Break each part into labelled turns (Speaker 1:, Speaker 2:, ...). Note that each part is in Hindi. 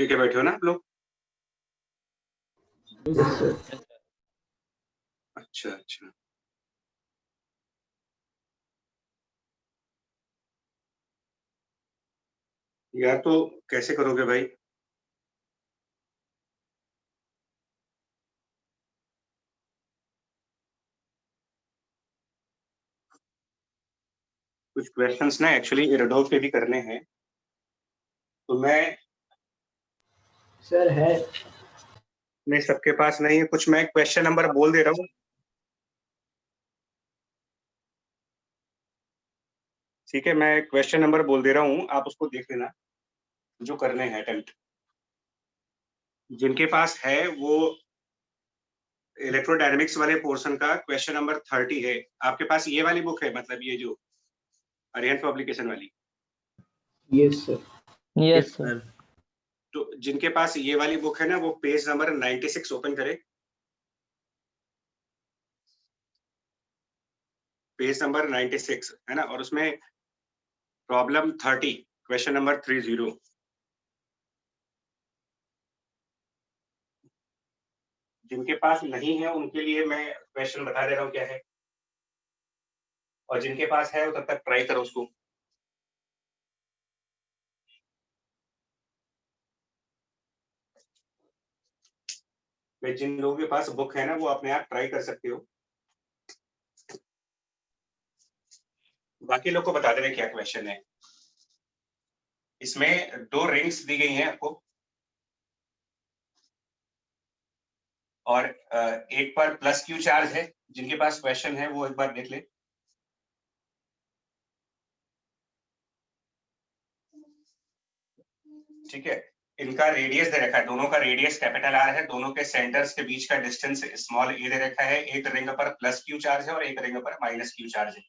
Speaker 1: लेके बैठे हो ना आप लोग? अच्छा अच्छा। यार तो कैसे करोगे भाई? कुछ क्वेश्चंस ना एक्चुअली इरडोव पे भी करने हैं, तो मैं
Speaker 2: सर है
Speaker 1: नहीं, सबके पास नहीं है। कुछ मैं क्वेश्चन नंबर बोल दे रहा हूँ, ठीक है? मैं क्वेश्चन नंबर बोल दे रहा हूँ, आप उसको देख लेना जो करने हैं अटेम्प्ट। जिनके पास है वो इलेक्ट्रोडायनेमिक्स वाले पोर्शन का क्वेश्चन नंबर 30 है। आपके पास ये वाली बुक है, मतलब ये जो अरिहंत पब्लिकेशन वाली?
Speaker 2: Yes sir.
Speaker 3: Yes sir.
Speaker 1: तो जिनके पास ये वाली बुक है ना, वो पेज नंबर 96 ओपन करे। पेज नंबर 96 है ना, और उसमें प्रॉब्लम 30 क्वेश्चन नंबर 30। जिनके पास नहीं है उनके लिए मैं क्वेश्चन बता दे रहा हूँ क्या है, और जिनके पास है वो तब तक ट्राई करो उसको। मैं जिन लोगों के पास बुक है ना, वो अपने आप ट्राई कर सकते हो। बाकी लोग को बता दे रहे क्या क्वेश्चन है। इसमें 2 रिंग्स दी गई हैं आपको, और एक पर प्लस क्यू चार्ज है। जिनके पास क्वेश्चन है वो एक बार देख ले। ठीक है, इनका रेडियस दे रखा है, दोनों का रेडियस कैपिटल आर है, दोनों के सेंटर्स के बीच का डिस्टेंस स्मॉल ए दे रखा है। एक रिंग पर प्लस क्यू चार्ज है और एक रिंग पर माइनस क्यू चार्ज है,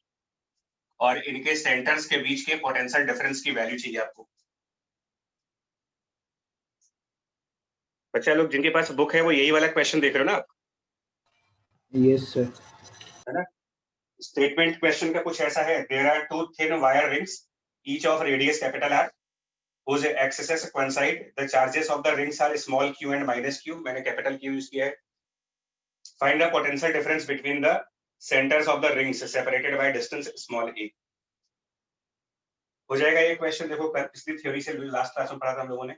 Speaker 1: और इनके सेंटर्स के बीच के पोटेंशियल डिफरेंस की वैल्यू चाहिए आपको। बच्चा लोग जिनके पास बुक है वो यही वाला क्वेश्चन देख रहे हो ना आप?
Speaker 2: Yes sir.
Speaker 1: है ना? स्टेटमेंट क्वेश्चन का कुछ ऐसा है, there are 2 thin wire rings each of radius capital R whose axes coincide, the charges of the rings are small q and minus q। मैंने कैपिटल q यूज किया है। Find the potential difference between the centres of the rings separated by distance small a। हो जाएगा ये क्वेश्चन। देखो पिछली थ्योरी से लास्ट क्लास में पढ़ा था हम लोगों ने,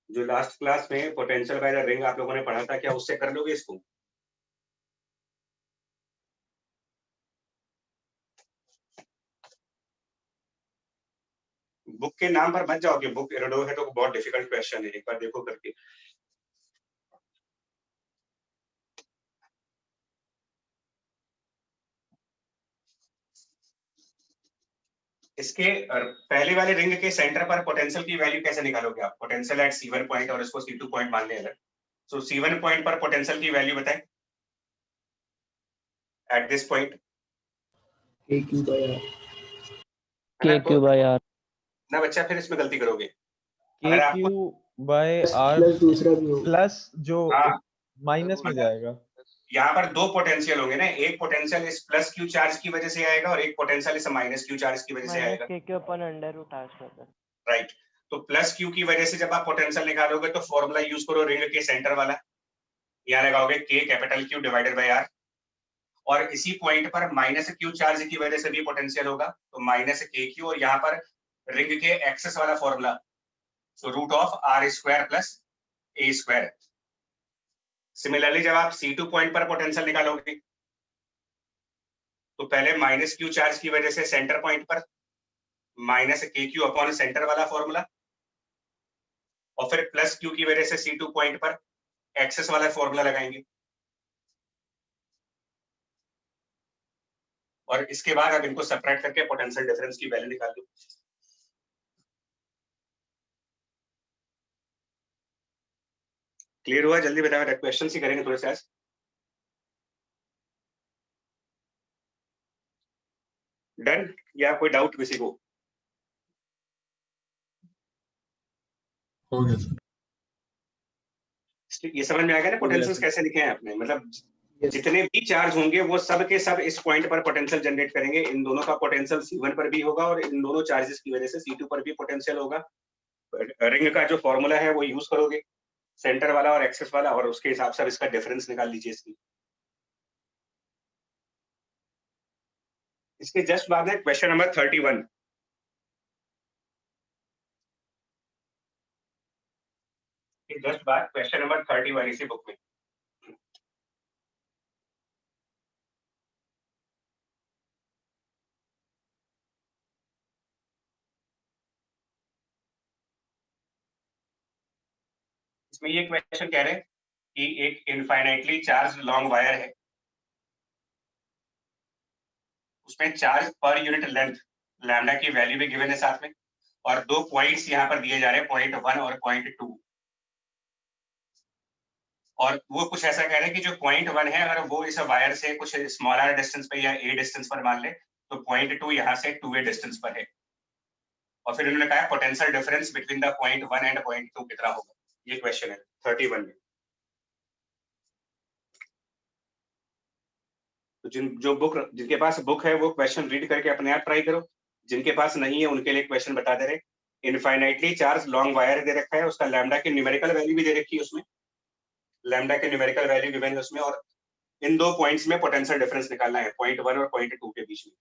Speaker 1: जो लास्ट क्लास में पोटेंशियल बाय द रिंग आप लोगों ने पढ़ा था, क्या उससे कर लोगे इसको? बुक के नाम पर मत जाओगे, बुक इरडो है तो बहुत डिफिकल्ट क्वेश्चन है, एक बार देखो करके। इसके पहले वाले रिंग के सेंटर पर पोटेंशियल की वैल्यू कैसे निकालोगे आप? पोटेंशियल एट C1 पॉइंट और इसको C2 पॉइंट मान लें अगर, तो C1 पॉइंट पर पोटेंशियल की वैल्यू बताएं एट दिस पॉइंट।
Speaker 2: के क्यू बाय आर।
Speaker 3: के क्यू बाय आर।
Speaker 1: ना बच्चा, फिर इसमें गलती करोगे
Speaker 4: के
Speaker 1: अगर आपको।
Speaker 4: क्यू बाय आर
Speaker 2: प्लस दूसरा भी होगा।
Speaker 4: प्लस जो
Speaker 1: हाँ,
Speaker 4: माइनस में जाएगा।
Speaker 1: यहाँ पर 2 पोटेंशियल होंगे ना, एक पोटेंशियल इस प्लस क्यू चार्ज की वजह से आएगा और एक पोटेंशियल इस माइनस क्यू चार्ज की वजह से आएगा। राइट, तो प्लस क्यू की वजह से जब आप पोटेंशियल निकालोगे तो फॉर्मूला यूज करो रिंग के सेंटर वाला, यहाँ लगाओगे के capital Q divided by R, और इसी पॉइंट पर माइनस क्यू चार्ज की वजह से भी पोटेंशियल होगा, तो माइनस के क्यू, और यहाँ पर रिंग के एक्सेस वाला formula, so root of R square plus A square. Similarly जब आप C2 पॉइंट पर पोटेंशियल निकालोगे तो पहले माइनस क्यू चार्ज की वजह से सेंटर पॉइंट पर माइनस के क्यू अपॉन सेंटर वाला फॉर्मूला, और फिर प्लस क्यू की वजह से C2 पॉइंट पर एक्सेस वाला फॉर्मूला लगाएंगे, और इसके बाद आप इनको सेपरेट करके पोटेंशियल डिफरेंस की वैल्यू निकाल दो। क्लियर हुआ? जल्दी बताओ, क्वेश्चन ही करेंगे थोड़े से आज। डन? या कोई डाउट किसी को?
Speaker 5: हो गया सर।
Speaker 1: ये समझ में आ गया ना पोटेंशियल्स कैसे लिखे हैं आपने? मतलब
Speaker 2: Yes.
Speaker 1: जितने भी चार्ज होंगे वो सब के सब इस पॉइंट पर पोटेंशियल जनरेट करेंगे। इन दोनों का पोटेंशियल C1 पर भी होगा और इन दोनों चार्जेस की वजह से C2 पर भी पोटेंशियल होगा। रिंग का जो फॉर्मूला है वो यूज करोगे, सेंटर वाला और एक्सेस वाला, और उसके हिसाब से इसका डिफरेंस निकाल लीजिए इसकी। इसके जस्ट बाद में क्वेश्चन नंबर 31। जस्ट बाद क्वेश्चन नंबर 31 इसी बुक में। इसमें ये क्वेश्चन कह रहे हैं कि एक इनफाइनाइटली चार्ज लॉन्ग वायर है, उसमें charge per unit length lambda की वैल्यू भी गिवन है साथ में, और दो पॉइंट्स यहाँ पर दिए जा रहे हैं, पॉइंट 1 और पॉइंट 2। और वो कुछ ऐसा कह रहे हैं कि जो पॉइंट 1 है अगर वो इस वायर से कुछ स्मॉलर डिस्टेंस पे या a डिस्टेंस पर मान ले, तो पॉइंट 2 यहाँ से 2a डिस्टेंस पर है। और फिर उन्होंने कहा potential difference between the point 1 and point 2 कितना होगा। ये क्वेश्चन है 31 में। तो जिनके पास बुक है वो क्वेश्चन रीड करके अपने आप ट्राई करो, जिनके पास नहीं है उनके लिए क्वेश्चन बता दे रहे। इनफाइनाइटली चार्ज लॉन्ग वायर दे रखा है, उसका लैम्डा की न्यूमेरिकल वैल्यू भी दे रखी है उसमें, लैम्डा की न्यूमेरिकल वैल्यू गिवन है उसमें, और इन दो पॉइंट्स में पोटेंशियल डिफरेंस निकालना है, पॉइंट 1 और पॉइंट 2 के बीच में।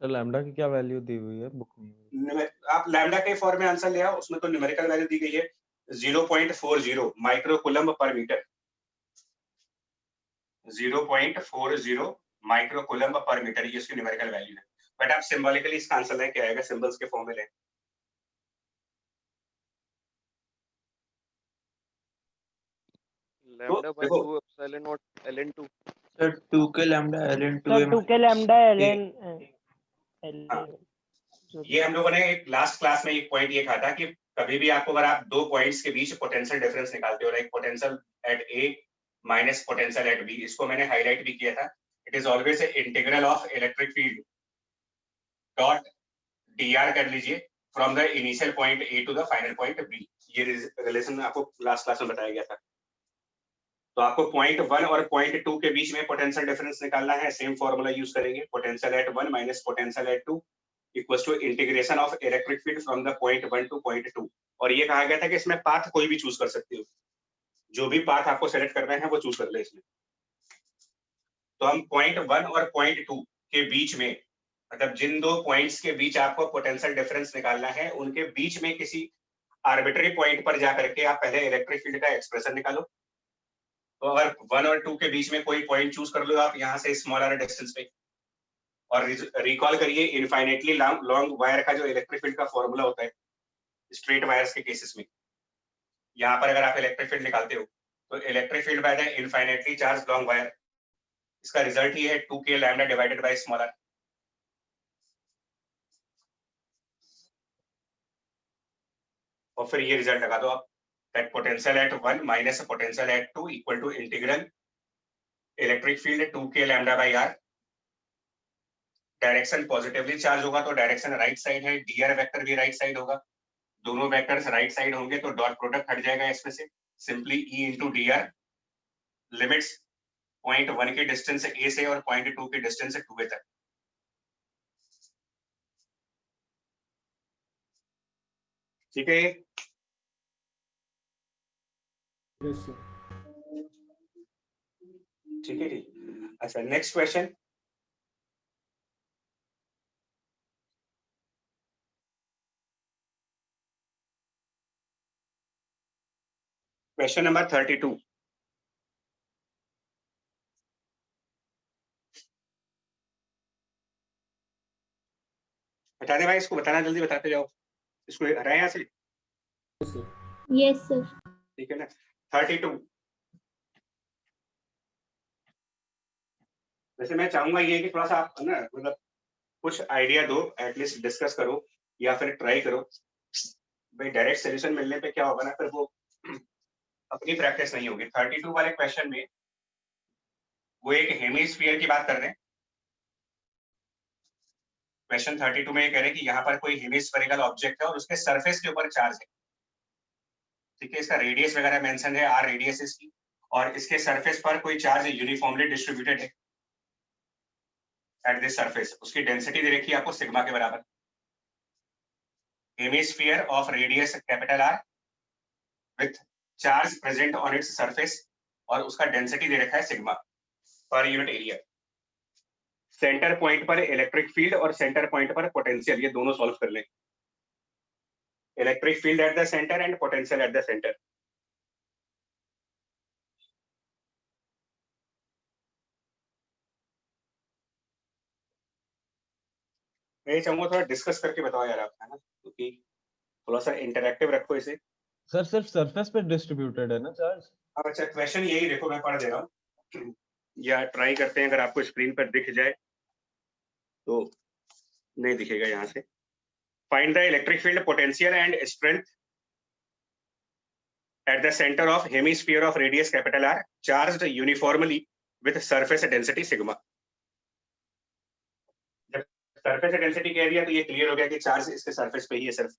Speaker 4: सर लैम्डा की क्या वैल्यू दी हुई है बुक में?
Speaker 1: आप लैम्डा के फॉर्म में आंसर ले आओ, उसमें तो न्यूमेरिकल वैल्यू दी गई है 0.40 माइक्रोकूलम्ब पर मीटर। 0.40 माइक्रोकूलम्ब पर मीटर, ये उसकी न्यूमेरिकल वैल्यू है। बट आप सिंबॉलिकली इसका आंसर लेके आएगा, सिंबल्स के फॉर्म में ले।
Speaker 5: lambda by
Speaker 1: देखो
Speaker 5: 2 epsilon naught ln2।
Speaker 6: सर 2 के लैम्डा ln 2
Speaker 3: सर 2 के लैम्डा ln
Speaker 1: हाँ। ये हम लोगों ने एक लास्ट क्लास में एक पॉइंट ये कहा था कि कभी भी आपको अगर आप दो पॉइंट्स के बीच पोटेंशियल डिफरेंस निकालते हो, like potential at A minus potential at B, इसको मैंने हाईलाइट भी किया था। It is always integral of electric field dot dr कर लीजिए from the initial point A to the final point B. ये रिलेशन आपको लास्ट क्लास में बताया गया था। तो आपको पॉइंट 1 और पॉइंट 2 के बीच में पोटेंशियल डिफरेंस निकालना है। सेम फॉर्मूला यूज करेंगे, potential at 1 minus potential at 2 equals to integration of electric field from the point 1 to point 2। और ये कहा गया था कि इसमें पाथ कोई भी चूज कर सकते हो, जो भी पाथ आपको सेलेक्ट करना है वो चूज कर ले इसमें। तो हम पॉइंट 1 और पॉइंट 2 के बीच में, मतलब जिन दो पॉइंट्स के बीच आपको पोटेंशियल डिफरेंस निकालना है, उनके बीच में किसी आर्बिट्ररी पॉइंट पर जाकर के आप पहले इलेक्ट्रिक फील्ड का एक्सप्रेशन निकालो। तो अगर 1 और 2 के बीच में कोई पॉइंट चूज कर लो आप यहाँ से स्मॉलर डिस्टेंस पे, और रिकॉल करिए इनफाइनेटली लॉन्ग वायर का जो इलेक्ट्रिक फील्ड का फॉर्मूला होता है स्ट्रेट वायर्स के केसेस में। यहाँ पर अगर आप इलेक्ट्रिक फील्ड निकालते हो तो electric field by the infinitely charge long wire, इसका रिजल्ट ही है 2k lambda divided by smaller. और फिर ये रिजल्ट लगा दो आप, that potential at 1 minus potential at 2 equal to integral electric field 2k lambda by r। Direction positively charge होगा तो डायरेक्शन राइट साइड है, dr वेक्टर भी राइट साइड होगा। दोनों वेक्टर्स राइट साइड होंगे तो डॉट प्रोडक्ट हट जाएगा इसमें से, simply e into dr। Limits point 1 के डिस्टेंस a से और पॉइंट 2 के डिस्टेंस 2a तक। ठीक है,
Speaker 2: Yes, sir.
Speaker 1: ठीक है ठीक। अच्छा, नेक्स्ट क्वेश्चन। Question number 32। बता दे भाई, इसको बताना, जल्दी बताते जाओ, इसको हटाए यहाँ से।
Speaker 7: Yes, sir.
Speaker 1: ठीक है ना। 32। वैसे मैं चाहूंगा ये कि थोड़ा सा आप ना मतलब कुछ आइडिया दो, एटलीस्ट डिस्कस करो या फिर ट्राई करो। भाई डायरेक्ट सोल्यूशन मिलने पे क्या होगा ना, फिर वो अपनी प्रैक्टिस नहीं होगी। 32 वाले क्वेश्चन में वो एक हेमिस्फीयर की बात कर रहे हैं। क्वेश्चन 32 में ये कह रहे हैं कि यहाँ पर कोई हेमिस्फेरिकल ऑब्जेक्ट है और उसके सरफेस के ऊपर चार्ज है। ठीक है, इसका रेडियस वगैरह मेंशन है, r रेडियस इसकी, और इसके सरफेस पर कोई चार्ज यूनिफॉर्मली डिस्ट्रीब्यूटेड है एट दिस सरफेस, उसकी डेंसिटी दे रखी है आपको सिग्मा के बराबर। Hemisphere of radius capital are with charge present on its surface, और उसका डेंसिटी दे रखा है सिग्मा पर यूनिट एरिया। सेंटर पॉइंट पर इलेक्ट्रिक फील्ड और सेंटर पॉइंट पर पोटेंशियल, ये दोनों सॉल्व कर लें। Electric field at the centre and potential at the centre. मैं चाहूंगा थोड़ा डिस्कस करके बताओ यार आप, है ना, क्योंकि थोड़ा सा इंटरैक्टिव रखो इसे।
Speaker 4: सर सिर्फ सरफेस पे डिस्ट्रीब्यूटेड है ना चार्ज?
Speaker 1: अब अच्छा क्वेश्चन यही देखो, मैं पढ़ दे रहा हूँ या ट्राई करते हैं, अगर आपको स्क्रीन पर दिख जाए तो नहीं दिखेगा यहाँ से। Find the electric field potential and strength eight the centre of hemisphere of radius capital are charged uniformly with surface density sigma. जब सरफेस डेंसिटी कह दिया तो ये क्लियर हो गया कि चार्ज इसके सरफेस पे ही है सिर्फ।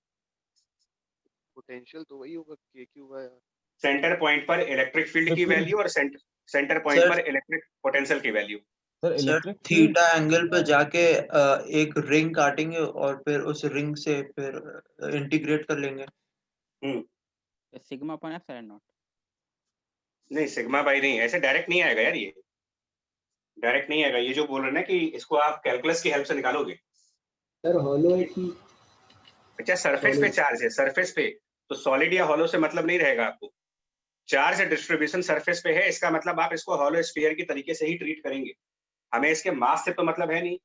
Speaker 5: पोटेंशियल तो वही होगा के Q by R.
Speaker 1: Centre point पर इलेक्ट्रिक फील्ड
Speaker 4: तो
Speaker 1: की
Speaker 4: फिर-
Speaker 1: वैल्यू और सेंटर पॉइंट
Speaker 6: सर-
Speaker 1: पर इलेक्ट्रिक पोटेंशियल की value.
Speaker 4: Sir
Speaker 6: sir
Speaker 4: electric
Speaker 6: theta angle पे जाके एक रिंग काटेंगे और फिर उस रिंग से फिर इंटीग्रेट कर लेंगे।
Speaker 8: Sigma upon epsilon not.
Speaker 1: नहीं सिग्मा बाई नहीं, ऐसे डायरेक्ट नहीं आएगा यार, ये डायरेक्ट नहीं आएगा। ये जो बोल रहे हैं ना कि इसको आप कैलकुलस की हेल्प से निकालोगे।
Speaker 2: सर हॉलो है कि
Speaker 1: अच्छा सरफेस पे चार्ज है, सरफेस पे तो सॉलिड या हॉलो से मतलब नहीं रहेगा आपको। चार्ज डिस्ट्रीब्यूशन सरफेस पे है, इसका मतलब आप इसको हॉलो स्फीयर की तरीके से ही ट्रीट करेंगे। हमें इसके मास से तो मतलब है नहीं,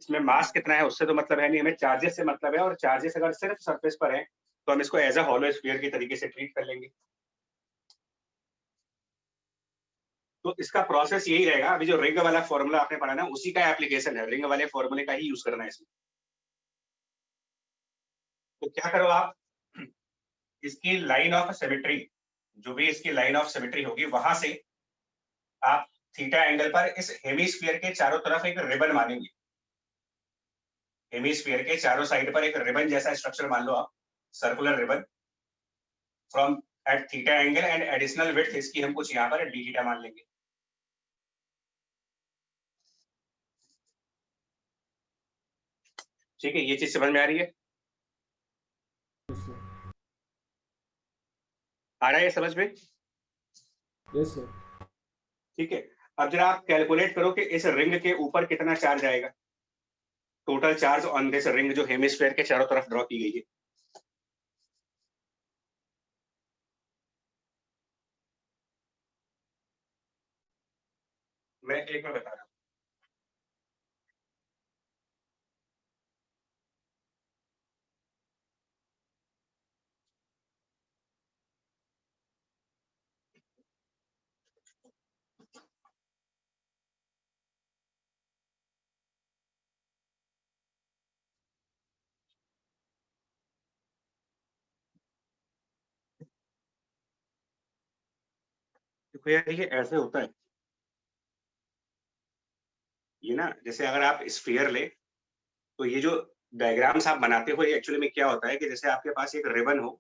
Speaker 1: इसमें मास कितना है उससे तो मतलब है नहीं, हमें चार्जेस से मतलब है। और चार्जेस अगर सिर्फ सरफेस पर है तो हम इसको एज अ हॉलो स्फीयर की तरीके से ट्रीट कर लेंगे। तो इसका प्रोसेस यही रहेगा। अभी जो रिंग वाला फॉर्मूला आपने पढ़ा ना, उसी का एप्लीकेशन है, रिंग वाले फॉर्मूले का ही यूज करना है इसमें। तो क्या करो आप, इसकी लाइन ऑफ सिमेट्री, जो भी इसकी लाइन ऑफ सिमेट्री होगी, वहां से आप थीटा एंगल पर इस हेमिस्फीयर के चारों तरफ एक रिबन मानेंगे। हेमिस्फीयर के चारों साइड पर एक रिबन जैसा स्ट्रक्चर मान लो आप, circular ribbon from at theta angle and additional width इसकी हम कुछ यहाँ पर डी थीटा मान लेंगे। ठीक है, ये चीज समझ में आ रही है? आ रहा है ये समझ में?
Speaker 2: Yes sir.
Speaker 1: ठीक है, अब जरा आप कैलकुलेट करो कि इस रिंग के ऊपर कितना चार्ज आएगा, total charge on this ring जो हेमिस्फीयर के चारों तरफ ड्रॉ की गई है। मैं एक में बता रहा हूँ। देखो यार ये ऐसे होता है, ये ना, जैसे अगर आप स्फीयर ले तो ये जो डायग्राम्स आप बनाते हो एक्चुअली में क्या होता है कि जैसे आपके पास एक रिबन हो,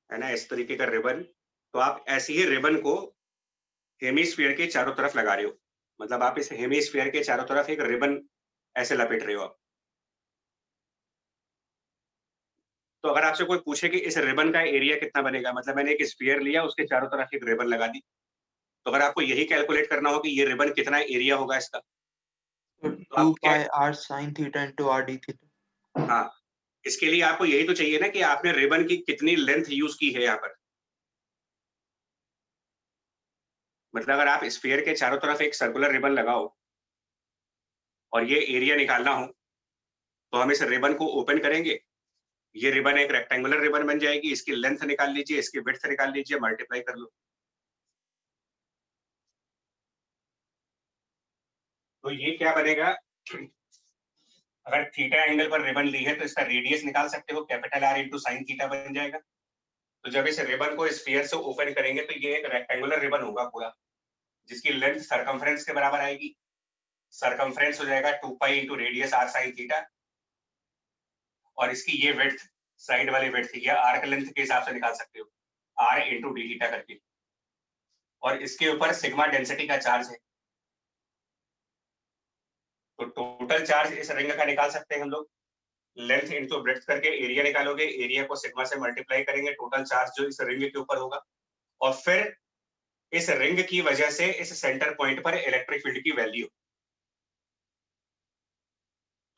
Speaker 1: है ना, इस तरीके का रिबन, तो आप ऐसे ही रिबन को हेमिस्फीयर के चारों तरफ लगा रहे हो। मतलब आप इस हेमिस्फीयर के चारों तरफ एक रिबन ऐसे लपेट रहे हो आप। तो अगर आपसे कोई पूछे कि इस रिबन का एरिया कितना बनेगा, मतलब मैंने एक स्फीयर लिया, उसके चारों तरफ एक रिबन लगा दी, तो अगर आपको यही कैलकुलेट करना हो कि ये रिबन कितना एरिया होगा इसका, तो
Speaker 6: 2
Speaker 1: आप क्या,
Speaker 6: पाई r sin theta into r d theta.
Speaker 1: हाँ, इसके लिए आपको यही तो चाहिए ना कि आपने रिबन की कितनी लेंथ यूज की है यहाँ पर। मतलब अगर आप स्फीयर के चारों तरफ एक सर्कुलर रिबन लगाओ और ये एरिया निकालना हो, तो हम इस रिबन को ओपन करेंगे, ये रिबन एक रेक्टेंगुलर रिबन बन जाएगी, इसकी लेंथ निकाल लीजिए, इसकी विड्थ निकाल लीजिए, मल्टीप्लाई कर लो। तो ये क्या बनेगा, अगर थीटा एंगल पर रिबन ली है तो इसका रेडियस निकाल सकते हो, capital R into sine theta बन जाएगा। तो जब इस रिबन को स्फीयर से ओपन करेंगे तो ये एक रेक्टेंगुलर रिबन होगा पूरा, जिसकी लेंथ सरकमफ्रेंस के बराबर आएगी। सरकमफ्रेंस हो जाएगा 2 pi into radius R sine theta, और इसकी ये विड्थ, साइड वाली विड्थ, ये आर्क लेंथ के हिसाब से निकाल सकते हो, आर इंटू डी थीटा करके। और इसके ऊपर सिग्मा डेंसिटी का चार्ज है। तो टोटल चार्ज इस रिंग का निकाल सकते हैं हम लोग, लेंथ इनटू ब्रेड्थ करके एरिया निकालोगे, एरिया को सिग्मा से मल्टीप्लाई करेंगे, टोटल चार्ज जो इस रिंग के ऊपर होगा, और फिर इस रिंग की वजह से इस सेंटर पॉइंट पर इलेक्ट्रिक फील्ड की वैल्यू।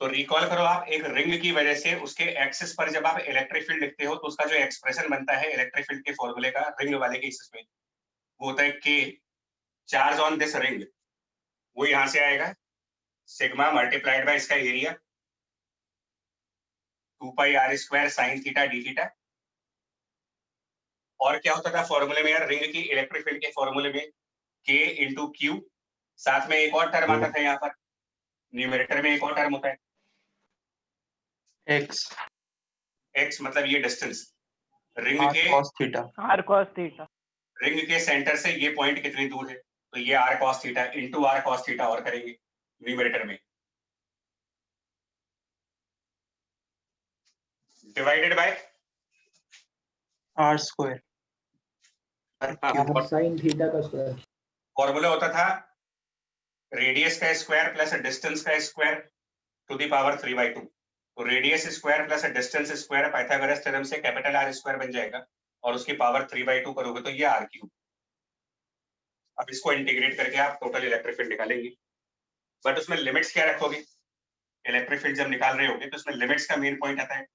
Speaker 1: तो रिकॉल करो आप, एक रिंग की वजह से उसके एक्सिस पर जब आप इलेक्ट्रिक फील्ड लिखते हो तो उसका जो एक्सप्रेशन बनता है इलेक्ट्रिक फील्ड के फॉर्मूले का रिंग वाले केसेस में, वो होता है के चार्ज ऑन दिस रिंग, वो यहां से आएगा सिग्मा मल्टीप्लाइड बाय इसका area 2 pi R square sine theta d theta. और क्या होता था फॉर्मूले में यार, रिंग की इलेक्ट्रिक फील्ड के फॉर्मूले में के इंटू क्यू, साथ में एक और टर्म आता था यहाँ पर, न्यूमरेटर में एक और टर्म होता है
Speaker 6: एक्स
Speaker 1: एक्स, मतलब ये डिस्टेंस रिंग
Speaker 6: आर
Speaker 1: के
Speaker 6: cos theta.
Speaker 3: R cos theta.
Speaker 1: Ring के सेंटर से ये पॉइंट कितनी दूर है, तो ये R cos theta into R cos theta और करेंगे न्यूमरेटर में, divided by
Speaker 6: R square.
Speaker 2: Sine theta का स्क्वायर।
Speaker 1: फॉर्मूला होता था रेडियस का स्क्वायर प्लस डिस्टेंस का स्क्वायर टू द पावर 3/2। तो radius square plus distance square Pythagoras theorem से कैपिटल आर स्क्वायर बन जाएगा, और उसकी पावर 3/2 करोगे तो ये आर क्यूब। अब इसको इंटीग्रेट करके आप टोटल इलेक्ट्रिक फील्ड निकालेंगे, बट उसमें लिमिट्स क्या रखोगे, इलेक्ट्रिक फील्ड जब निकाल रहे होगे तो उसमें लिमिट्स का मेन पॉइंट आता है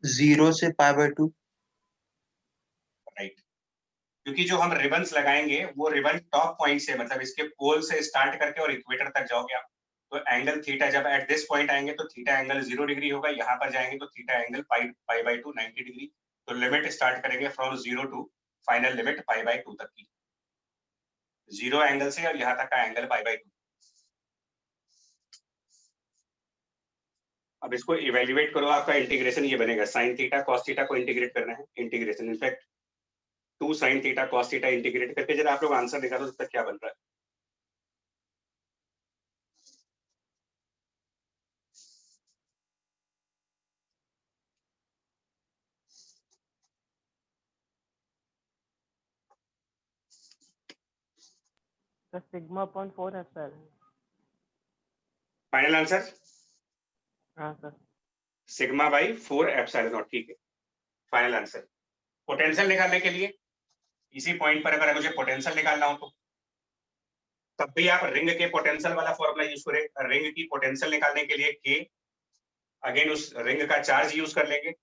Speaker 6: 0 से π/2।
Speaker 1: राइट, क्योंकि जो हम रिबन्स लगाएंगे वो रिबन टॉप पॉइंट से, मतलब इसके पोल से स्टार्ट करके और इक्वेटर तक जाओगे आप, तो एंगल थीटा जब एट दिस पॉइंट आएंगे तो थीटा एंगल 0 डिग्री होगा, यहाँ पर जाएंगे तो थीटा एंगल पाई/2 90 डिग्री। तो लिमिट स्टार्ट करेंगे फ्रॉम 0 टू फाइनल लिमिट पाई/2 तक की, 0 एंगल से और यहाँ तक का एंगल पाई/2। अब इसको इवेल्युएट करो, आपका इंटीग्रेशन ये बनेगा, साइन थीटा कॉस थीटा को इंटीग्रेट करना है, integration in fact 2 sine theta cos theta integrate करके जरा आप लोग आंसर निकालो तब तक क्या बन रहा है।
Speaker 3: तो sigma upon 4 epsilon.
Speaker 1: Final answer
Speaker 3: हाँ sir.
Speaker 1: Sigma by 4 epsilon naught, ठीक है फाइनल आंसर। पोटेंशियल निकालने के लिए इसी पॉइंट पर अगर मुझे पोटेंशियल निकालना हो तो तब भी आप रिंग के पोटेंशियल वाला फॉर्मूला यूज करें। रिंग की पोटेंशियल निकालने के लिए के, अगेन उस रिंग का चार्ज यूज कर लेंगे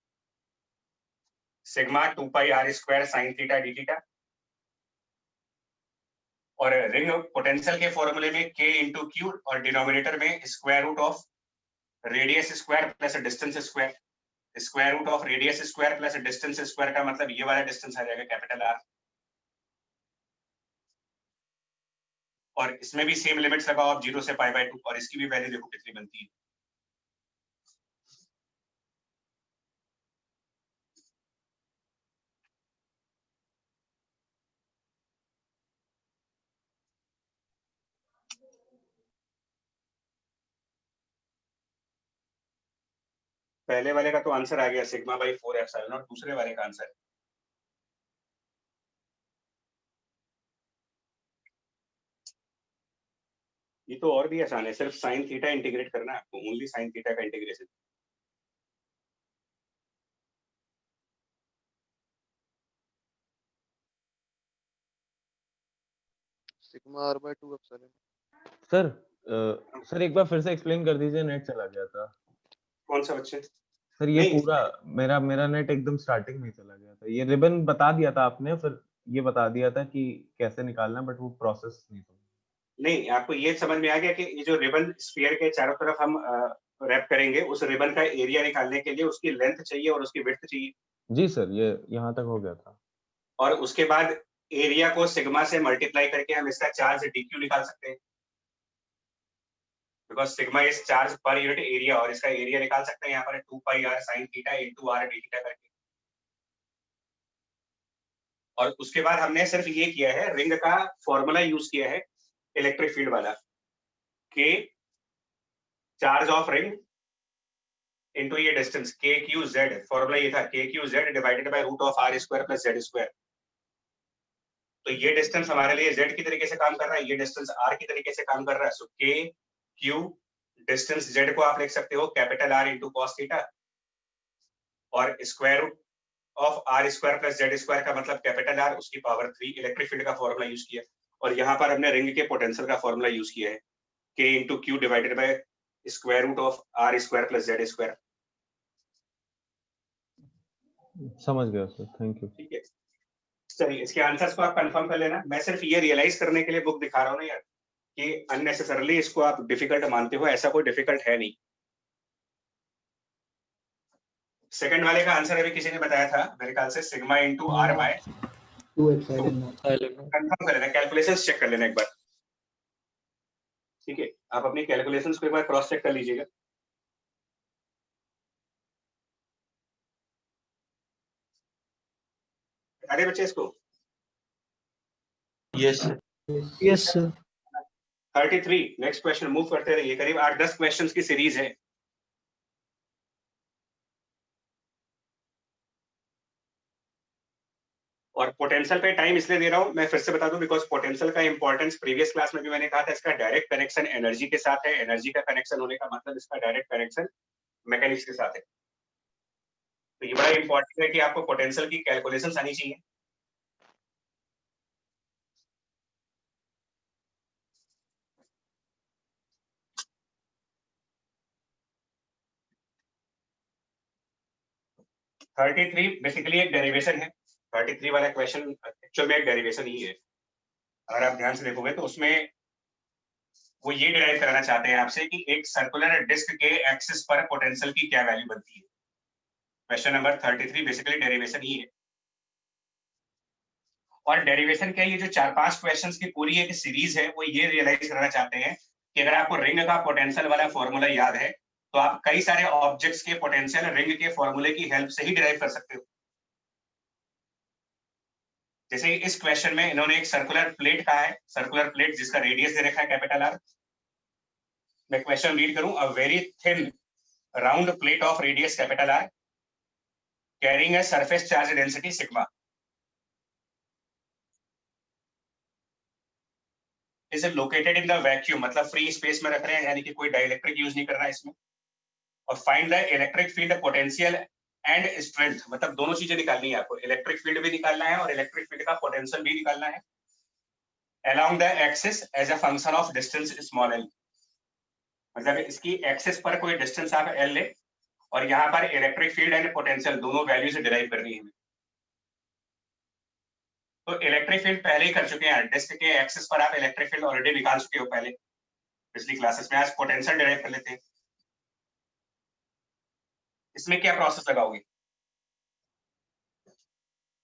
Speaker 1: sigma 2 pi R square sine theta d theta, और रिंग पोटेंशियल के फॉर्मूले में के इंटू क्यू, और डिनोमिनेटर में square root of radius square plus distance square. Square root of radius square plus distance square का मतलब ये वाला डिस्टेंस आ जाएगा कैपिटल आर, और इसमें भी सेम लिमिट्स लगाओ आप 0 से पाई/2, और इसकी भी वैल्यू देखो कितनी बनती है। पहले वाले का तो आंसर आ गया सिग्मा बाई 4 एप्सिलॉन, और दूसरे वाले का आंसर ये तो और भी आसान है, सिर्फ साइन थीटा इंटीग्रेट करना है आपको, ओनली साइन थीटा का integration.
Speaker 5: Sigma r/2 epsilon.
Speaker 4: Sir sir एक बार फिर से एक्सप्लेन कर दीजिए, नेट चला गया था।
Speaker 1: कौन सा बच्चे?
Speaker 4: सर ये
Speaker 1: नहीं।
Speaker 4: पूरा मेरा नेट एकदम स्टार्टिंग में ही चला गया था। ये रिबन बता दिया था आपने, फिर ये बता दिया था कि कैसे निकालना, बट वो प्रोसेस नहीं समझ।
Speaker 1: नहीं, आपको ये समझ में आ गया कि ये जो रिबन स्फीयर के चारों तरफ हम रैप करेंगे, उस रिबन का एरिया निकालने के लिए उसकी लेंथ चाहिए और उसकी विड्थ चाहिए,
Speaker 4: जी सर, ये यहाँ तक हो गया था।
Speaker 1: और उसके बाद एरिया को सिग्मा से मल्टीप्लाई करके हम इसका चार्ज डीक्यू निकाल सकते हैं, because sigma is charge per unit area, और इसका एरिया निकाल सकते हैं यहाँ पर 2 pi r sine theta into r d theta करके। और उसके बाद हमने सिर्फ ये किया है, रिंग का फॉर्मूला यूज किया है इलेक्ट्रिक फील्ड वाला, K charge of ring into ये distance K Q Z, formula ये था K Q Z divided by root of R square plus Z square. तो ये डिस्टेंस हमारे लिए जेड की तरीके से काम कर रहा है, ये डिस्टेंस आर की तरीके से काम कर रहा है। सो के क्यू डिस्टेंस जेड को आप लिख सकते हो capital R into cos theta, और square root of R square plus Z square का मतलब कैपिटल आर उसकी पावर 3 इलेक्ट्रिक फील्ड का फॉर्मूला यूज किया। और यहाँ पर हमने रिंग के पोटेंशियल का फॉर्मूला यूज किया है K into Q divided by square root of R square plus Z square.
Speaker 4: समझ गया सर, थैंक यू।
Speaker 1: ठीक है, चलिए इसके आंसर्स को आप कंफर्म कर लेना। मैं सिर्फ ये रियलाइज करने के लिए बुक दिखा रहा हूँ ना यार कि अननेसेसरली इसको आप डिफिकल्ट मानते हो, ऐसा कोई डिफिकल्ट है नहीं। सेकंड वाले का आंसर अभी किसी ने बताया था मेरे ख्याल से sigma into R by
Speaker 2: 2 epsilon naught.
Speaker 1: Confirm कर लेना, कैलकुलेशंस चेक कर लेना एक बार। ठीक है, आप अपनी कैलकुलेशंस को एक बार क्रॉस चेक कर लीजिएगा। अरे बच्चे इसको
Speaker 6: yes
Speaker 2: yes sir.
Speaker 1: 33 next question move करते रहिए, करीब 8-10 क्वेश्चंस की सीरीज है। और पोटेंशियल पे टाइम इसलिए दे रहा हूं, मैं फिर से बता दूं, बिकॉज पोटेंशियल का इंपॉर्टेंस प्रीवियस क्लास में भी मैंने कहा था, इसका डायरेक्ट कनेक्शन एनर्जी के साथ है। एनर्जी का कनेक्शन होने का मतलब इसका डायरेक्ट कनेक्शन मैकेनिक्स के साथ है। तो ये बड़ा इंपॉर्टेंट है कि आपको पोटेंशियल की कैलकुलेशंस आनी चाहिए। थर्टी थ्री बेसिकली एक डेरिवेशन है। 33 वाला क्वेश्चन एक्चुअल में एक डेरिवेशन ही है। अगर आप ध्यान से देखोगे तो उसमें वो ये डिराइव कराना चाहते हैं आपसे कि एक सर्कुलर डिस्क के एक्सिस पर पोटेंशियल की क्या वैल्यू बनती है। क्वेश्चन नंबर 33 बेसिकली डेरिवेशन ही है। और डेरिवेशन क्या, ये जो 4-5 क्वेश्चंस की पूरी एक सीरीज है, वो ये रियलाइज करना चाहते हैं कि अगर आपको रिंग का पोटेंशियल वाला फॉर्मूला याद है तो आप कई सारे ऑब्जेक्ट्स के पोटेंशियल रिंग के फॉर्मूले की हेल्प से ही डिराइव कर सकते हो। जैसे इस क्वेश्चन में इन्होंने एक सर्कुलर प्लेट कहा है, सर्कुलर प्लेट जिसका रेडियस दे रखा है कैपिटल आर। मैं क्वेश्चन रीड करूं, a very thin round plate of radius capital are carrying a surface charge density sigma is located in the vacuum, मतलब फ्री स्पेस में रख रहे हैं, यानी कि कोई डाइलेक्ट्रिक यूज नहीं करना है इसमें। और find the electric field potential and strength, मतलब दोनों चीजें निकालनी है आपको, इलेक्ट्रिक फील्ड भी निकालना है और इलेक्ट्रिक फील्ड का पोटेंशियल भी निकालना है along the axis as a function of distance small l, मतलब इसकी एक्सिस पर कोई डिस्टेंस आप l ले और यहाँ पर इलेक्ट्रिक फील्ड एंड पोटेंशियल दोनों वैल्यू से डिराइव करनी है। तो इलेक्ट्रिक फील्ड पहले ही कर चुके हैं, डिस्क के एक्सिस पर आप इलेक्ट्रिक फील्ड ऑलरेडी निकाल चुके हो पहले पिछली क्लासेस में। आज पोटेंशियल डिराइव कर लेते हैं। इसमें क्या प्रोसेस लगाओगे,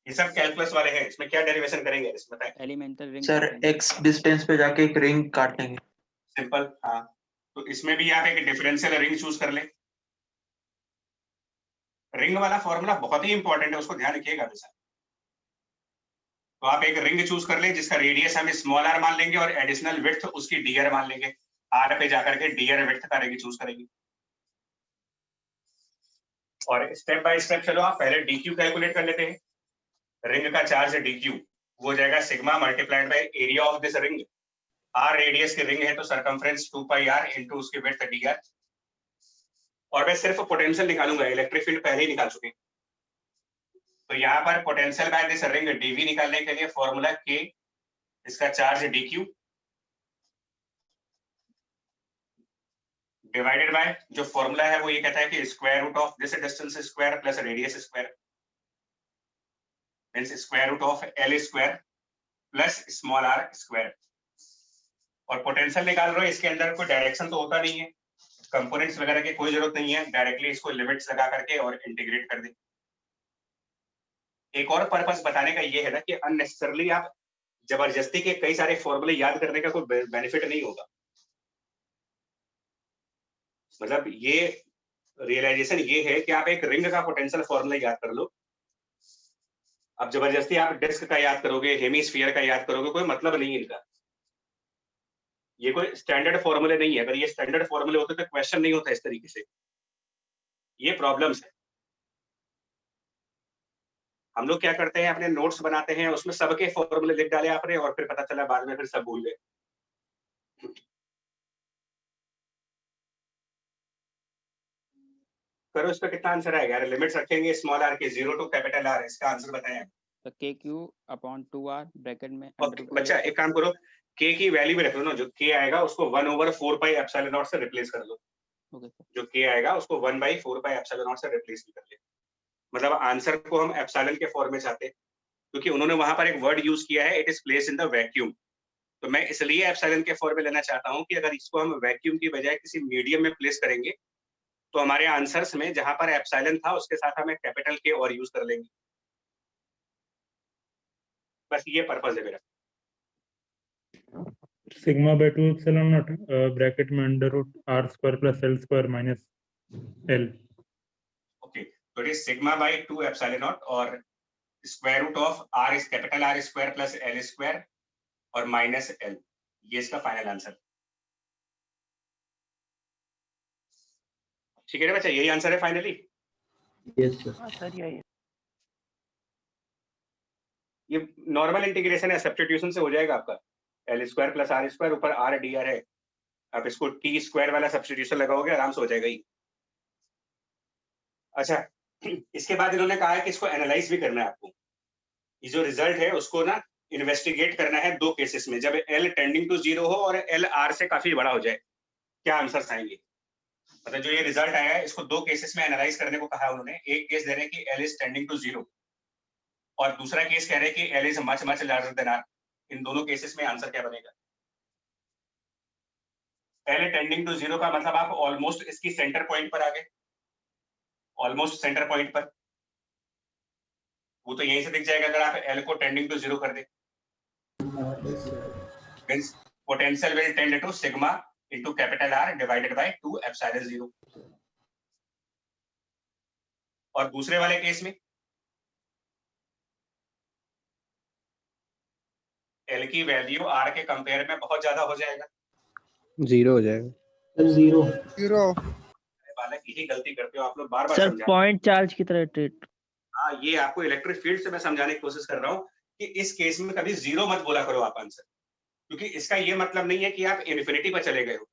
Speaker 1: ये सब कैलकुलस वाले हैं, इसमें क्या डेरिवेशन करेंगे इसमें बताएं।
Speaker 8: Elemental ring
Speaker 6: sir, x distance पे जाके एक रिंग काटेंगे।
Speaker 1: सिंपल, हाँ। तो इसमें भी आप एक डिफरेंशियल रिंग चूज कर लें। रिंग वाला फॉर्मूला बहुत ही इंपॉर्टेंट है, उसको ध्यान रखिएगा हमेशा। तो आप एक रिंग चूज कर लें जिसका रेडियस हम स्मॉल आर मान लेंगे और एडिशनल विड्थ उसकी डीआर मान लेंगे। आर पे जाकर के डीआर विड्थ का रिंग चूज करेंगे। और स्टेप बाय स्टेप चलो, आप पहले डीक्यू कैलकुलेट कर लेते हैं। रिंग का चार्ज डीक्यू वो हो जाएगा sigma multiplied by area of this ring. R radius की रिंग है तो सरकमफ्रेंस 2 पाई आर इनटू उसकी विड्थ डीआर। और मैं सिर्फ पोटेंशियल निकालूंगा, इलेक्ट्रिक फील्ड पहले ही निकाल चुके हैं। तो यहाँ पर potential by this ring DV निकालने के लिए फॉर्मूला के, इसका चार्ज डीक्यू डिवाइडेड बाय जो फॉर्मूला है वो ये कहता है कि square root of this distance square plus radius square means square root of L square plus small R square. और पोटेंशियल निकाल रहे हो, इसके अंदर कोई डायरेक्शन तो होता नहीं है, कंपोनेंट्स वगैरह की कोई जरूरत नहीं है, डायरेक्टली इसको लिमिट्स लगा करके और इंटीग्रेट कर दे। एक और पर्पस बताने का ये है ना कि अननेसेसरली आप जबरदस्ती के कई सारे फॉर्मूले याद करने का कोई बेनिफिट नहीं होगा। मतलब ये रियलाइजेशन ये है कि आप एक रिंग का पोटेंशियल फॉर्मूला याद कर लो। अब जबरदस्ती आप डिस्क का याद करोगे, हेमीस्फीयर का याद करोगे, कोई मतलब नहीं है इनका। ये कोई स्टैंडर्ड फॉर्मूले नहीं है। अगर ये स्टैंडर्ड फॉर्मूले होते तो क्वेश्चन नहीं होता इस तरीके से। ये प्रॉब्लम्स है। हम लोग क्या करते हैं, अपने नोट्स बनाते हैं, उसमें सबके फॉर्मूले लिख डाले आपने और फिर पता चला बाद में फिर सब भूल गए। करो इस पे कितना आंसर आएगा यार। लिमिट्स रखेंगे स्मॉल r के 0 टू कैपिटल R, इसका आंसर बताएं आप।
Speaker 8: तो KQ/2R ब्रैकेट में
Speaker 1: और बच्चा एक काम करो, k की वैल्यू भी रख लो ना, जो k आएगा उसको 1/4 पाई एप्सिलॉन नॉट से रिप्लेस कर लो।
Speaker 8: Okay sir.
Speaker 1: जो k आएगा उसको 1/4 पाई एप्सिलॉन नॉट से रिप्लेस भी कर ले। मतलब आंसर को हम एप्सिलॉन के फॉर्म में चाहते हैं, क्योंकि उन्होंने वहां पर एक वर्ड यूज किया है, it is place in the vacuum. तो मैं इसलिए एप्सिलॉन के फॉर्म में लेना चाहता हूं कि अगर इसको हम वैक्यूम की बजाय किसी मीडियम में प्लेस करेंगे तो हमारे आंसर्स में जहां पर एप्सिलॉन था उसके साथ हमें कैपिटल के और यूज कर लेंगे। बस ये पर्पस है मेरा।
Speaker 9: Sigma by 2 epsilon naught bracket में √r² plus l² minus l।
Speaker 1: Okay, तो it is sigma by 2 epsilon naught और square root of r is capital R square plus l square और माइनस l। ये इसका फाइनल आंसर। ठीक है ना बच्चा, यही आंसर है फाइनली।
Speaker 2: Yes sir.
Speaker 3: हाँ सर यही है।
Speaker 1: ये नॉर्मल इंटीग्रेशन है, सब्स्टिट्यूशन से हो जाएगा आपका। l square plus r square ऊपर r dr है, अब इसको t स्क्वायर वाला सब्स्टिट्यूशन लगाओगे आराम से हो जाएगा ही। अच्छा, इसके बाद इन्होंने कहा है कि इसको एनालाइज भी करना है आपको। ये जो रिजल्ट है उसको ना इन्वेस्टिगेट करना है दो केसेस में, जब l टेंडिंग टू 0 हो और l r से काफी बड़ा हो जाए, क्या आंसर्स आएंगे। मतलब जो ये रिजल्ट आया है इसको दो केसेस में एनालाइज करने को कहा है उन्होंने। एक केस दे रहे हैं कि l इज टेंडिंग टू 0 और दूसरा केस कह रहे हैं कि l is much much larger than r। इन दोनों केसेस में आंसर क्या बनेगा। l टेंडिंग टू 0 का मतलब आप ऑलमोस्ट इसकी सेंटर पॉइंट पर आ गए, ऑलमोस्ट सेंटर पॉइंट पर। वो तो यहीं से दिख जाएगा अगर आप l को टेंडिंग टू 0 कर दे। Means potential will tend to sigma into capital R divided by 2 epsilon 0। और दूसरे वाले केस में L की वैल्यू R के कंपेयर में बहुत ज्यादा हो जाएगा,
Speaker 5: 0 हो जाएगा।
Speaker 2: सर 0।
Speaker 1: बालक यही गलती करते हो आप लोग, बार बार
Speaker 3: सर
Speaker 1: समझा।
Speaker 3: पॉइंट चार्ज की तरह ट्रीट।
Speaker 1: हाँ, ये आपको इलेक्ट्रिक फील्ड से मैं समझाने की कोशिश कर रहा हूँ कि इस केस में कभी 0 मत बोला करो आप आंसर, क्योंकि इसका ये मतलब नहीं है कि आप इन्फिनिटी पर चले गए हो।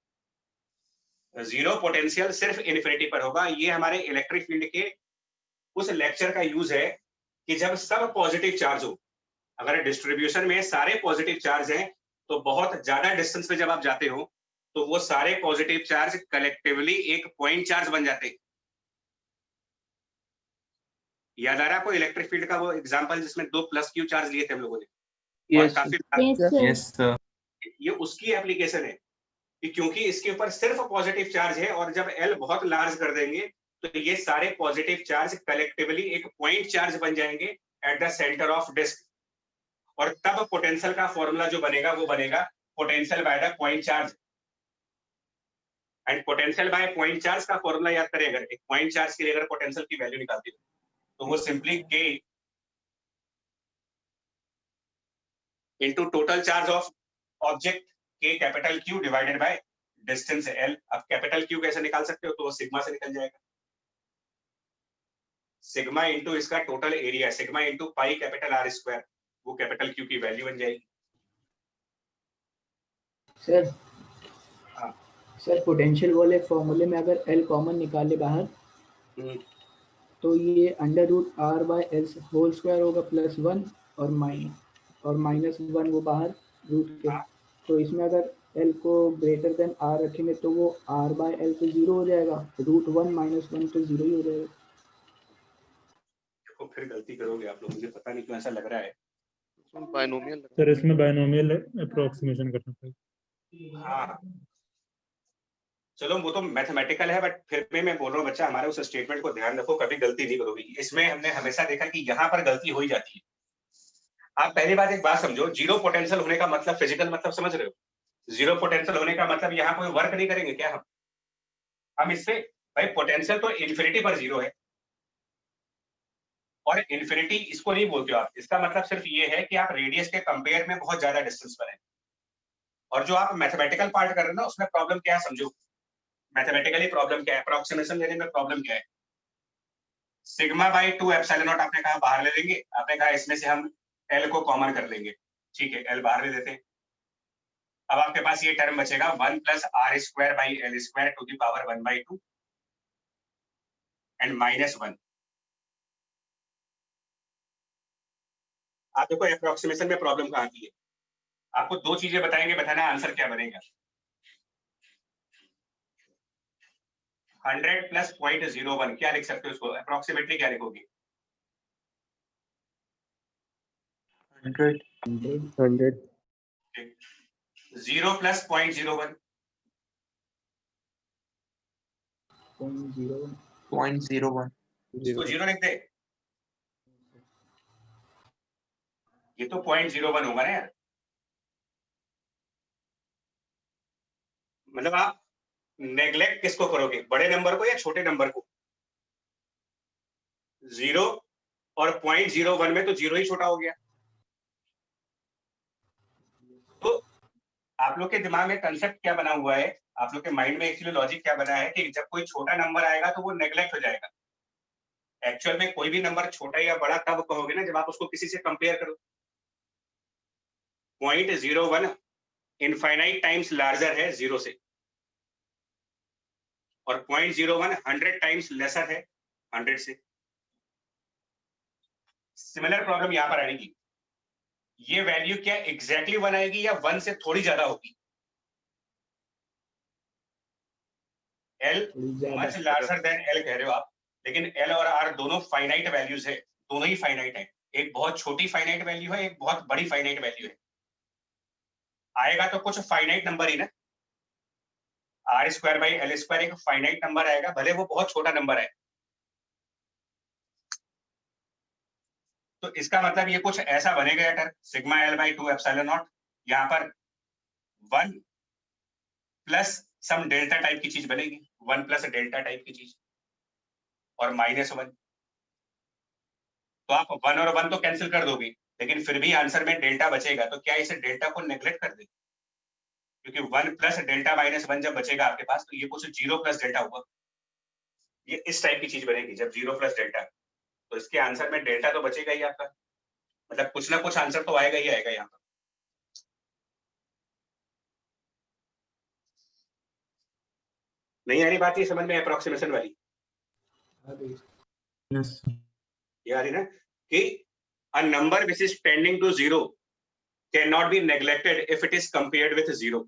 Speaker 1: 0 पोटेंशियल सिर्फ इन्फिनिटी पर होगा। ये हमारे इलेक्ट्रिक फील्ड के उस लेक्चर का यूज है कि जब सब पॉजिटिव चार्ज हो। अगर डिस्ट्रीब्यूशन में सारे पॉजिटिव चार्ज हैं तो बहुत ज्यादा डिस्टेंस पे जब आप जाते हो तो वो सारे पॉजिटिव चार्ज कलेक्टिवली एक पॉइंट चार्ज बन जाते हैं। याद आ रहा है आपको इलेक्ट्रिक फील्ड का वो एग्जांपल जिसमें 2 प्लस क्यू चार्ज लिए थे हम लोगों ने, और काफी
Speaker 7: यस सर।
Speaker 1: ये उसकी एप्लीकेशन है कि क्योंकि इसके ऊपर सिर्फ पॉजिटिव चार्ज है और जब L बहुत लार्ज कर देंगे तो ये सारे पॉजिटिव चार्ज कलेक्टिवली एक पॉइंट चार्ज बन जाएंगे at the centre of disc, और तब पोटेंशियल का फॉर्मूला जो बनेगा वो बनेगा potential by the point charge. And potential by point charge का फॉर्मूला याद करें, अगर एक पॉइंट चार्ज के लिए अगर पोटेंशियल की वैल्यू निकालते हो तो वो simply K into total charge of object K capital Q divided by distance L। अब कैपिटल Q कैसे निकाल सकते हो, तो वो सिग्मा से निकल जाएगा। सिग्मा इनटू इसका total area, sigma into pi capital R square, वो कैपिटल Q की वैल्यू बन जाएगी।
Speaker 2: सर
Speaker 1: हाँ।
Speaker 2: सर पोटेंशियल वाले फॉर्मूले में अगर L कॉमन निकाले बाहर तो ये √r/l होल स्क्वायर होगा +1 और -1 वो बाहर रूट के। तो इसमें अगर L को ग्रेटर देन R रखेंगे तो वो r/l तो 0 हो जाएगा, √1 - 1 तो 0 ही हो जाएगा।
Speaker 1: देखो फिर गलती करोगे आप लोग, मुझे पता नहीं क्यों ऐसा लग रहा है।
Speaker 5: बायनोमियल
Speaker 9: सर इसमें बायनोमियल अप्रोक्सीमेशन करना पड़ेगा।
Speaker 1: हाँ चलो वो तो मैथमेटिकल है, बट फिर भी मैं बोल रहा हूँ बच्चा हमारे उस स्टेटमेंट को ध्यान रखो, कभी गलती नहीं करोगे। इसमें हमने हमेशा देखा कि यहाँ पर गलती हो ही जाती है। आप पहली बात एक बात समझो, 0 पोटेंशियल होने का मतलब फिजिकल मतलब समझ रहे हो। 0 पोटेंशियल होने का मतलब यहाँ कोई वर्क नहीं करेंगे क्या हम इससे, भाई पोटेंशियल तो इन्फिनिटी पर 0 है और इन्फिनिटी इसको नहीं बोलते हो आप। इसका मतलब सिर्फ ये है कि आप रेडियस के कंपेयर में बहुत ज्यादा डिस्टेंस पर है। और जो आप मैथमेटिकल पार्ट कर रहे हो ना उसमें प्रॉब्लम क्या है समझो। मैथमेटिकली प्रॉब्लम क्या है, अप्रोक्सीमेशन लेने में प्रॉब्लम क्या है सिग्मा बाई 2 एप्सिलॉन नॉट आपने कहा बाहर ले लेंगे, आपने कहा इसमें से हम एल को कॉमन कर लेंगे, ठीक है, एल बाहर ले लेते हैं। अब आपके पास ये टर्म बचेगा 1 plus R square by L square to the power 1/2 and -1। आप देखो अप्रोक्सीमेशन में प्रॉब्लम कहाँ की है। आपको दो चीजें बताएंगे, बताना आंसर क्या बनेगा। 100 प्लस 0.01 क्या लिख सकते हो इसको, अप्रोक्सीमेटली क्या लिखोगे?
Speaker 6: 100
Speaker 2: 100
Speaker 1: 0 प्लस 0.01
Speaker 2: 0.01
Speaker 6: 0.01
Speaker 1: इसको 0 लिख दे, ये तो 0.01 होगा ना यार। मतलब आप नेग्लेक्ट किसको करोगे, बड़े नंबर को या छोटे नंबर को? 0 और 0.01 में तो 0 ही छोटा हो गया। तो आप लोग के दिमाग में कंसेप्ट क्या बना हुआ है, आप लोग के माइंड में एक्चुअली लॉजिक क्या बना है कि जब कोई छोटा नंबर आएगा तो वो नेग्लेक्ट हो जाएगा। एक्चुअल में कोई भी नंबर छोटा या बड़ा तब कहोगे ना जब आप उसको किसी से कंपेयर करो। 0.01 इनफाइनाइट टाइम्स लार्जर है 0 से, और 0.01 100 टाइम्स लेसर है 100 से। सिमिलर प्रॉब्लम यहां पर आएगी, ये वैल्यू क्या एग्जैक्टली 1 आएगी या 1 से थोड़ी ज्यादा होगी? L much larger than L कह रहे हो आप, लेकिन L और R दोनों फाइनाइट वैल्यूज है, दोनों ही फाइनाइट है। एक बहुत छोटी फाइनाइट वैल्यू है, एक बहुत बड़ी फाइनाइट वैल्यू है। आएगा तो कुछ फाइनाइट नंबर ही ना, R square by L square एक फाइनाइट नंबर आएगा, भले वो बहुत छोटा नंबर है। तो इसका मतलब ये कुछ ऐसा बनेगा term sigma L by 2 epsilon not, यहाँ पर 1 प्लस सम डेल्टा टाइप की चीज बनेगी, 1 प्लस डेल्टा टाइप की चीज, और -1। तो आप 1 और 1 तो कैंसिल कर दोगे, लेकिन फिर भी आंसर में डेल्टा बचेगा, तो क्या इसे डेल्टा को नेग्लेक्ट कर दे? क्योंकि 1 प्लस डेल्टा -1 जब बचेगा आपके पास, तो ये कुछ 0 प्लस डेल्टा होगा। ये इस टाइप की चीज बनेगी जब 0 प्लस डेल्टा, तो इसके आंसर में डेल्टा तो बचेगा ही आपका, मतलब कुछ ना कुछ आंसर तो आएगा ही आएगा यहाँ पर। नहीं आ रही बात ये समझ में अप्रोक्सीमेशन वाली? ये आ रही ना कि a number which is tending to 0 cannot be neglected if it is compared with 0,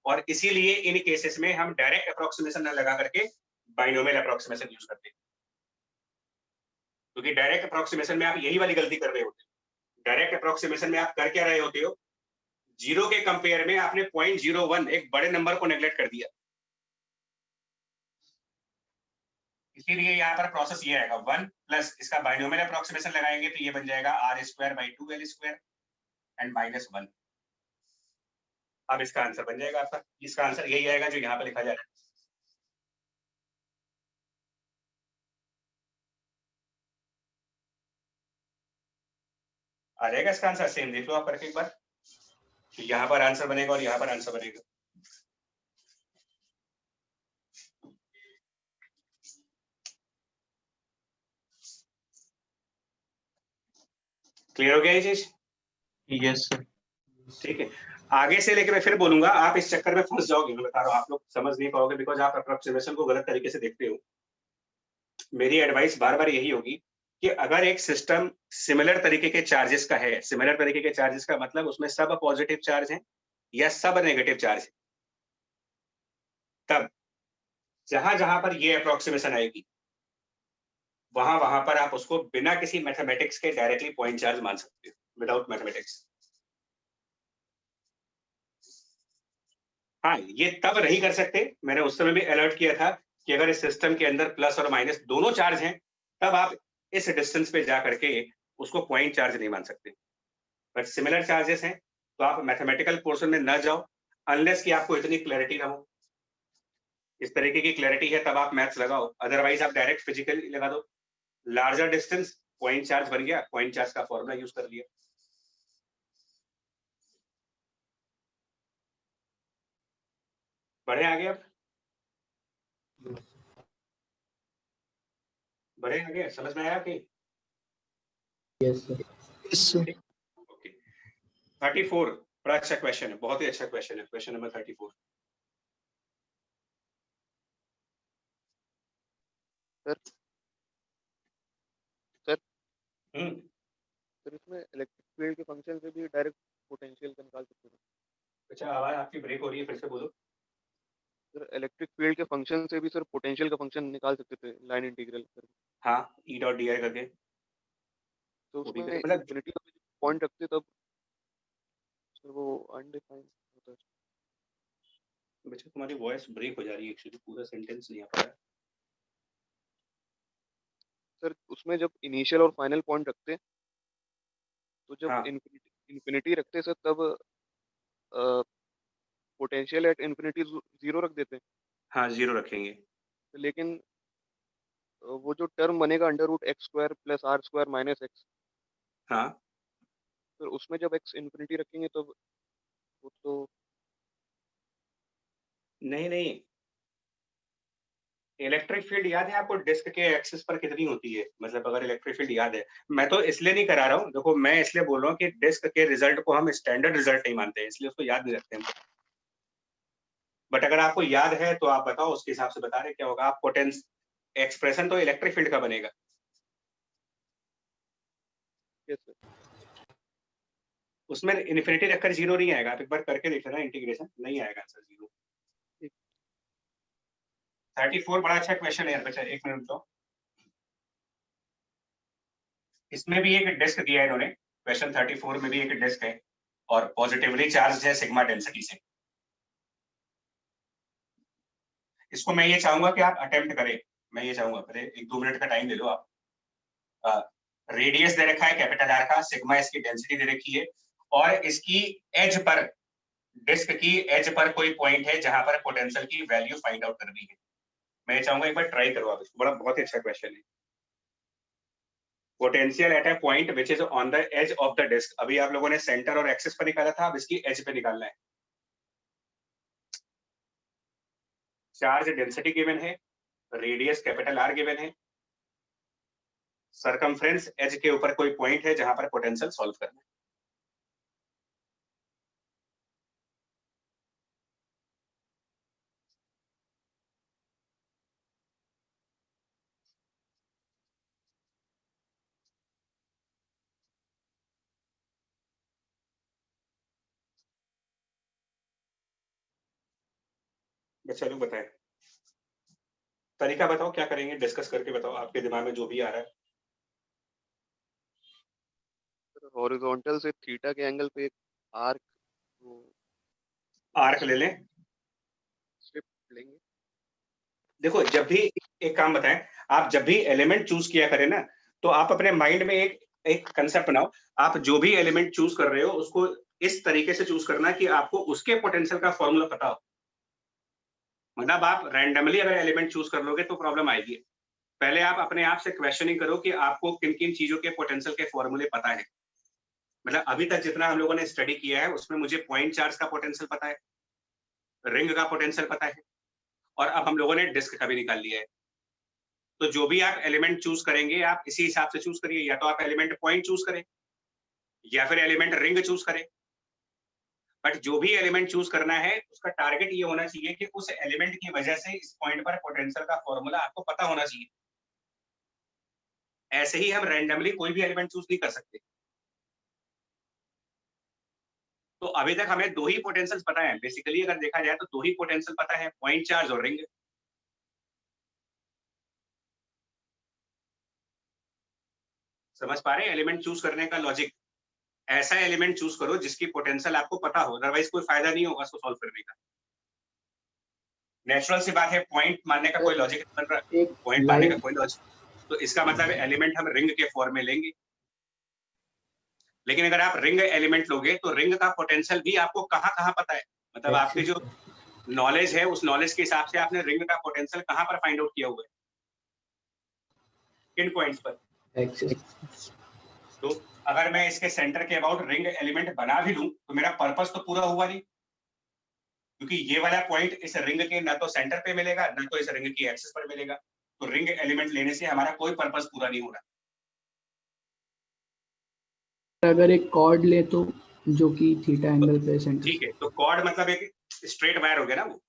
Speaker 1: और इसीलिए इन केसेस में हम डायरेक्ट अप्रोक्सीमेशन न लगा करके बाइनोमियल अप्रोक्सीमेशन यूज करते हैं, क्योंकि डायरेक्ट अप्रोक्सीमेशन में आप यही वाली गलती कर रहे होते हो। डायरेक्ट अप्रोक्सीमेशन में आप कर क्या रहे होते हो, 0 के कंपेयर में आपने 0.01 एक बड़े नंबर को नेग्लेक्ट कर दिया। इसीलिए यहाँ पर प्रोसेस ये आएगा 1 प्लस इसका बाइनोमियल अप्रोक्सीमेशन लगाएंगे तो ये बन जाएगा R square by 2 L square and -1। अब इसका आंसर बन जाएगा आपका, इसका आंसर यही आएगा जो यहाँ पर लिखा जा रहा है। आ जाएगा इसका आंसर, सेम देख लो आप करके एक बार, यहाँ पर आंसर बनेगा और यहाँ पर आंसर बनेगा। क्लियर हो गया ये चीज?
Speaker 6: Yes sir.
Speaker 1: ठीक है, आगे से लेके मैं फिर बोलूंगा, आप इस चक्कर में फंस जाओगे, मैं बता रहा हूँ, आप लोग समझ नहीं पाओगे बिकॉज आप अप्रोक्सीमेशन को गलत तरीके से देखते हो। मेरी एडवाइस बार बार यही होगी कि अगर एक सिस्टम सिमिलर तरीके के चार्जेस का है, सिमिलर तरीके के चार्जेस का मतलब उसमें सब पॉजिटिव चार्ज है या सब नेगेटिव चार्ज है, तब जहां जहां पर ये अप्रोक्सीमेशन आएगी वहां वहां पर आप उसको बिना किसी मैथमेटिक्स के डायरेक्टली पॉइंट चार्ज मान सकते हो, विदाउट मैथमेटिक्स। हाँ, ये तब नहीं कर सकते, मैंने उस समय भी अलर्ट किया था कि अगर इस सिस्टम के अंदर प्लस और माइनस दोनों चार्ज हैं, तब आप इस डिस्टेंस पे जा करके उसको पॉइंट चार्ज नहीं मान सकते। बट सिमिलर चार्जेस हैं तो आप मैथमेटिकल पोर्शन में न जाओ अनलेस कि आपको इतनी क्लैरिटी ना हो। इस तरीके की क्लैरिटी है तब आप मैथ्स लगाओ, अदरवाइज आप डायरेक्ट फिजिकली लगा दो। लार्जर डिस्टेंस पॉइंट चार्ज बन गया, पॉइंट चार्ज का फॉर्मूला यूज कर लिया। बढ़े आगे अब। बढ़े आगे, समझ में आया कि?
Speaker 2: Yes sir.
Speaker 1: ओके 34 बड़ा अच्छा क्वेश्चन है, बहुत ही अच्छा क्वेश्चन है, क्वेश्चन नंबर 34।
Speaker 5: सर इसमें इलेक्ट्रिक फील्ड के फंक्शन से भी डायरेक्ट पोटेंशियल का निकाल सकते हैं।
Speaker 1: अच्छा आवाज आपकी ब्रेक हो रही है, फिर से बोलो।
Speaker 5: सर इलेक्ट्रिक फील्ड के फंक्शन से भी सर पोटेंशियल का फंक्शन निकाल सकते थे लाइन इंटीग्रल करके।
Speaker 1: हाँ ई डॉट डी आई करके।
Speaker 5: तो
Speaker 1: वो भी
Speaker 5: उसमें
Speaker 1: करे, मतलब
Speaker 5: इन्फिनिटी का पॉइंट रखते तब सर वो अनडिफाइंड होता है।
Speaker 1: बच्चा तुम्हारी वॉइस ब्रेक हो जा रही है, एक्चुअली पूरा सेंटेंस नहीं आ पा रहा है।
Speaker 5: सर उसमें जब इनिशियल और फाइनल पॉइंट रखते तो जब
Speaker 1: हाँ
Speaker 5: इन्फिनिटी रखते सर तब पोटेंशियल एट इन्फिनिटी 0 रख देते।
Speaker 1: हाँ जीरो रखेंगे।
Speaker 5: लेकिन वो जो टर्म बनेगा under root X square plus R square minus X,
Speaker 1: हाँ
Speaker 5: तो उसमें जब एक्स इन्फिनिटी रखेंगे तब वो तो
Speaker 1: नहीं नहीं, इलेक्ट्रिक फील्ड याद है आपको डिस्क के एक्सिस पर कितनी होती है? मतलब अगर इलेक्ट्रिक फील्ड याद है, मैं तो इसलिए नहीं करा रहा हूँ, देखो मैं इसलिए बोल रहा हूँ कि डिस्क के रिजल्ट को हम स्टैंडर्ड रिजल्ट नहीं मानते हैं, इसलिए उसको याद नहीं रखते हैं। बट अगर आपको याद है तो आप बताओ, उसके हिसाब से बता रहे क्या होगा। आप पोटेंस एक्सप्रेशन तो इलेक्ट्रिक फील्ड का बनेगा।
Speaker 5: yes, sir.
Speaker 1: उसमें इन्फिनिटी रखकर जीरो नहीं आएगा, आप एक बार करके देख लेना इंटीग्रेशन, नहीं आएगा आंसर जीरो। 34 बड़ा अच्छा क्वेश्चन है यार बच्चा, एक मिनट तो। इसमें भी एक डिस्क दिया है इन्होंने, क्वेश्चन 34 में भी एक डिस्क है और पॉजिटिवली चार्ज है सिग्मा डेंसिटी से। इसको मैं ये चाहूंगा कि आप अटेम्प्ट करें, मैं ये चाहूंगा करें, 1-2 मिनट का टाइम दे दो आप। रेडियस दे रखा है कैपिटल आर का, सिग्मा इसकी डेंसिटी दे रखी है, और इसकी एज पर, डिस्क की एज पर कोई पॉइंट है जहां पर पोटेंशियल की वैल्यू फाइंड आउट करनी है। मैं चाहूंगा एक बार ट्राई करो आप इसको, बड़ा बहुत ही अच्छा क्वेश्चन है। Potential at a point which is on the edge of the disc. अभी आप लोगों ने सेंटर और एक्सिस पर निकाला था, अब इसकी एज पे निकालना है। चार्ज डेंसिटी गिवन है, रेडियस कैपिटल आर गिवन है, सरकमफ्रेंस एज के ऊपर कोई पॉइंट है जहां पर पोटेंशियल सॉल्व करना है। बच्चा लोग बताएं, तरीका बताओ क्या करेंगे, डिस्कस करके बताओ, आपके दिमाग में जो भी आ रहा है।
Speaker 5: हॉरिजॉन्टल से थीटा के एंगल पे एक आर्क
Speaker 1: आर्क ले लें,
Speaker 5: स्ट्रिप लेंगे।
Speaker 1: देखो जब भी, एक काम बताएं, आप जब भी एलिमेंट चूज किया करें ना, तो आप अपने माइंड में एक कंसेप्ट बनाओ। आप जो भी एलिमेंट चूज कर रहे हो उसको इस तरीके से चूज करना कि आपको उसके पोटेंशियल का फॉर्मूला पता हो। मतलब आप रैंडमली अगर एलिमेंट चूज कर लोगे तो प्रॉब्लम आएगी। पहले आप अपने आप से क्वेश्चनिंग करो कि आपको किन किन चीजों के पोटेंशियल के फॉर्मूले पता है। मतलब अभी तक जितना हम लोगों ने स्टडी किया है उसमें मुझे पॉइंट चार्ज का पोटेंशियल पता है, रिंग का पोटेंशियल पता है, और अब हम लोगों ने डिस्क का भी निकाल लिया है। तो जो भी आप एलिमेंट चूज करेंगे आप इसी हिसाब से चूज करिए, या तो आप एलिमेंट पॉइंट चूज करें या फिर एलिमेंट रिंग चूज करें। बट जो भी एलिमेंट चूज करना है उसका टारगेट ये होना चाहिए कि उस एलिमेंट की वजह से इस पॉइंट पर पोटेंशियल का फॉर्मूला आपको पता होना चाहिए। ऐसे ही हम रैंडमली कोई भी एलिमेंट चूज नहीं कर सकते। तो अभी तक हमें दो ही पोटेंशियल पता है बेसिकली, अगर देखा जाए तो दो ही पोटेंशियल पता है, पॉइंट चार्ज और रिंग। समझ पा रहे हैं एलिमेंट चूज करने का लॉजिक? ऐसा एलिमेंट चूज करो जिसकी पोटेंशियल आपको पता हो, अदरवाइज कोई फायदा नहीं होगा उसको सॉल्व करने का। नेचुरल सी बात है, पॉइंट मानने का कोई लॉजिक नहीं बन रहा, पॉइंट मानने का कोई लॉजिक। तो इसका मतलब एलिमेंट हम रिंग के फॉर्म में लेंगे। लेकिन अगर आप रिंग एलिमेंट लोगे तो रिंग का पोटेंशियल भी आपको कहाँ कहाँ पता है। मतलब आपकी जो नॉलेज है उस नॉलेज के हिसाब से आपने रिंग का पोटेंशियल कहाँ पर फाइंड आउट किया हुआ है, किन पॉइंट्स पर। तो अगर मैं इसके सेंटर के अबाउट रिंग एलिमेंट बना भी लूं तो मेरा पर्पस तो पूरा हुआ नहीं, क्योंकि ये वाला पॉइंट इस रिंग के ना तो सेंटर पे मिलेगा ना तो इस रिंग की एक्सिस पर मिलेगा। तो तो रिंग एलिमेंट लेने से हमारा कोई पर्पस पूरा नहीं हो रहा।
Speaker 2: अगर एक कॉर्ड ले तो जो कि थीटा एंगल पे सेंटर,
Speaker 1: ठीक है, तो कॉर्ड मतलब एक स्ट्रेट वायर हो गया ना वो।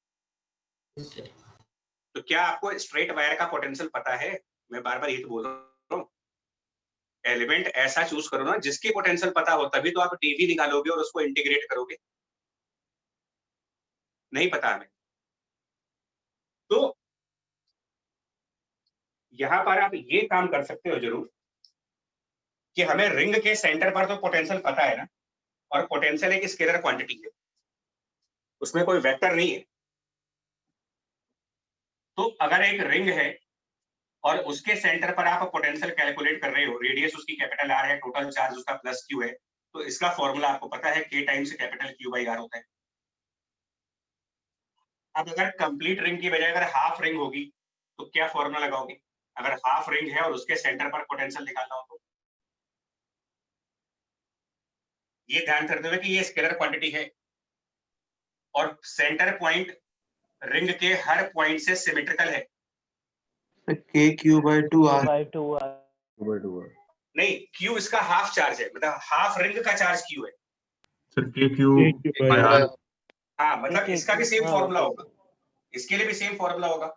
Speaker 1: तो क्या आपको स्ट्रेट वायर का पोटेंशियल पता है? मैं बार बार ये तो बोल रहा हूँ, एलिमेंट ऐसा चूज करो ना जिसकी पोटेंशियल पता हो, तभी तो आप डीवी निकालोगे और उसको इंटीग्रेट करोगे। नहीं पता हमें, तो यहां पर आप ये काम कर सकते हो जरूर कि हमें रिंग के सेंटर पर तो पोटेंशियल पता है ना, और पोटेंशियल एक स्केलर क्वांटिटी है, उसमें कोई वेक्टर नहीं है। तो अगर एक रिंग है और उसके सेंटर पर आप पोटेंशियल कैलकुलेट कर रहे हो, रेडियस उसकी कैपिटल आर है, टोटल चार्ज उसका प्लस क्यू है, तो इसका फॉर्मूला आपको पता है k times capital Q by R होता है। अब अगर कंप्लीट रिंग की बजाय अगर हाफ रिंग होगी तो क्या फॉर्मूला लगाओगे? अगर हाफ रिंग है और उसके सेंटर पर पोटेंशियल निकालना हो तो ये ध्यान करते हुए कि ये स्केलर क्वांटिटी है और सेंटर पॉइंट रिंग के हर पॉइंट से सिमेट्रिकल है।
Speaker 6: k q by 2r
Speaker 3: by 2r.
Speaker 1: नहीं, क्यू इसका हाफ चार्ज है, मतलब हाफ रिंग का चार्ज क्यू है।
Speaker 9: Sir k q by r
Speaker 1: हाँ, मतलब इसका भी सेम
Speaker 3: हाँ,
Speaker 1: फॉर्मूला होगा, इसके लिए भी सेम फॉर्मूला होगा,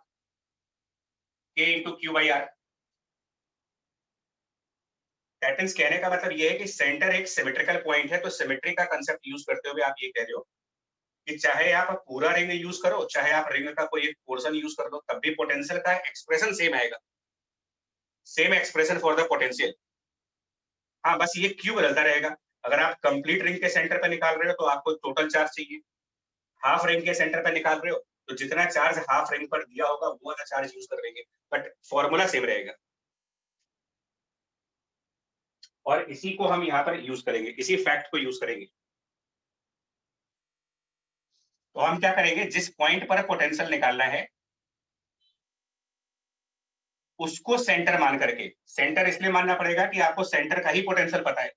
Speaker 1: k into Q by R. That means कहने का मतलब ये है कि सेंटर एक सिमेट्रिकल पॉइंट है, तो सिमेट्री का कंसेप्ट यूज करते हुए आप ये कह रहे हो कि चाहे आप पूरा रिंग यूज करो, चाहे आप रिंग का कोई एक पोर्शन यूज कर दो, तब भी पोटेंशियल का एक्सप्रेशन सेम आएगा, same expression for the potential. हाँ, बस ये क्यू बदलता रहेगा। अगर आप कंप्लीट रिंग के सेंटर पे निकाल रहे हो तो आपको टोटल चार्ज चाहिए, हाफ रिंग के सेंटर पे निकाल रहे हो तो जितना चार्ज हाफ रिंग पर दिया होगा वो वाला चार्ज यूज कर लेंगे, बट फॉर्मूला सेम रहेगा। और इसी को हम यहाँ पर यूज करेंगे, इसी फैक्ट को यूज करेंगे। तो हम क्या करेंगे, जिस पॉइंट पर पोटेंशियल निकालना है उसको सेंटर मान करके, सेंटर इसलिए मानना पड़ेगा कि आपको सेंटर का ही पोटेंशियल पता है,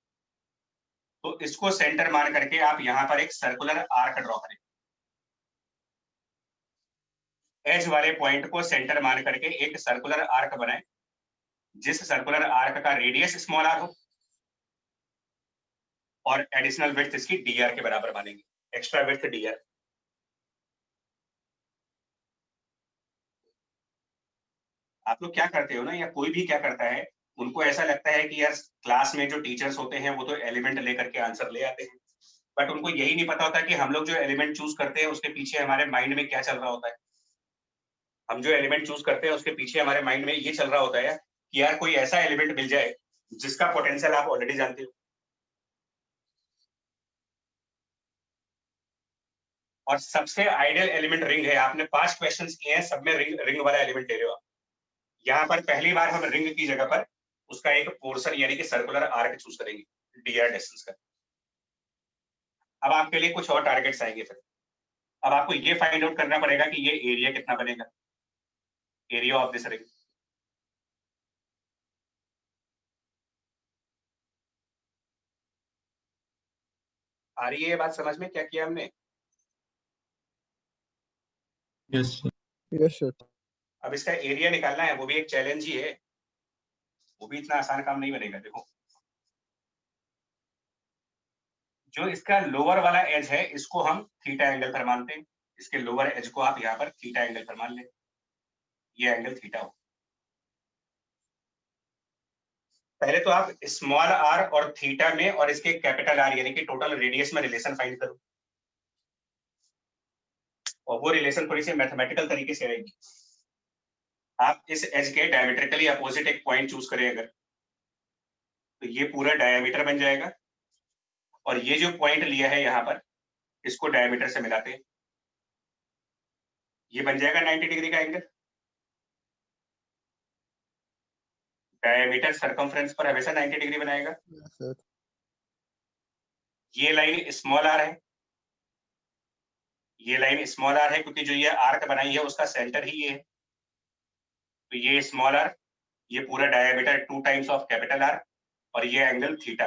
Speaker 1: तो इसको सेंटर मान करके आप यहाँ पर एक सर्कुलर आर्क ड्रॉ करें। एज वाले पॉइंट को सेंटर मान करके एक सर्कुलर आर्क बनाएं, जिस सर्कुलर आर्क का रेडियस स्मॉल आर हो और एडिशनल विड्थ इसकी dr के बराबर मानेंगे, एक्स्ट्रा विड्थ dr। आप लोग क्या करते हो ना, या कोई भी क्या करता है, उनको ऐसा लगता है कि यार क्लास में जो टीचर्स होते हैं वो तो एलिमेंट लेकर के आंसर ले आते हैं, बट उनको यही नहीं पता होता कि हम लोग जो एलिमेंट चूज करते हैं उसके पीछे हमारे माइंड में क्या चल रहा होता है। हम जो एलिमेंट चूज करते हैं उसके पीछे हमारे माइंड में ये चल रहा होता है कि यार कोई ऐसा एलिमेंट मिल जाए जिसका पोटेंशियल आप ऑलरेडी जानते हो। और सबसे आइडियल एलिमेंट रिंग है। आपने 5 क्वेश्चंस किए हैं, सब में रिंग वाला एलिमेंट ले रहे हो आप। यहाँ पर पहली बार हम रिंग की जगह पर उसका एक पोर्शन यानी कि सर्कुलर आर्क चूज करेंगे dr डिस्टेंस का। अब आपके लिए कुछ और टारगेट्स आएंगे फिर। अब आपको ये फाइंड आउट करना पड़ेगा कि ये एरिया कितना बनेगा, एरिया ऑफ दिस रिंग। आ रही है ये बात समझ में, क्या किया हमने?
Speaker 9: yes sir
Speaker 5: yes sir.
Speaker 1: अब इसका एरिया निकालना है, वो भी एक चैलेंज ही है, वो भी इतना आसान काम नहीं बनेगा। देखो, जो इसका लोअर वाला एज है इसको हम थीटा एंगल पर मानते हैं, इसके लोअर एज को आप यहाँ पर थीटा एंगल पर मान लें, ये एंगल थीटा हो। पहले तो आप स्मॉल आर और थीटा में और इसके कैपिटल आर यानी कि टोटल रेडियस में रिलेशन फाइंड करो, और वो रिलेशन थोड़ी सी मैथमेटिकल तरीके से रहेगी। आप इस एज के डायमेट्रिकली अपोजिट एक पॉइंट चूज करें अगर, तो ये पूरा डायमीटर बन जाएगा, और ये जो पॉइंट लिया है यहाँ पर इसको डायमीटर से मिलाते हैं, ये बन जाएगा 90 डिग्री का एंगल। डायमीटर सरकमफ्रेंस पर हमेशा 90 डिग्री बनाएगा।
Speaker 5: सर
Speaker 1: ये लाइन स्मॉल आर है, ये लाइन स्मॉल आर है क्योंकि जो ये आर्क बनाई है उसका सेंटर ही ये है, तो ये स्मॉल आर, ये पूरा diameter 2 times of capital R, और ये एंगल थीटा।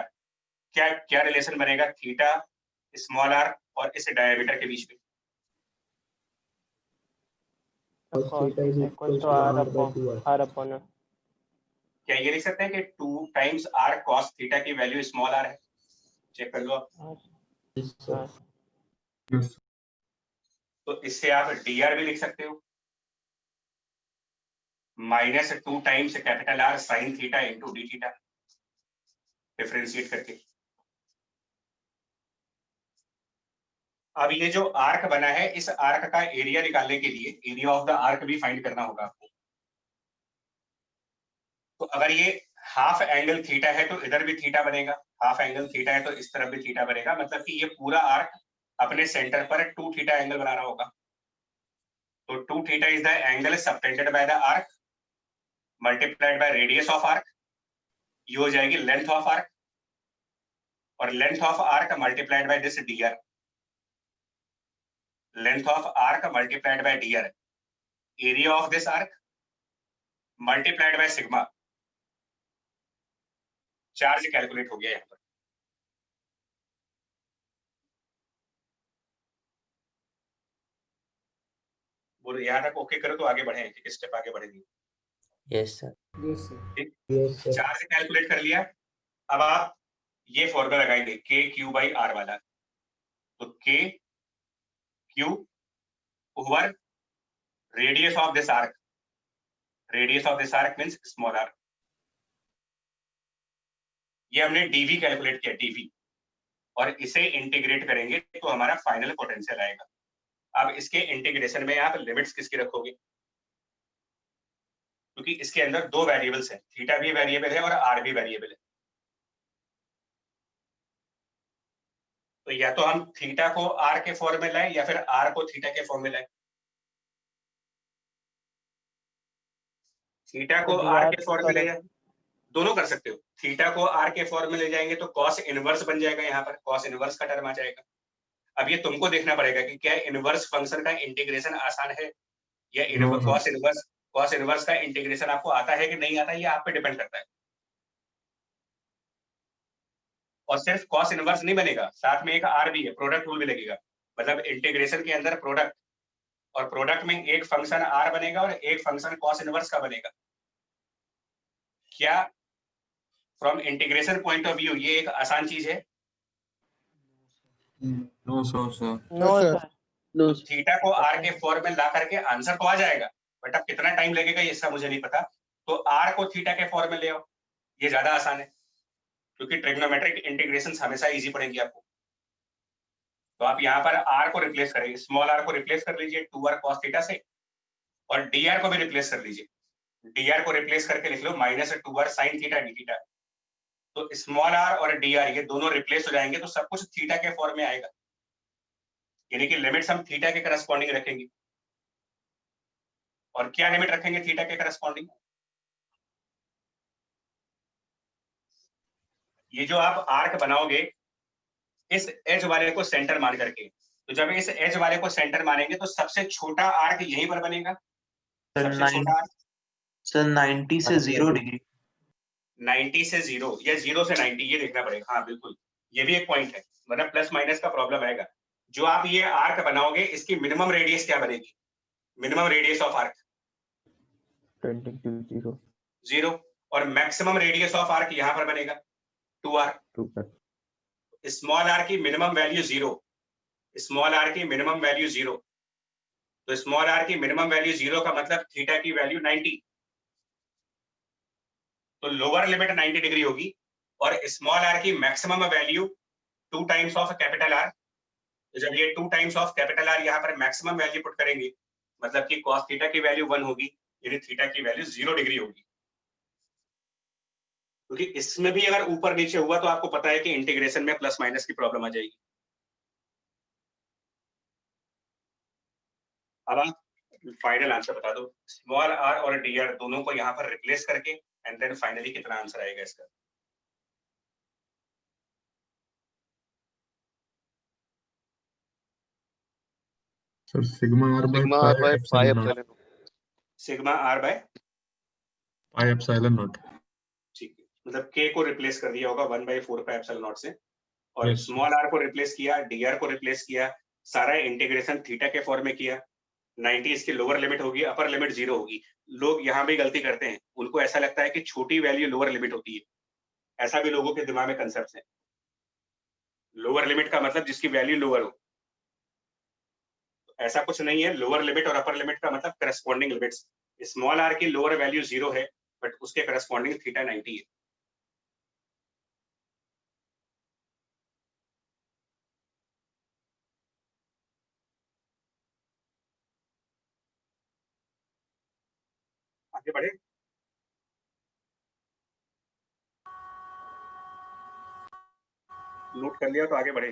Speaker 1: क्या क्या रिलेशन बनेगा थीटा स्मॉल आर और इस डायमीटर के बीच में?
Speaker 3: The
Speaker 2: cos
Speaker 3: cos
Speaker 2: theta is
Speaker 3: theta
Speaker 2: equals
Speaker 3: equals
Speaker 2: to
Speaker 3: to
Speaker 2: r
Speaker 3: r
Speaker 2: by
Speaker 3: upon
Speaker 2: 2r.
Speaker 3: r upon r.
Speaker 1: क्या ये लिख सकते हैं कि 2 टाइम्स आर कॉस थीटा की वैल्यू स्मॉल आर है? चेक कर लो आप।
Speaker 2: Yes, sir.
Speaker 3: हाँ,
Speaker 9: Yes.
Speaker 1: तो इससे आप dr भी लिख सकते हो, minus 2 times capital R sine theta into D theta, differentiate करके। अब ये जो आर्क बना है, इस आर्क का एरिया निकालने के लिए एरिया ऑफ द आर्क भी फाइंड करना होगा आपको। तो अगर ये हाफ एंगल थीटा है तो इधर भी थीटा बनेगा, हाफ एंगल थीटा है तो इस तरफ भी थीटा बनेगा, मतलब कि ये पूरा आर्क अपने सेंटर पर 2 थीटा एंगल बना रहा होगा। तो 2 theta is the angle subtended by the arc multiplied by radius of arc, ये हो जाएगी लेंथ ऑफ आर्क, और length of arc multiplied by this dr, length of arc multiplied by dr, area of this arc multiplied by sigma. Charge calculate हो गया यहाँ पर। बोलो यहाँ तक ओके करो तो आगे बढ़े, एक स्टेप आगे बढ़ेंगे।
Speaker 6: Yes sir.
Speaker 2: Yes, sir.
Speaker 1: ठीक,
Speaker 2: Yes, sir.
Speaker 1: चार्ज कैलकुलेट कर लिया। अब आप ये फॉर्मूला लगाएंगे के क्यू बाई आर वाला। तो K Q over radius of this arc, radius of this arc means small R. ये हमने डीवी कैलकुलेट किया, डीवी, और इसे इंटीग्रेट करेंगे तो हमारा फाइनल पोटेंशियल आएगा। अब इसके इंटीग्रेशन में आप लिमिट्स किसकी रखोगे? क्योंकि इसके अंदर 2 वेरिएबल्स हैं, थीटा भी वेरिएबल है और आर भी वेरिएबल है। तो या तो हम थीटा को आर के फॉर्म में लाएं या फिर आर को थीटा के फॉर्म में लाएं। थीटा को
Speaker 3: तो
Speaker 1: आर
Speaker 3: dr
Speaker 1: के फॉर्म में ले जाए, दोनों कर सकते हो। थीटा को आर के फॉर्म में ले जाएंगे तो कॉस इनवर्स बन जाएगा, यहाँ पर कॉस इनवर्स का टर्म आ जाएगा। अब ये तुमको देखना पड़ेगा कि क्या इनवर्स फंक्शन का इंटीग्रेशन आसान है, या
Speaker 9: No, sir.
Speaker 1: कॉस इनवर्स का इंटीग्रेशन आपको आता है कि नहीं आता है, ये आप पे डिपेंड करता है। और सिर्फ कॉस इनवर्स नहीं बनेगा, साथ में एक आर भी है, प्रोडक्ट रूल भी लगेगा। मतलब इंटीग्रेशन के अंदर प्रोडक्ट, और प्रोडक्ट में एक फंक्शन आर बनेगा और एक फंक्शन कॉस इनवर्स का बनेगा। क्या from integration point of view ये एक आसान चीज है?
Speaker 9: No, sir.
Speaker 3: No sir.
Speaker 6: No
Speaker 1: theta को आर के फॉर्म में ला करके आंसर तो आ जाएगा, बट अब कितना टाइम लगेगा ये इसका मुझे नहीं पता। तो आर को थीटा के फॉर्म में ले आओ, ये ज्यादा आसान है, क्योंकि ट्रिग्नोमेट्रिक इंटीग्रेशन हमेशा इजी पड़ेंगी आपको। तो आप यहाँ पर आर को रिप्लेस करेंगे, स्मॉल आर को रिप्लेस कर लीजिए 2r cos थीटा से, और dr को भी रिप्लेस कर लीजिए। dr को रिप्लेस करके लिख लो minus 2r sin theta d theta. तो स्मॉल आर और dr ये दोनों रिप्लेस हो जाएंगे, तो सब कुछ थीटा के फॉर्म में आएगा, यानी कि लिमिट्स हम थीटा के करस्पॉन्डिंग रखेंगे। और क्या लिमिट रखेंगे थीटा के करस्पॉन्डिंग? ये जो आप आर्क बनाओगे इस एज वाले को सेंटर मान करके, तो जब इस एज वाले को सेंटर मानेंगे तो सबसे छोटा आर्क यहीं पर बनेगा। सबसे छोटा आर्क
Speaker 6: सर 90 से 0 डिग्री,
Speaker 1: 90 से 0 या 0 से 90, ये देखना पड़ेगा। हाँ बिल्कुल, ये भी एक पॉइंट है, मतलब प्लस माइनस का प्रॉब्लम आएगा। जो आप ये आर्क बनाओगे इसकी मिनिमम रेडियस क्या बनेगी? मिनिमम रेडियस ऑफ आर्क 0, और मैक्सिमम रेडियस ऑफ आर्क यहाँ पर बनेगा 2r। स्मॉल आर की मिनिमम वैल्यू 0, स्मॉल आर की मिनिमम वैल्यू 0, तो स्मॉल आर की मिनिमम वैल्यू 0 का मतलब थीटा की वैल्यू 90, तो लोअर लिमिट 90 डिग्री होगी। और स्मॉल आर की maximum value 2 times of capital R, तो जब ये 2 टाइम्स ऑफ कैपिटल आर यहाँ पर मैक्सिमम वैल्यू पुट करेंगे, मतलब कि cos थीटा की वैल्यू 1 होगी, यानी थीटा की वैल्यू 0 डिग्री होगी। क्योंकि इसमें भी अगर ऊपर नीचे हुआ तो आपको पता है कि इंटीग्रेशन में प्लस माइनस की प्रॉब्लम आ जाएगी। अब आप फाइनल आंसर बता दो, स्मॉल आर और dr दोनों को यहाँ पर रिप्लेस करके, एंड देन फाइनली कितना आंसर आएगा इसका?
Speaker 9: Sir, sigma r by
Speaker 5: sigma r by pi epsilon naught.
Speaker 1: Sigma R by
Speaker 9: Pi epsilon naught.
Speaker 1: ठीक है, मतलब k को रिप्लेस कर दिया होगा 1/4 पाई एप्सिलॉन नॉट से, और
Speaker 9: Yes.
Speaker 1: स्मॉल r को रिप्लेस किया, dr को रिप्लेस किया, सारा इंटीग्रेशन थीटा के फॉर्म में किया, 90 इसकी लोअर लिमिट होगी, अपर लिमिट 0 होगी। लोग यहाँ भी गलती करते हैं, उनको ऐसा लगता है कि छोटी वैल्यू लोअर लिमिट होती है, ऐसा भी लोगों के दिमाग में कंसेप्ट है। लोअर लिमिट का मतलब जिसकी वैल्यू लोअर हो, ऐसा कुछ नहीं है। लोअर लिमिट और अपर लिमिट का मतलब करस्पॉन्डिंग लिमिट्स। स्मॉल आर की लोअर वैल्यू 0 है, बट उसके करस्पॉन्डिंग थीटा 90 है। आगे बढ़े। नोट कर लिया तो आगे बढ़े।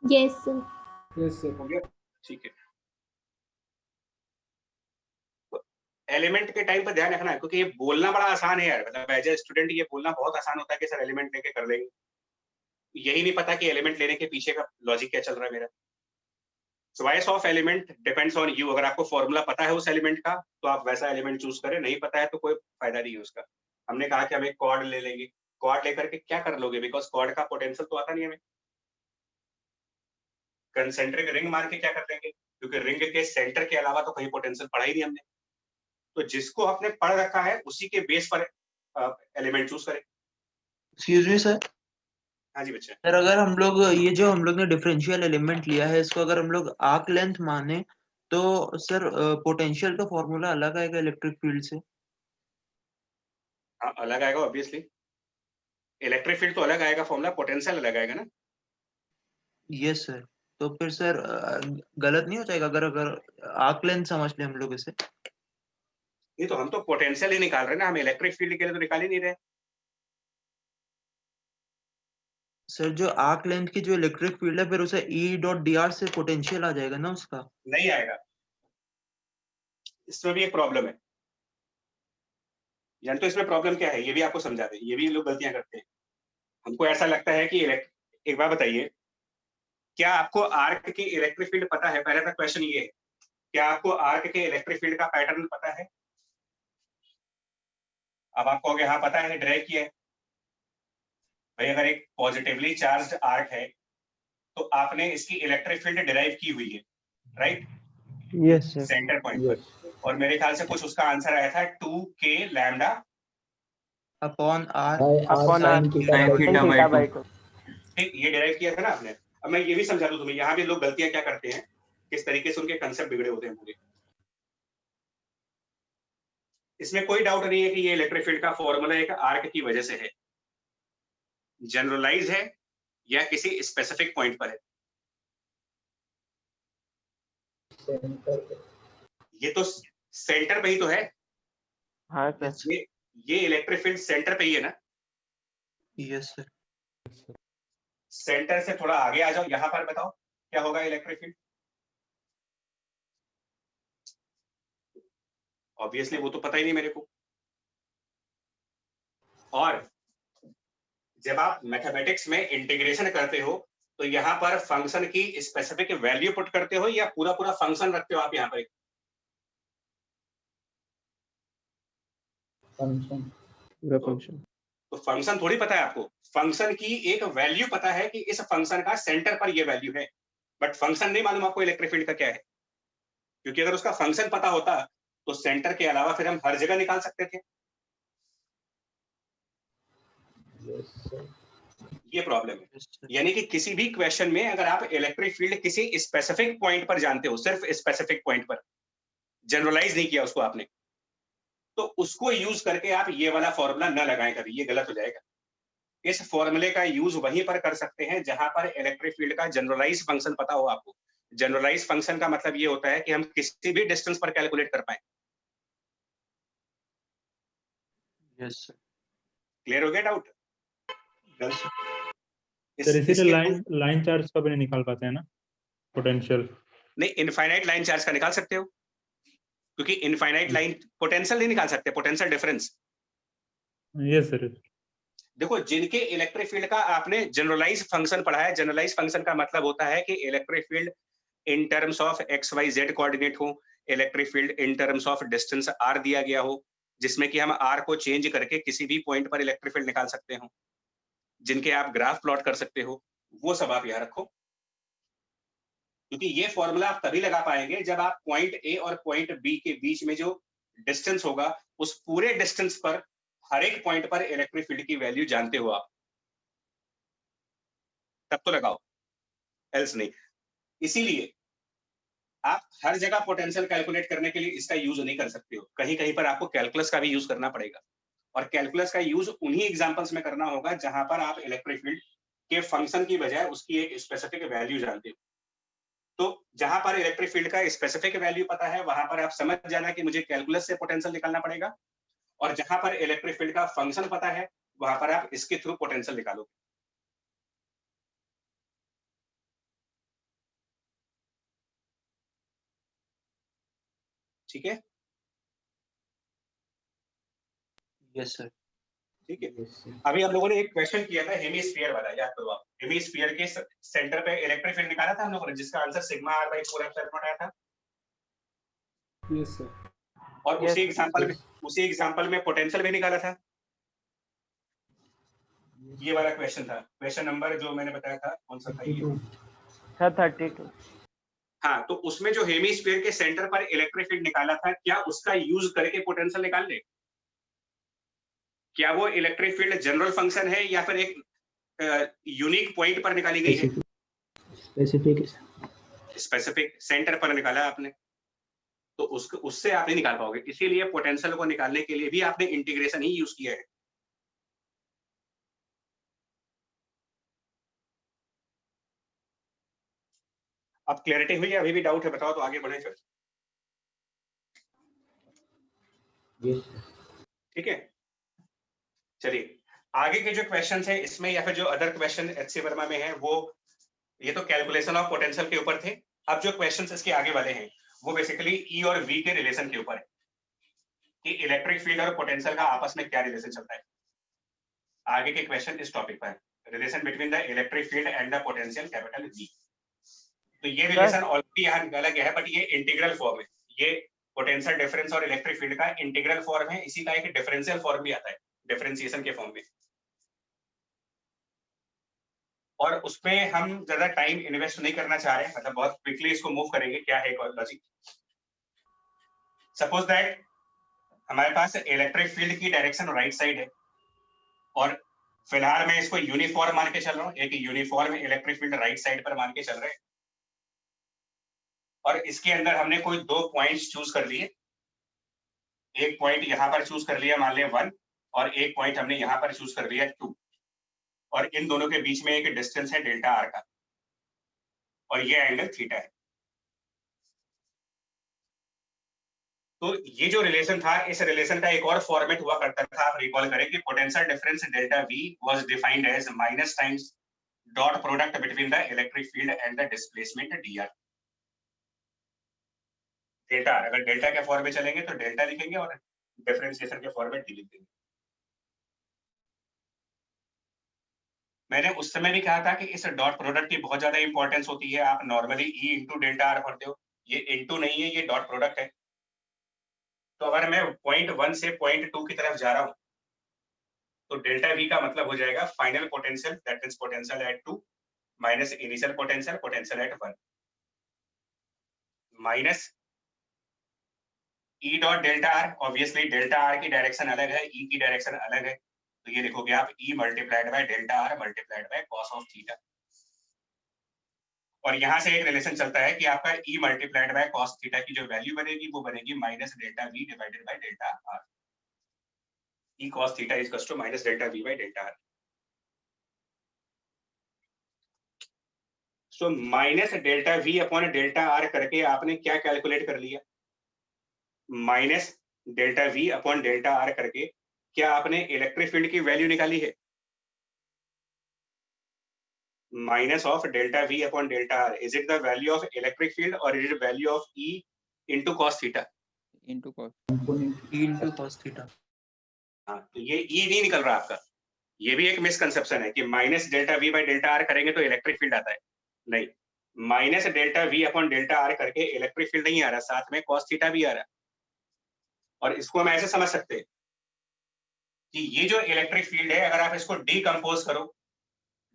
Speaker 7: Yes sir.
Speaker 2: Yes sir.
Speaker 1: हो गया, ठीक है। एलिमेंट के टाइम पर ध्यान रखना है, क्योंकि ये बोलना बड़ा आसान है यार, मतलब एज ए स्टूडेंट ये बोलना बहुत आसान होता है कि सर एलिमेंट लेके कर लेंगे। यही नहीं पता कि एलिमेंट लेने के पीछे का लॉजिक क्या चल रहा है मेरा। Choice of element depends on you. अगर आपको फॉर्मूला पता है उस एलिमेंट का तो आप वैसा एलिमेंट चूज करें, नहीं पता है तो कोई फायदा नहीं है उसका। हमने कहा कि हम एक कॉर्ड ले लेंगे, कॉर्ड लेकर के क्या कर लोगे, बिकॉज कॉर्ड का पोटेंशियल तो आता नहीं हमें। कंसेंट्रिक रिंग मार के क्या कर लेंगे, क्योंकि रिंग के सेंटर के अलावा तो कहीं पोटेंशियल पढ़ा ही नहीं हमने। तो जिसको आपने पढ़ रखा है उसी के बेस पर एलिमेंट चूज करें।
Speaker 6: Excuse me sir.
Speaker 1: हाँ जी बच्चे।
Speaker 6: सर अगर हम लोग ये जो हम लोग ने डिफरेंशियल एलिमेंट लिया है इसको अगर हम लोग आर्क लेंथ माने तो सर पोटेंशियल का फॉर्मूला अलग आएगा इलेक्ट्रिक फील्ड से?
Speaker 1: हाँ अलग आएगा ऑब्वियसली। इलेक्ट्रिक फील्ड तो अलग आएगा, फॉर्मूला पोटेंशियल अलग आएगा ना।
Speaker 6: Yes sir. तो फिर सर गलत नहीं हो जाएगा अगर अगर आर्क लेंथ समझ ले हम लोग इसे?
Speaker 1: नहीं तो हम तो पोटेंशियल ही निकाल रहे हैं ना, हम इलेक्ट्रिक फील्ड के लिए तो निकाल ही नहीं रहे।
Speaker 6: सर जो आर्क लेंथ की जो इलेक्ट्रिक फील्ड है फिर उसे ई डॉट डी आर से पोटेंशियल आ जाएगा ना उसका?
Speaker 1: नहीं आएगा, इसमें भी एक प्रॉब्लम है। यानी तो इसमें प्रॉब्लम क्या है ये भी आपको समझा दें, ये भी लोग गलतियां करते हैं। हमको ऐसा लगता है कि एक बार बताइए, क्या आपको आर्क की इलेक्ट्रिक फील्ड पता है? पहले का क्वेश्चन ये है, क्या आपको आर्क के इलेक्ट्रिक फील्ड का पैटर्न पता है? अब आप कहोगे हाँ पता है, ड्राइव किया है। भाई अगर एक पॉजिटिवली चार्ज्ड आर्क है तो आपने इसकी इलेक्ट्रिक फील्ड डिराइव की हुई है, right?
Speaker 3: Yes sir.
Speaker 1: Centre point पर। और मेरे ख्याल से कुछ उसका आंसर आया था 2k lambda
Speaker 6: upon R
Speaker 3: upon R theta by 2।
Speaker 1: ठीक, ये डिराइव किया था ना आपने। अब मैं ये भी समझा दूं तुम्हें, यहाँ भी लोग गलतियां क्या करते हैं, किस तरीके से उनके कंसेप्ट बिगड़े होते हैं पूरे। इसमें कोई डाउट नहीं है कि ये इलेक्ट्रिक फील्ड का फॉर्मूला एक आर्क की वजह से है। जनरलाइज है या किसी स्पेसिफिक पॉइंट पर है? ये तो सेंटर पे ही तो है।
Speaker 3: हाँ सर।
Speaker 1: ये इलेक्ट्रिक फील्ड सेंटर पे ही है ना।
Speaker 6: Yes sir.
Speaker 1: सेंटर से थोड़ा आगे आ जाओ, यहां पर बताओ क्या होगा इलेक्ट्रिक फील्ड। ऑब्वियसली वो तो पता ही नहीं मेरे को। और जब आप मैथमेटिक्स में इंटीग्रेशन करते हो तो यहाँ पर फंक्शन की स्पेसिफिक वैल्यू पुट करते हो या पूरा पूरा फंक्शन रखते हो आप यहाँ पर?
Speaker 2: फंक्शन।
Speaker 3: पूरा फंक्शन।
Speaker 1: तो फंक्शन थोड़ी पता है आपको, फंक्शन की एक वैल्यू पता है कि इस फंक्शन का सेंटर पर ये वैल्यू है, बट फंक्शन नहीं मालूम आपको इलेक्ट्रिक फील्ड का क्या है। क्योंकि अगर उसका फंक्शन पता होता तो सेंटर के अलावा फिर हम हर जगह निकाल सकते थे। ये प्रॉब्लम है। यानी कि किसी भी क्वेश्चन में अगर आप इलेक्ट्रिक फील्ड किसी स्पेसिफिक पॉइंट पर जानते हो, सिर्फ स्पेसिफिक पॉइंट पर, जनरलाइज नहीं किया उसको आपने, तो उसको यूज करके आप ये वाला फॉर्मूला न लगाएं कभी, ये गलत हो जाएगा। इस फॉर्मूले का यूज वहीं पर कर सकते हैं जहां पर इलेक्ट्रिक फील्ड का जनरलाइज फंक्शन पता हो आपको। जनरलाइज फंक्शन का मतलब ये होता है कि हम किसी भी डिस्टेंस पर कैलकुलेट कर पाए।
Speaker 6: Yes sir.
Speaker 1: क्लियर हो गया डाउट?
Speaker 9: सर इसीलिए लाइन चार्ज का भी नहीं निकाल पाते हैं ना पोटेंशियल?
Speaker 1: नहीं, इनफाइनाइट लाइन चार्ज का निकाल सकते हो, क्योंकि इनफाइनाइट लाइन पोटेंशियल नहीं निकाल सकते, पोटेंशियल डिफरेंस।
Speaker 9: Yes sir.
Speaker 1: देखो जिनके इलेक्ट्रिक फील्ड का आपने जनरलाइज फंक्शन पढ़ा है, जनरलाइज फंक्शन का मतलब होता है कि electric field in terms of x y z coordinate हो, electric field in terms of distance r दिया गया हो, जिसमें कि हम आर को चेंज करके किसी भी पॉइंट पर इलेक्ट्रिक फील्ड निकाल सकते हो, जिनके आप ग्राफ प्लॉट कर सकते हो, वो सब आप यहाँ रखो। क्योंकि ये फॉर्मूला आप तभी लगा पाएंगे जब आप पॉइंट ए और पॉइंट बी के बीच में जो डिस्टेंस होगा उस पूरे डिस्टेंस पर हर एक पॉइंट पर इलेक्ट्रिक फील्ड की वैल्यू जानते हो आप, तब तो लगाओ, एल्स नहीं। इसीलिए आप हर जगह पोटेंशियल कैलकुलेट करने के लिए इसका यूज नहीं कर सकते हो, कहीं कहीं पर आपको कैलकुलस का भी यूज करना पड़ेगा, और कैलकुलस का यूज उन्हीं एग्जांपल्स में करना होगा जहां पर आप इलेक्ट्रिक फील्ड के फंक्शन की बजाय उसकी एक स्पेसिफिक वैल्यू जानते हो। तो जहां पर इलेक्ट्रिक फील्ड का स्पेसिफिक वैल्यू पता है वहां पर आप समझ जाना कि मुझे कैलकुलस से पोटेंशियल निकालना पड़ेगा, और जहां पर इलेक्ट्रिक फील्ड का फंक्शन पता है वहां पर आप इसके थ्रू पोटेंशियल निकालोगे। ठीक है?
Speaker 6: Yes sir.
Speaker 1: ठीक है। अभी हम लोगों ने एक क्वेश्चन किया था हेमिस्फीयर वाला, याद करो आप। हेमिस्फीयर के सेंटर पे इलेक्ट्रिक फील्ड निकाला था हम लोगों ने, जिसका answer sigma r by 4 epsilon आया था।
Speaker 2: Yes sir.
Speaker 1: और
Speaker 3: Yes,
Speaker 1: उसी एग्जांपल में पोटेंशियल भी निकाला था। ये वाला क्वेश्चन था, क्वेश्चन नंबर जो मैंने बताया था कौन सा था ये?
Speaker 3: सर 32।
Speaker 1: हाँ, तो उसमें जो हेमिस्फीयर के सेंटर पर इलेक्ट्रिक फील्ड निकाला था, क्या उसका यूज करके पोटेंशियल निकाल ले? क्या वो इलेक्ट्रिक फील्ड जनरल फंक्शन है या फिर एक यूनिक पॉइंट पर निकाली गई है? स्पेसिफिक सेंटर पर निकाला आपने, तो उससे आप नहीं निकाल पाओगे। इसीलिए पोटेंशियल को निकालने के लिए भी आपने इंटीग्रेशन ही यूज किया है। अब क्लैरिटी हुई है? अभी भी डाउट है बताओ तो आगे बढ़े फिर। ठीक है, चलिए आगे के जो क्वेश्चन है इसमें या फिर जो अदर क्वेश्चन एचसी वर्मा में है वो, ये तो कैलकुलेशन ऑफ पोटेंशियल के ऊपर थे। अब जो क्वेश्चन इसके आगे वाले हैं वो बेसिकली ई और वी के रिलेशन के ऊपर है कि इलेक्ट्रिक फील्ड और पोटेंशियल का आपस में क्या रिलेशन चलता है। आगे के क्वेश्चन इस टॉपिक पर है, relation between the electric field and the potential capital V. तो ये रिलेशन ऑलरेडी यहाँ निकाला गया है, बट ये इंटीग्रल फॉर्म है। ये पोटेंशियल डिफरेंस और इलेक्ट्रिक फील्ड का इंटीग्रल फॉर्म है, इसी का एक डिफरेंशियल फॉर्म भी आता है डिफरेंशिएशन के फॉर्म में। और उसमें हम ज्यादा टाइम इन्वेस्ट नहीं करना चाह रहे हैं, मतलब बहुत क्विकली इसको मूव करेंगे। क्या है लॉजिक? सपोज दैट हमारे पास इलेक्ट्रिक फील्ड की डायरेक्शन राइट साइड है, और फिलहाल मैं इसको यूनिफॉर्म मान के चल रहा हूँ, एक uniform electric field right side पर मान के चल रहे हैं, और इसके अंदर हमने कोई दो पॉइंट्स चूज कर लिए। एक पॉइंट यहाँ पर चूज कर लिया मान लिया 1, और एक पॉइंट हमने यहाँ पर चूज कर लिया 2, और इन दोनों के बीच में एक डिस्टेंस है डेल्टा आर का, और ये एंगल थीटा है। तो ये जो रिलेशन था, इस रिलेशन का एक और फॉर्मेट हुआ करता था, आप रिकॉल करें कि potential difference delta V was defined as minus times dot product between the electric field and the displacement DR. Delta R, अगर डेल्टा के फॉर्म में चलेंगे तो डेल्टा लिखेंगे और डिफरेंशिएशन के फॉर्म में डी लिख देंगे। मैंने उस समय भी कहा था कि इस डॉट प्रोडक्ट की बहुत ज्यादा इंपॉर्टेंस होती है। आप normally E into delta R पढ़ते हो, ये इंटू नहीं है, ये डॉट प्रोडक्ट है। तो अगर मैं पॉइंट 1 से पॉइंट 2 की तरफ जा रहा हूं तो डेल्टा वी का मतलब हो जाएगा final potential, that means potential at 2 minus initial potential at 1 minus E dot delta R. Obviously delta R की डायरेक्शन अलग है, ई की डायरेक्शन अलग है, तो ये लिखोगे आप E multiplied by delta r multiplied by cos of theta. और यहां से एक रिलेशन चलता है कि आपका E multiplied by cos theta की जो वैल्यू बनेगी वो बनेगी minus delta V divided by delta r. E cos theta is equal to minus delta V by delta r. So minus delta V upon delta r करके आपने क्या कैलकुलेट कर लिया? Minus delta V upon delta r करके क्या आपने इलेक्ट्रिक फील्ड की वैल्यू निकाली है? Minus of delta V upon delta r, is it the value of electric field और is it value of E into cos theta?
Speaker 8: Into cos,
Speaker 6: E into cos theta.
Speaker 1: हाँ, तो ये ई नहीं निकल रहा आपका। ये भी एक मिसकंसेप्शन है कि minus delta V by delta are करेंगे तो इलेक्ट्रिक फील्ड आता है। नहीं, minus delta V upon delta r करके इलेक्ट्रिक फील्ड नहीं आ रहा, साथ में cos थीटा भी आ रहा। और इसको हम ऐसे समझ सकते हैं कि ये जो इलेक्ट्रिक फील्ड है, अगर आप इसको डीकंपोज करो,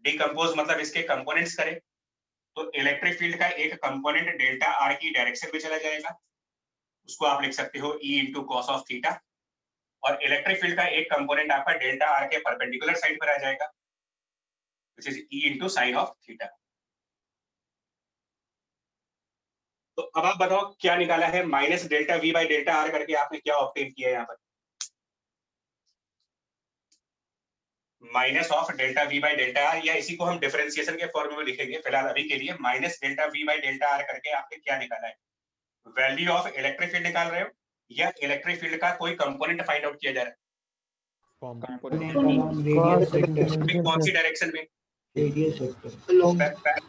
Speaker 1: डीकंपोज मतलब इसके कंपोनेंट्स करें, तो इलेक्ट्रिक फील्ड का एक कंपोनेंट डेल्टा आर की डायरेक्शन में चला जाएगा, उसको आप लिख सकते हो E into cos of theta, और इलेक्ट्रिक फील्ड का एक कंपोनेंट आपका डेल्टा आर के परपेंडिकुलर साइड पर आ जाएगा, which is E into sine of theta. तो अब आप बताओ क्या निकाला है, minus delta V by delta r करके आपने क्या ऑब्टेन किया है यहाँ पर, minus of delta V by delta R, या इसी को हम डिफरेंशिएशन के फॉर्म में लिखेंगे फिलहाल अभी के लिए, minus delta V by delta r करके आपने क्या निकाला है, वैल्यू ऑफ इलेक्ट्रिक फील्ड निकाल रहे हो या इलेक्ट्रिक फील्ड का कोई कंपोनेंट फाइंड आउट किया जा रहा है, कौन सी डायरेक्शन में,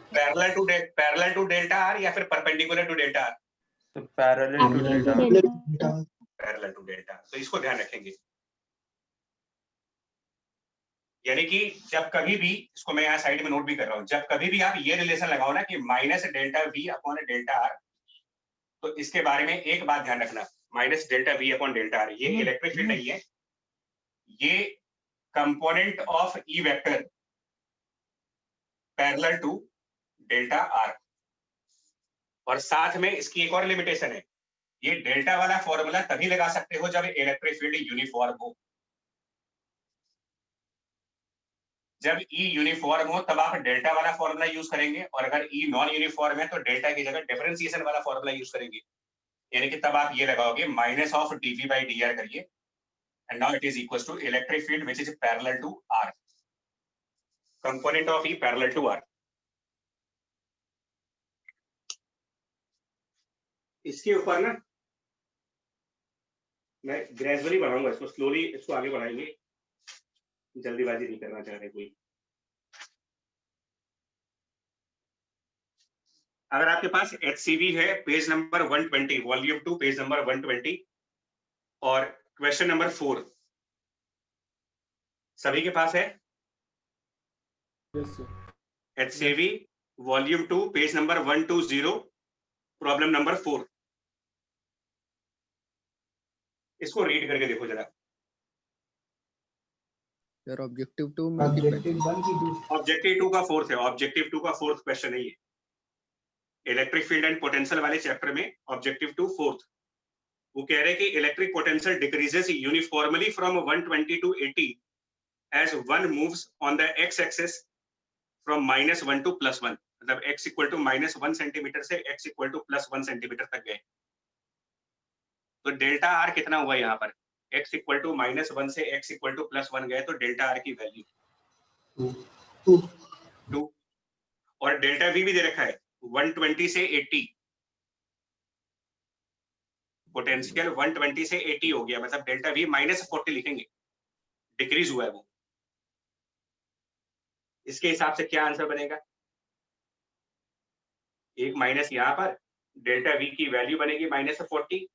Speaker 1: पैरेलल टू डेल्टा आर या फिर परपेंडिकुलर टू डेल्टा आर,
Speaker 6: तो parallel to delta,
Speaker 1: parallel to delta. तो इसको ध्यान रखेंगे, यानी कि जब कभी भी, इसको मैं यहाँ साइड में नोट भी कर रहा हूँ, जब कभी भी आप ये रिलेशन लगाओ ना कि minus delta V upon delta R, तो इसके बारे में एक बात ध्यान रखना, minus delta V upon delta R ये इलेक्ट्रिक फील्ड नहीं है, ये component of E vector parallel to delta R. और साथ में इसकी एक और लिमिटेशन है, ये डेल्टा वाला फॉर्मूला तभी लगा सकते हो जब इलेक्ट्रिक फील्ड यूनिफॉर्म हो, जब E यूनिफॉर्म हो तब आप डेल्टा वाला फॉर्मूला यूज करेंगे, और अगर E नॉन यूनिफॉर्म है तो डेल्टा की जगह डिफरेंशिएशन वाला फॉर्मूला यूज करेंगे, यानी कि तब आप ये लगाओगे माइनस ऑफ dV बाई dr करिए, and now it is equal to electric field which is parallel to R, component of E parallel to R। इसके ऊपर ना मैं ग्रेजुअली बढ़ाऊंगा इसको, स्लोली इसको आगे बढ़ाएंगे, जल्दीबाजी नहीं करना चाह रहे कोई। अगर आपके पास HCV है page number 120, volume 2 page number 120 और क्वेश्चन नंबर 4 सभी के पास है? HCV volume 2 page number 120 problem number 4, इसको रीड करके देखो जरा।
Speaker 5: सर ऑब्जेक्टिव 2
Speaker 1: ऑब्जेक्टिव 2 का फोर्थ है, ऑब्जेक्टिव 2 का फोर्थ क्वेश्चन है ये, इलेक्ट्रिक फील्ड एंड पोटेंशियल वाले चैप्टर में ऑब्जेक्टिव 2 फोर्थ। वो कह रहे हैं कि electric potential decreases uniformly from 120 to 80 as one moves on the x axis from -1 to +1, मतलब x इक्वल टू -1 सेंटीमीटर से x इक्वल टू +1 सेंटीमीटर तक गए। तो डेल्टा आर कितना हुआ यहाँ पर, x इक्वल टू -1 से x इक्वल टू +1 गए, तो डेल्टा आर की वैल्यू 2, और डेल्टा v भी दे रखा है 120 से 80, पोटेंशियल 120 से 80 हो गया, मतलब डेल्टा v -40 लिखेंगे, डिक्रीज हुआ है वो। इसके हिसाब से क्या आंसर बनेगा, एक माइनस यहाँ पर डेल्टा v की वैल्यू बनेगी -40,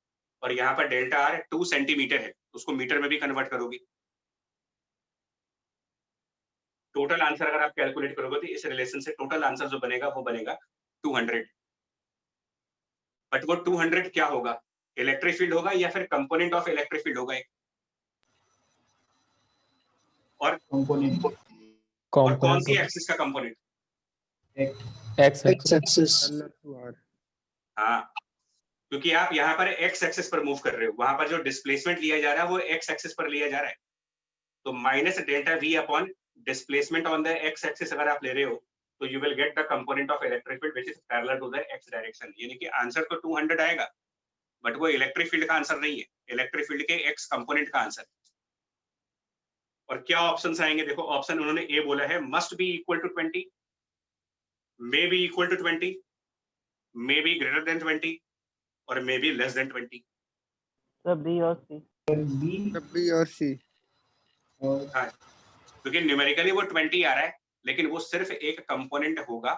Speaker 1: और यहाँ पर डेल्टा आर 2 सेंटीमीटर है, उसको मीटर में भी कन्वर्ट करोगे, टोटल आंसर अगर आप कैलकुलेट करोगे तो इस रिलेशन से टोटल आंसर जो बनेगा वो बनेगा 200। बट वो 200 क्या होगा, इलेक्ट्रिक फील्ड होगा या फिर कंपोनेंट ऑफ इलेक्ट्रिक फील्ड होगा एक, और कौन सी एक्सिस का कंपोनेंट,
Speaker 10: एक्स एक्सिस।
Speaker 1: हाँ, क्योंकि आप यहाँ पर एक्स एक्सिस पर मूव कर रहे हो, वहां पर जो डिस्प्लेसमेंट लिया जा रहा है वो एक्स एक्सिस पर लिया जा रहा है, तो minus delta v upon displacement on the X axis अगर आप ले रहे हो तो you will get the component of electric field which is parallel to the X direction, यानी कि आंसर तो 200 आएगा, बट वो इलेक्ट्रिक फील्ड का आंसर नहीं है, इलेक्ट्रिक फील्ड के एक्स कंपोनेंट का आंसर। और क्या ऑप्शंस आएंगे, देखो ऑप्शन उन्होंने ए बोला है must be equal to 20, may be equal to 20, may be greater than 20, और मे बी लेस देन 20।
Speaker 3: सब बी और सी।
Speaker 1: हाँ, क्योंकि न्यूमेरिकली वो 20 आ रहा है, लेकिन वो सिर्फ एक कंपोनेंट होगा,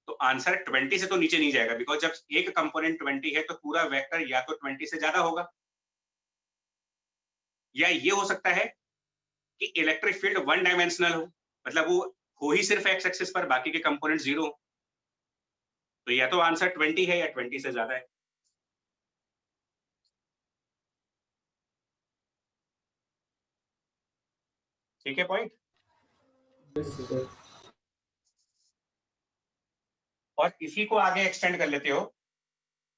Speaker 1: तो आंसर 20 से तो नीचे नहीं जाएगा, बिकॉज जब एक कंपोनेंट 20 है तो पूरा वेक्टर या तो 20 से ज्यादा होगा, या ये हो सकता है कि इलेक्ट्रिक फील्ड 1 डायमेंशनल हो, मतलब वो हो ही सिर्फ एक्स एक्सिस पर, बाकी के कंपोनेंट 0 हो, तो या तो आंसर 20 है या 20 से ज्यादा है। ठीक है पॉइंट। और इसी को आगे एक्सटेंड कर लेते हो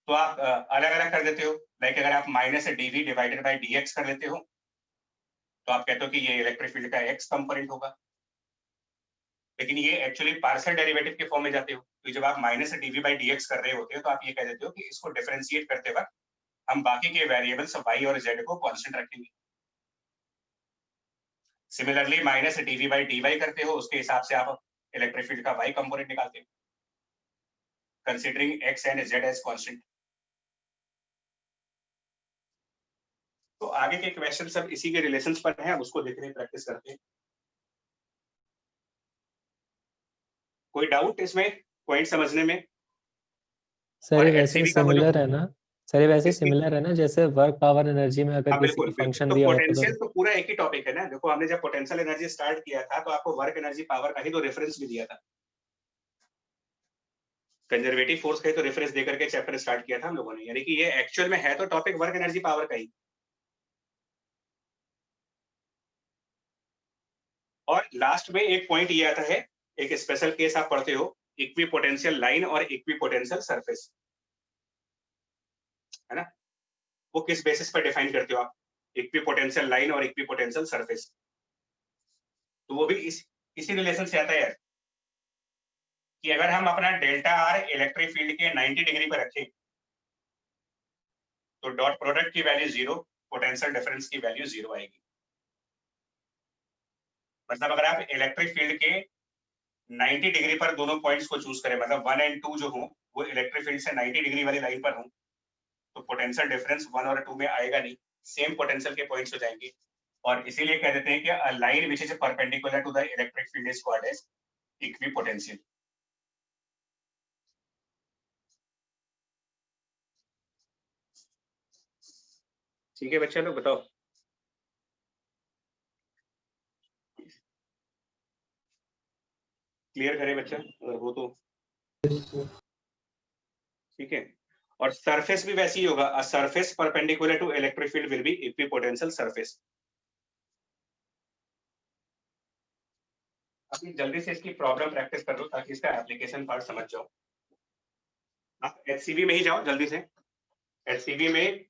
Speaker 1: तो आप अलग अलग कर देते हो। लाइक अगर आप minus dv divided by dx कर लेते हो तो आप कहते हो कि ये इलेक्ट्रिक फील्ड का x कंपोनेंट होगा, लेकिन ये एक्चुअली पार्शियल डेरिवेटिव के फॉर्म में जाते हो। तो जब आप माइनस dv बाई dx कर रहे होते हो तो आप ये कह देते हो कि इसको डिफरेंशिएट करते वक्त हम बाकी के वेरिएबल्स y और z को कांस्टेंट रखेंगे। Similarly minus dv by dy करते हो, उसके हिसाब से आप इलेक्ट्रिक फील्ड का y कंपोनेंट निकालते हो considering x and z as constant. तो आगे के क्वेश्चन सब इसी के रिलेशंस पर हैं, अब उसको देखने प्रैक्टिस करते हैं। कोई डाउट इसमें, पॉइंट समझने में?
Speaker 10: सर
Speaker 1: और
Speaker 10: ये वैसे
Speaker 1: HCV का वो जो
Speaker 10: सिमिलर है ना, सर ये वैसे
Speaker 1: इसकी-
Speaker 10: सिमिलर है ना जैसे वर्क पावर एनर्जी में अगर
Speaker 1: हाँ
Speaker 10: किसी
Speaker 1: बिल्कुल
Speaker 10: का फंक्शन
Speaker 1: तो
Speaker 10: दिया होता
Speaker 1: पोटेंशियल
Speaker 10: तो
Speaker 1: तो पूरा एक ही टॉपिक है ना। देखो हमने जब पोटेंशियल एनर्जी स्टार्ट किया था तो आपको वर्क एनर्जी पावर का ही तो रेफरेंस भी दिया था, कंजर्वेटिव फोर्स का ही तो रेफरेंस देकर के चैप्टर स्टार्ट किया था हम लोगों ने, यानी कि ये एक्चुअल में है तो टॉपिक वर्क एनर्जी पावर का ही। और लास्ट में एक पॉइंट ये आता है, एक स्पेशल केस आप पढ़ते हो, इक्विपोटेंशियल लाइन और इक्विपोटेंशियल सरफेस, है ना? वो किस बेसिस पर डिफाइन करते हो आप, इक्विपोटेंशियल लाइन और इक्विपोटेंशियल सरफेस? तो वो भी इसी रिलेशन से आता है यार, कि अगर हम अपना डेल्टा आर इलेक्ट्रिक फील्ड के 90 डिग्री पर रखें तो डॉट प्रोडक्ट की वैल्यू 0, पोटेंशियल डिफरेंस की वैल्यू 0 आएगी। मतलब अगर आप इलेक्ट्रिक फील्ड के 90 डिग्री पर दोनों पॉइंट्स को चूज करें, मतलब 1 और 2 जो हो वो इलेक्ट्रिक फील्ड से 90 डिग्री वाली लाइन पर हो, तो पोटेंशियल डिफरेंस 1 और 2 में आएगा नहीं, सेम पोटेंशियल के पॉइंट्स हो जाएंगे। और इसीलिए कह देते हैं कि a line which is perpendicular to the electric field is called as equipotential. ठीक है बच्चा लोग बताओ। क्लियर करे बच्चा अगर हो तो? ठीक है। और सरफेस भी वैसे ही होगा, a surface perpendicular to electric field will be equipotential surface. अभी जल्दी से इसकी प्रॉब्लम प्रैक्टिस कर लो ताकि इसका एप्लीकेशन पार्ट समझ जाओ। आप HCV में ही जाओ जल्दी से। HCV में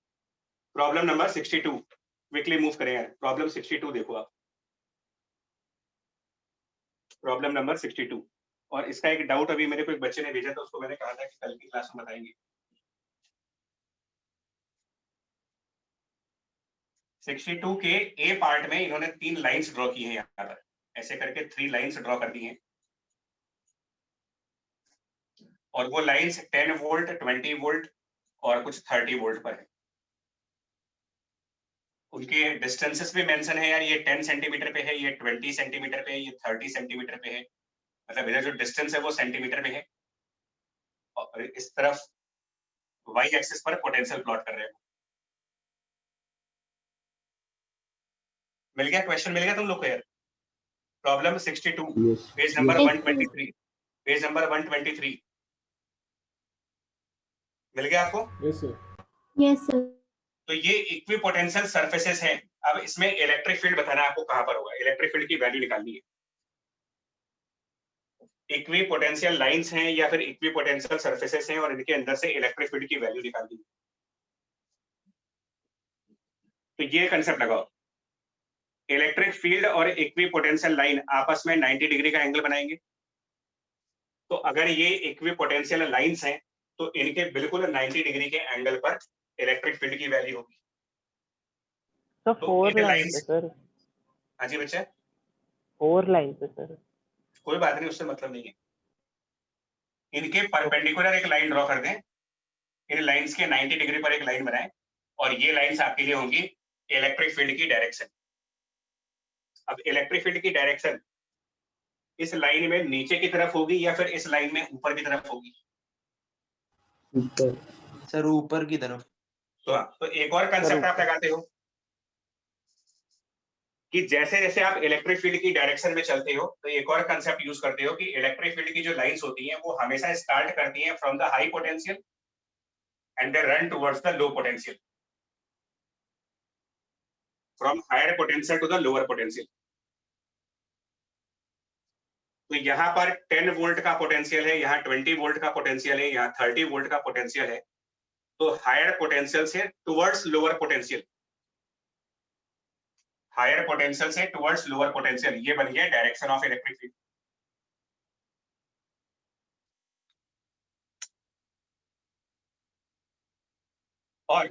Speaker 1: प्रॉब्लम नंबर 62 क्विकली मूव करें यार। प्रॉब्लम 62 देखो आप, प्रॉब्लम नंबर 62। और इसका एक डाउट अभी मेरे को एक बच्चे ने भेजा था, उसको मैंने कहा था कि कल की क्लास में बताएंगे। 62 के ए पार्ट में इन्होंने 3 लाइंस ड्रॉ की हैं, यहाँ पर ऐसे करके 3 लाइंस ड्रॉ कर दी हैं, और वो लाइंस 10 वोल्ट, 20 वोल्ट और कुछ 30 वोल्ट पर है। उनके डिस्टेंसेस भी मेंशन है यार, ये 10 सेंटीमीटर पे है, ये 20 सेंटीमीटर पे है, ये 30 सेंटीमीटर पे है, मतलब इधर जो डिस्टेंस है वो सेंटीमीटर में है। और इस तरफ y एक्सिस पर पोटेंशियल प्लॉट कर रहे हैं। मिल गया क्वेश्चन, मिल गया तुम लोग को यार? Problem 62 page number 123, page number 123 मिल गया आपको?
Speaker 10: Yes sir.
Speaker 7: Yes sir.
Speaker 1: तो ये इक्विपोटेंशियल सरफेसेस हैं। अब इसमें इलेक्ट्रिक फील्ड बताना है आपको कहां पर होगा, इलेक्ट्रिक फील्ड की वैल्यू निकालनी है। इक्विपोटेंशियल लाइंस हैं या फिर इक्विपोटेंशियल सरफेसेस हैं और इनके अंदर से इलेक्ट्रिक फील्ड की वैल्यू निकालनी है। तो ये कंसेप्ट लगाओ, इलेक्ट्रिक फील्ड और इक्विपोटेंशियल लाइन आपस में 90 डिग्री का एंगल बनाएंगे। तो अगर ये इक्विपोटेंशियल लाइंस हैं तो इनके बिल्कुल 90 डिग्री के एंगल पर इलेक्ट्रिक फील्ड की वैल्यू होगी।
Speaker 3: तो
Speaker 1: तो
Speaker 3: 4
Speaker 1: इन
Speaker 3: लाइन
Speaker 1: लाइंस,
Speaker 3: पे सर,
Speaker 1: हाँ जी बच्चा,
Speaker 3: 4 लाइन पे सर।
Speaker 1: कोई बात नहीं, उससे मतलब नहीं है। इनके परपेंडिकुलर एक लाइन ड्रॉ कर दें, इन लाइंस के 90 डिग्री पर एक लाइन बनाएं, और ये लाइंस आपके लिए होंगी इलेक्ट्रिक फील्ड की डायरेक्शन। अब इलेक्ट्रिक फील्ड की डायरेक्शन इस लाइन में नीचे की तरफ होगी या फिर इस लाइन में ऊपर की तरफ होगी?
Speaker 2: ऊपर।
Speaker 6: सर ऊपर की तरफ।
Speaker 1: तो एक और कंसेप्ट आप लगाते हो कि जैसे जैसे आप इलेक्ट्रिक फील्ड की डायरेक्शन में चलते हो तो एक और कंसेप्ट यूज करते हो कि इलेक्ट्रिक फील्ड की जो लाइंस होती हैं वो हमेशा स्टार्ट करती हैं from the high potential and they run towards the low potential, from higher potential to the lower potential. तो यहाँ पर 10 वोल्ट का पोटेंशियल है, यहाँ 20 वोल्ट का पोटेंशियल है, यहाँ 30 वोल्ट का पोटेंशियल है। तो हायर पोटेंशियल से towards lower potential, higher potential से टुवर्ड्स लोअर पोटेंशियल, ये बन गया डायरेक्शन ऑफ इलेक्ट्रिक फील्ड। और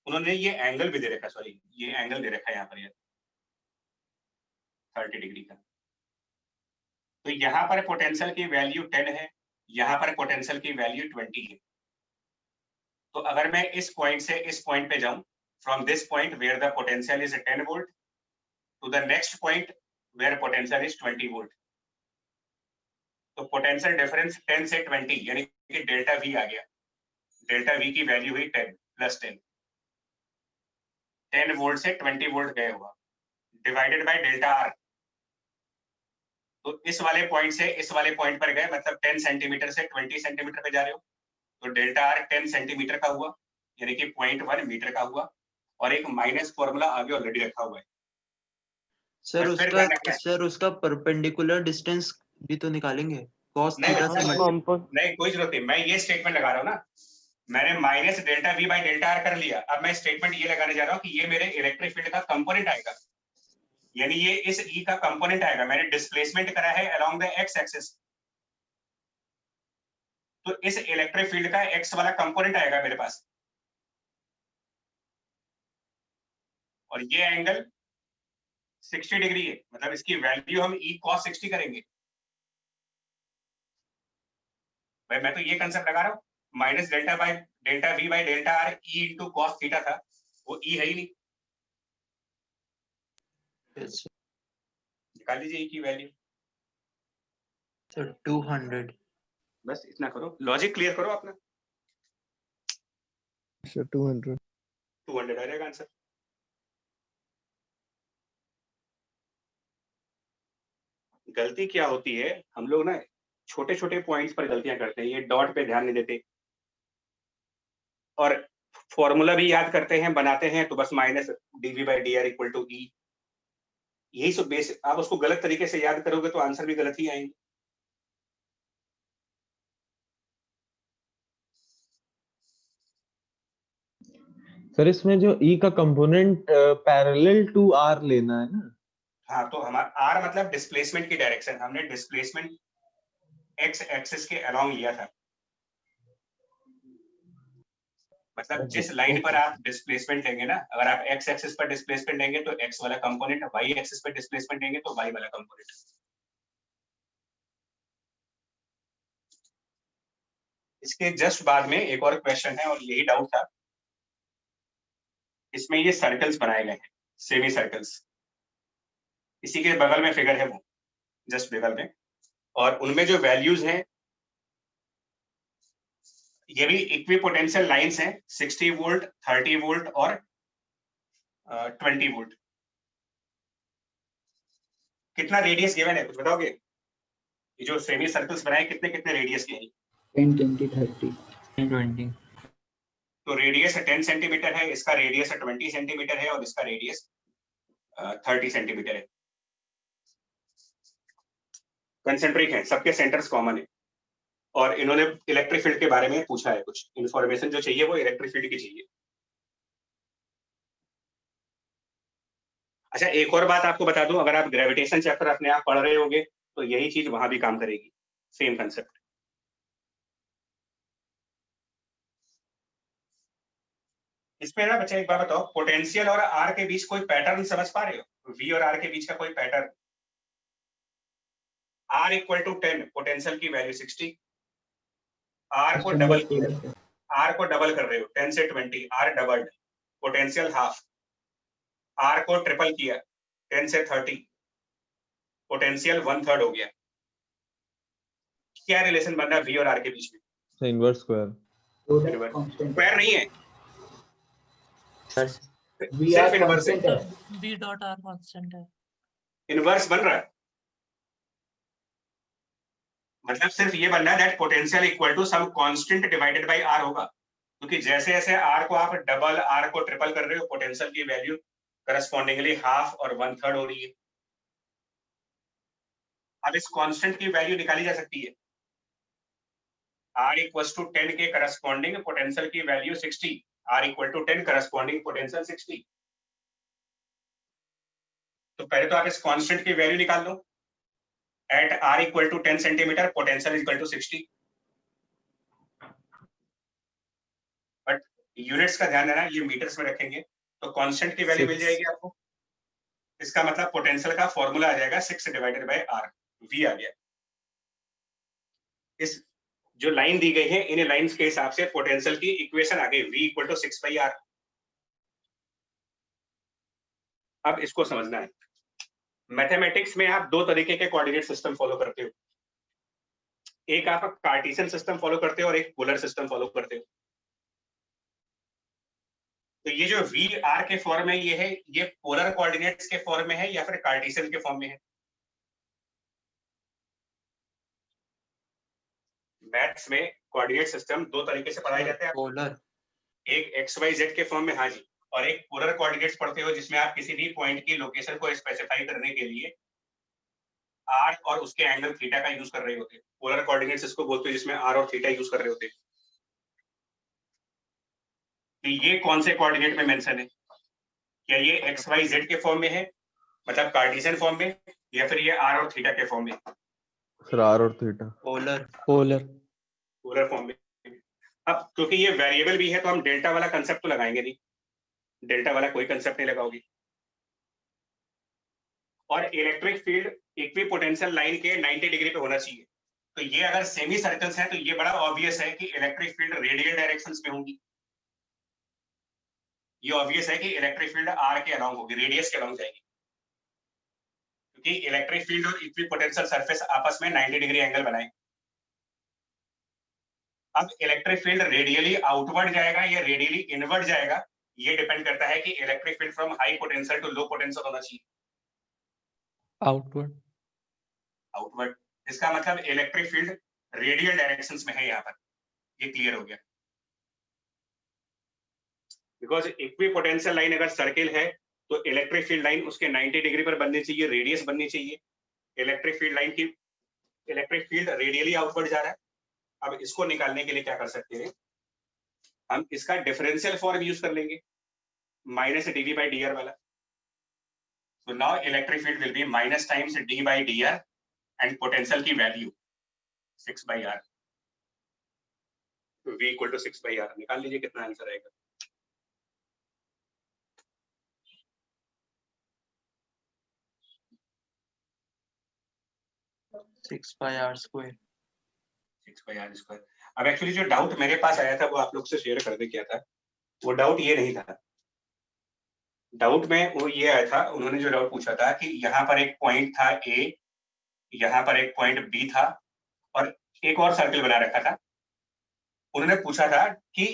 Speaker 1: उन्होंने ये एंगल भी दे रखा, सॉरी ये एंगल दे रखा है यहाँ पर, ये 30 डिग्री का। तो यहाँ पर पोटेंशियल की वैल्यू 10 है, यहाँ पर पोटेंशियल की वैल्यू 20 है। तो अगर मैं इस पॉइंट से इस पॉइंट पे जाऊं, from this point where the potential is 10 volt to the next point where potential is 20 volt, तो पोटेंशियल डिफरेंस 10 से 20 यानी कि डेल्टा वी आ गया। डेल्टा वी की वैल्यू हुई 10 प्लस 10, 10 वोल्ट से 20 वोल्ट गए हुआ, डिवाइडेड बाय डेल्टा आर। तो इस वाले पॉइंट से इस वाले पॉइंट पर गए, मतलब 10 सेंटीमीटर से 20 सेंटीमीटर पे जा रहे हो, तो डेल्टा आर 10 सेंटीमीटर का हुआ, यानी कि 0.1 मीटर का हुआ। और एक माइनस फॉर्मूला आगे ऑलरेडी रखा हुआ है।
Speaker 6: सर उसका परपेंडिकुलर डिस्टेंस भी तो निकालेंगे, cos थीटा से
Speaker 1: नहीं कोई जरूरत नहीं, मैं ये स्टेटमेंट लगा रहा हूँ ना, मैंने minus delta we by delta R कर लिया। अब मैं स्टेटमेंट ये लगाने जा रहा हूँ कि ये मेरे इलेक्ट्रिक फील्ड का कंपोनेंट आएगा, यानी ये इस ई का कंपोनेंट आएगा। मैंने डिस्प्लेसमेंट करा है अलोंग द एक्स एक्सिस, तो इस इलेक्ट्रिक फील्ड का एक्स वाला कंपोनेंट आएगा मेरे पास। और ये एंगल 60 डिग्री है, मतलब इसकी वैल्यू हम ई cos 60 करेंगे। भाई मैं तो ये कंसेप्ट लगा रहा हूँ, minus delta we by delta r E into cos theta था, वो ई है ही नहीं। निकाल लीजिए ई की वैल्यू।
Speaker 6: सर 200,
Speaker 1: बस इतना करो, लॉजिक क्लियर करो अपना।
Speaker 5: सर 200
Speaker 1: आ जाएगा आंसर। गलती क्या होती है, हम लोग ना छोटे छोटे पॉइंट्स पर गलतियां करते हैं, ये डॉट पे ध्यान नहीं देते, और फॉर्मूला भी याद करते हैं बनाते हैं तो बस minus dv by d r equal to E, यही सब बेस। आप उसको गलत तरीके से याद करोगे तो आंसर भी गलत ही आएंगे।
Speaker 4: सर इसमें जो ई का कंपोनेंट पैरेलल टू आर लेना है ना?
Speaker 1: हाँ, तो हमारा आर मतलब डिस्प्लेसमेंट की डायरेक्शन, हमने डिस्प्लेसमेंट एक्स एक्सिस के अलोंग लिया था। मतलब जिस लाइन पर आप डिस्प्लेसमेंट लेंगे ना, अगर आप एक्स एक्सिस पर डिस्प्लेसमेंट लेंगे तो एक्स वाला कंपोनेंट, वाई एक्सिस पर डिस्प्लेसमेंट लेंगे तो वाई वाला कंपोनेंट। इसके जस्ट बाद में एक और क्वेश्चन है, और यही डाउट था। इसमें ये सर्कल्स बनाए गए हैं, सेमी सर्कल्स, इसी के बगल में फिगर है वो, जस्ट बगल में, और उनमें जो वैल्यूज हैं ये भी इक्विपोटेंशियल लाइंस हैं, 60 वोल्ट, 30 वोल्ट और 20 वोल्ट। कितना रेडियस गिवन है, कुछ बताओगे? ये जो सेमी सर्कल्स बनाए कितने कितने रेडियस के हैं?
Speaker 2: 10, 20, 30,
Speaker 10: 20।
Speaker 1: तो रेडियस 10 सेंटीमीटर है, इसका रेडियस 20 सेंटीमीटर है, और इसका रेडियस 30 सेंटीमीटर है। कंसेंट्रिक है, सबके सेंटर्स कॉमन है, और इन्होंने इलेक्ट्रिक फील्ड के बारे में पूछा है, कुछ इंफॉर्मेशन जो चाहिए वो इलेक्ट्रिक फील्ड की चाहिए। अच्छा, एक और बात आपको बता दूं, अगर आप ग्रेविटेशन चैप्टर अपने आप पढ़ रहे होगे तो यही चीज वहां भी काम करेगी, सेम कंसेप्ट। इसमें ना बच्चा एक बात बताओ, पोटेंशियल और आर के बीच कोई पैटर्न समझ पा रहे हो? वी और आर के बीच का कोई pattern? R equal to 10, potential की वैल्यू 60, आर को डबल कर रहे हो, 10 से 20, R doubled, potential half. R को ट्रिपल किया, 10 से 30, पोटेंशियल 1/3 हो गया। क्या रिलेशन बन रहा है वी और आर के बीच में?
Speaker 4: Inverse square.
Speaker 1: स्क्वायर नहीं है,
Speaker 2: वी आर कांस्टेंट है,
Speaker 11: v डॉट r कांस्टेंट है,
Speaker 1: इनवर्स बन रहा है। मतलब सिर्फ ये बनना है that potential equal to some constant divided by R होगा, क्योंकि जैसे जैसे आर को आप डबल, आर को ट्रिपल कर रहे हो, पोटेंशियल की वैल्यू करस्पॉन्डिंगली हाफ और 1/3 हो रही है। अब इस कांस्टेंट की वैल्यू निकाली जा सकती है। R इक्वल्स टू 10 के करस्पॉन्डिंग पोटेंशियल की value 60, R equal to 10 corresponding potential 60। तो पहले तो आप इस कांस्टेंट की वैल्यू निकाल लो। At R equal to 10 centimetre potential equal to 60। But units का ध्यान देना, ये मीटर्स में रखेंगे तो कांस्टेंट की वैल्यू मिल
Speaker 10: 6
Speaker 1: जाएगी आपको। इसका मतलब पोटेंशियल का फॉर्मूला आ जाएगा 6 डिवाइडेड बाय R, V आ गया। इस जो लाइन दी गई है इन लाइंस के हिसाब से पोटेंशियल की इक्वेशन आ गई, V equal to 6 by R। अब इसको समझना है, मैथमेटिक्स में आप दो तरीके के कोऑर्डिनेट सिस्टम फॉलो करते हो। एक आप कार्टेशियन सिस्टम फॉलो करते हो और एक पोलर सिस्टम फॉलो करते हो। तो ये जो वी आर के फॉर्म में ये है, ये पोलर कोऑर्डिनेट्स के फॉर्म में है या फिर कार्टेशियन के फॉर्म में है? मैथ्स में कोऑर्डिनेट सिस्टम दो तरीके से पढ़ाए जाते हैं।
Speaker 6: पोलर,
Speaker 1: एक एक्स वाई जेड के फॉर्म में, हाँ जी, और एक पोलर कोऑर्डिनेट्स पढ़ते हो जिसमें आप किसी भी पॉइंट की लोकेशन को स्पेसिफाई करने के लिए आर और उसके एंगल थीटा का यूज कर रहे होते हैं। पोलर कोऑर्डिनेट्स इसको बोलते हैं जिसमें आर और थीटा यूज कर रहे होते हैं। तो ये कौन से कोऑर्डिनेट में मेंशन है? क्या ये एक्स वाई जेड के फॉर्म में है, मतलब कार्टेशियन फॉर्म में, या फिर ये आर और थीटा के फॉर्म में?
Speaker 4: सर आर और theta.
Speaker 6: Polar,
Speaker 10: polar
Speaker 1: polar form में। अब क्योंकि ये वेरिएबल भी है तो हम डेल्टा वाला कंसेप्ट तो लगाएंगे नहीं, डेल्टा वाला कोई कंसेप्ट नहीं लगाओगे। और इलेक्ट्रिक फील्ड इक्विपोटेंशियल लाइन के 90 डिग्री पे होना चाहिए। तो ये अगर सेमी सर्कल्स हैं तो ये बड़ा ऑब्वियस है कि इलेक्ट्रिक फील्ड रेडियल डायरेक्शंस में होंगी। ये ऑब्वियस है कि इलेक्ट्रिक फील्ड आर के अलोंग होगी, रेडियस के अलोंग जाएगी, क्योंकि इलेक्ट्रिक फील्ड और इक्विपोटेंशियल सरफेस आपस में 90 डिग्री एंगल बनाए। अब इलेक्ट्रिक फील्ड रेडियली आउटवर्ड जाएगा या रेडियली इनवर्ड जाएगा, ये डिपेंड करता है कि electric field from high potential to low potential होना चाहिए।
Speaker 10: आउटवर्ड
Speaker 1: आउटवर्ड, इसका मतलब इलेक्ट्रिक फील्ड रेडियल डायरेक्शंस में है यहाँ पर। ये क्लियर हो गया। बिकॉज इक्विपोटेंशियल लाइन अगर सर्किल है तो इलेक्ट्रिक फील्ड लाइन उसके 90 डिग्री पर बननी चाहिए, रेडियस बननी चाहिए। इलेक्ट्रिक फील्ड लाइन की इलेक्ट्रिक फील्ड रेडियली आउटवर्ड जा रहा है। अब इसको निकालने के लिए क्या कर सकते हैं, हम इसका डिफरेंशियल फॉर्म यूज कर लेंगे, माइनस dv by dr वाला। So now electric field will be minus times d by dr and potential की वैल्यू 6 by r, तो v equal to 6 by r। निकाल लीजिए कितना आंसर आएगा।
Speaker 6: Six by R square.
Speaker 1: 6 by r square. अब एक्चुअली जो डाउट मेरे पास आया था वो आप लोग से शेयर कर दे क्या था, वो डाउट ये नहीं था। डाउट में वो ये आया था, उन्होंने जो डाउट पूछा था कि यहाँ पर एक पॉइंट था A, यहाँ पर एक पॉइंट B था और एक और सर्कल बना रखा था। उन्होंने पूछा था कि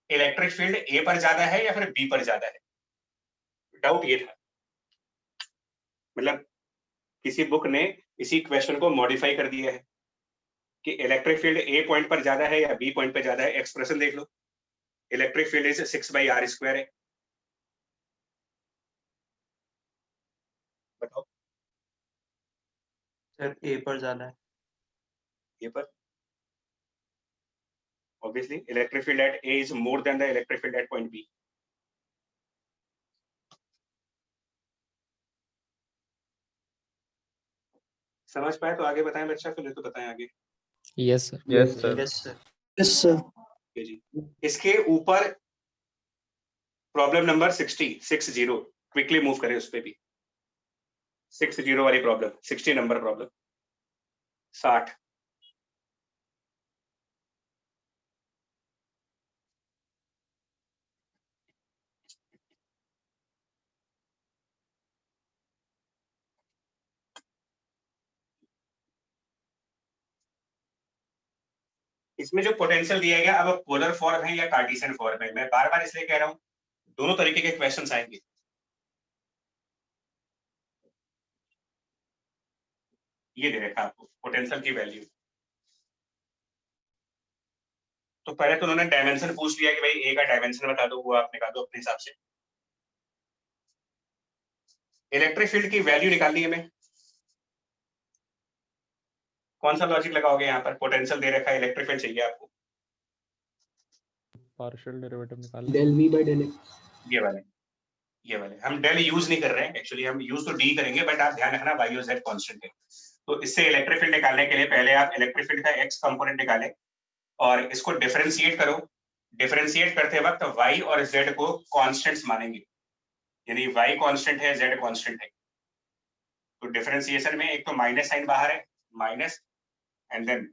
Speaker 1: इलेक्ट्रिक फील्ड A पर ज्यादा है या फिर B पर ज्यादा है। डाउट ये था, मतलब किसी बुक ने इसी क्वेश्चन को मॉडिफाई कर दिया है कि इलेक्ट्रिक फील्ड A पॉइंट पर ज्यादा है या B पॉइंट पर ज्यादा है। एक्सप्रेशन देख लो, electric field is 6 by r square है। बताओ
Speaker 6: सर ए पर ज्यादा है।
Speaker 1: ये पर obviously electric field at A is more than the electric field at point B। समझ पाए तो आगे बताएं बच्चा, फिर तो बताएं आगे।
Speaker 10: Yes sir
Speaker 4: yes sir.
Speaker 6: Yes sir.
Speaker 2: Yes sir.
Speaker 1: जी, इसके ऊपर प्रॉब्लम नंबर 60 क्विकली मूव करें उस पे भी। 60 वाली प्रॉब्लम, 60 नंबर प्रॉब्लम, 60। इसमें जो पोटेंशियल दिया गया, अब पोलर फॉर्म है या कार्टेशियन फॉर्म है, मैं बार बार इसलिए कह रहा हूं दोनों तरीके के क्वेश्चंस आएंगे। ये दे रखा आपको पोटेंशियल की वैल्यू। तो पहले तो उन्होंने डायमेंशन पूछ लिया कि भाई ए का डायमेंशन बता दो, वो आप निकाल दो अपने हिसाब से। इलेक्ट्रिक फील्ड की वैल्यू निकालनी है हमें। कौन सा लॉजिक लगाओगे यहाँ पर? पोटेंशियल दे रखा है, इलेक्ट्रिक फील्ड चाहिए आपको,
Speaker 10: पार्शियल डेरिवेटिव निकाल
Speaker 2: del V by del X.
Speaker 1: ये वाले हम डेल यूज नहीं कर रहे हैं, एक्चुअली हम यूज तो डी करेंगे, बट आप ध्यान रखना वाई और जेड कांस्टेंट है। तो इससे इलेक्ट्रिक फील्ड निकालने के लिए पहले आप इलेक्ट्रिक फील्ड का एक्स कंपोनेंट निकालें और इसको डिफरेंशिएट करो। डिफरेंशिएट करते वक्त वाई और जेड को कांस्टेंट्स मानेंगे, यानी वाई कांस्टेंट है, जेड कांस्टेंट है। तो डिफरेंशिएशन में एक तो माइनस साइन बाहर है, minus, and then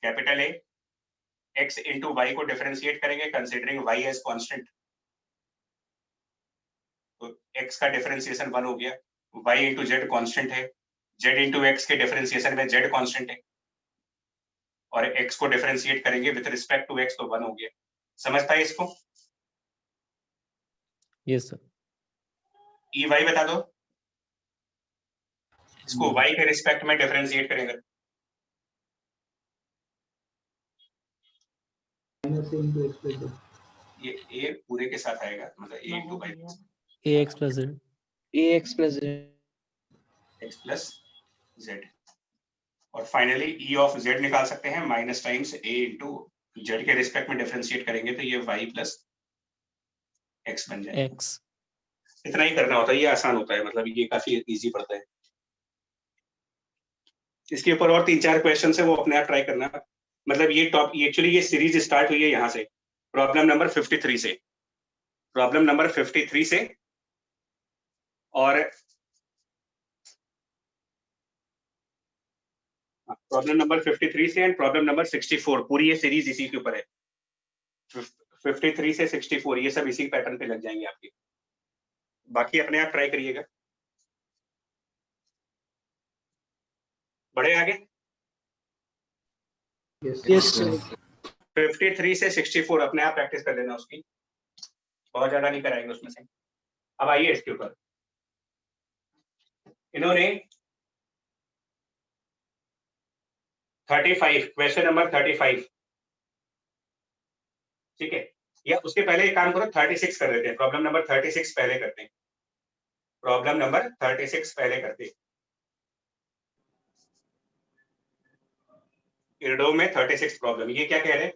Speaker 1: capital A x into Y को डिफरेंशिएट करेंगे कंसिडरिंग y एज कांस्टेंट। तो x का डिफरेंशिएशन 1 हो गया, y इंटू जेड कांस्टेंट है, z इंटू x के डिफरेंशिएशन में z कांस्टेंट है, और x को डिफरेंशिएट करेंगे विद रिस्पेक्ट टू x तो 1 हो गया। समझ पाए इसको?
Speaker 10: Yes sir.
Speaker 1: ई वाई बता दो, इसको y के रिस्पेक्ट में डिफरेंशिएट करेंगे।
Speaker 2: Minus A into X plus Z.
Speaker 1: ये a पूरे के साथ आएगा, मतलब a into Y
Speaker 10: A X plus Z.
Speaker 6: ax plus z
Speaker 1: x plus Z, और फाइनली e ऑफ z निकाल सकते हैं minus times a into Z के रिस्पेक्ट में डिफरेंशिएट करेंगे तो ये y प्लस x बन जाएगा।
Speaker 10: एक्स।
Speaker 1: इतना ही करना होता है, ये आसान होता है, मतलब ये काफी इजी पड़ता है। इसके ऊपर और 3-4 क्वेश्चन है, वो अपने आप ट्राई करना। मतलब ये टॉप, एक्चुअली ये सीरीज स्टार्ट हुई है यहाँ से, प्रॉब्लम नंबर 53 से, प्रॉब्लम नंबर 53 से, और प्रॉब्लम नंबर 53 से एंड प्रॉब्लम नंबर 64, पूरी ये सीरीज इसी के ऊपर है। 53 से 64 ये सब इसी पैटर्न पे लग जाएंगे आपके, बाकी अपने आप ट्राई करिएगा। बढ़े आगे।
Speaker 2: यस
Speaker 1: 53 से 64 अपने आप प्रैक्टिस कर लेना उसकी, बहुत ज्यादा नहीं कराएंगे उसमें से। अब आइए इसके ऊपर, इन्होंने 35, क्वेश्चन नंबर 35, ठीक है, या उसके पहले एक काम करो 36 कर देते हैं, प्रॉब्लम नंबर 36 पहले करते हैं, प्रॉब्लम नंबर 36 पहले करते हैं। इरडो में 36 प्रॉब्लम, ये क्या कह रहे हैं?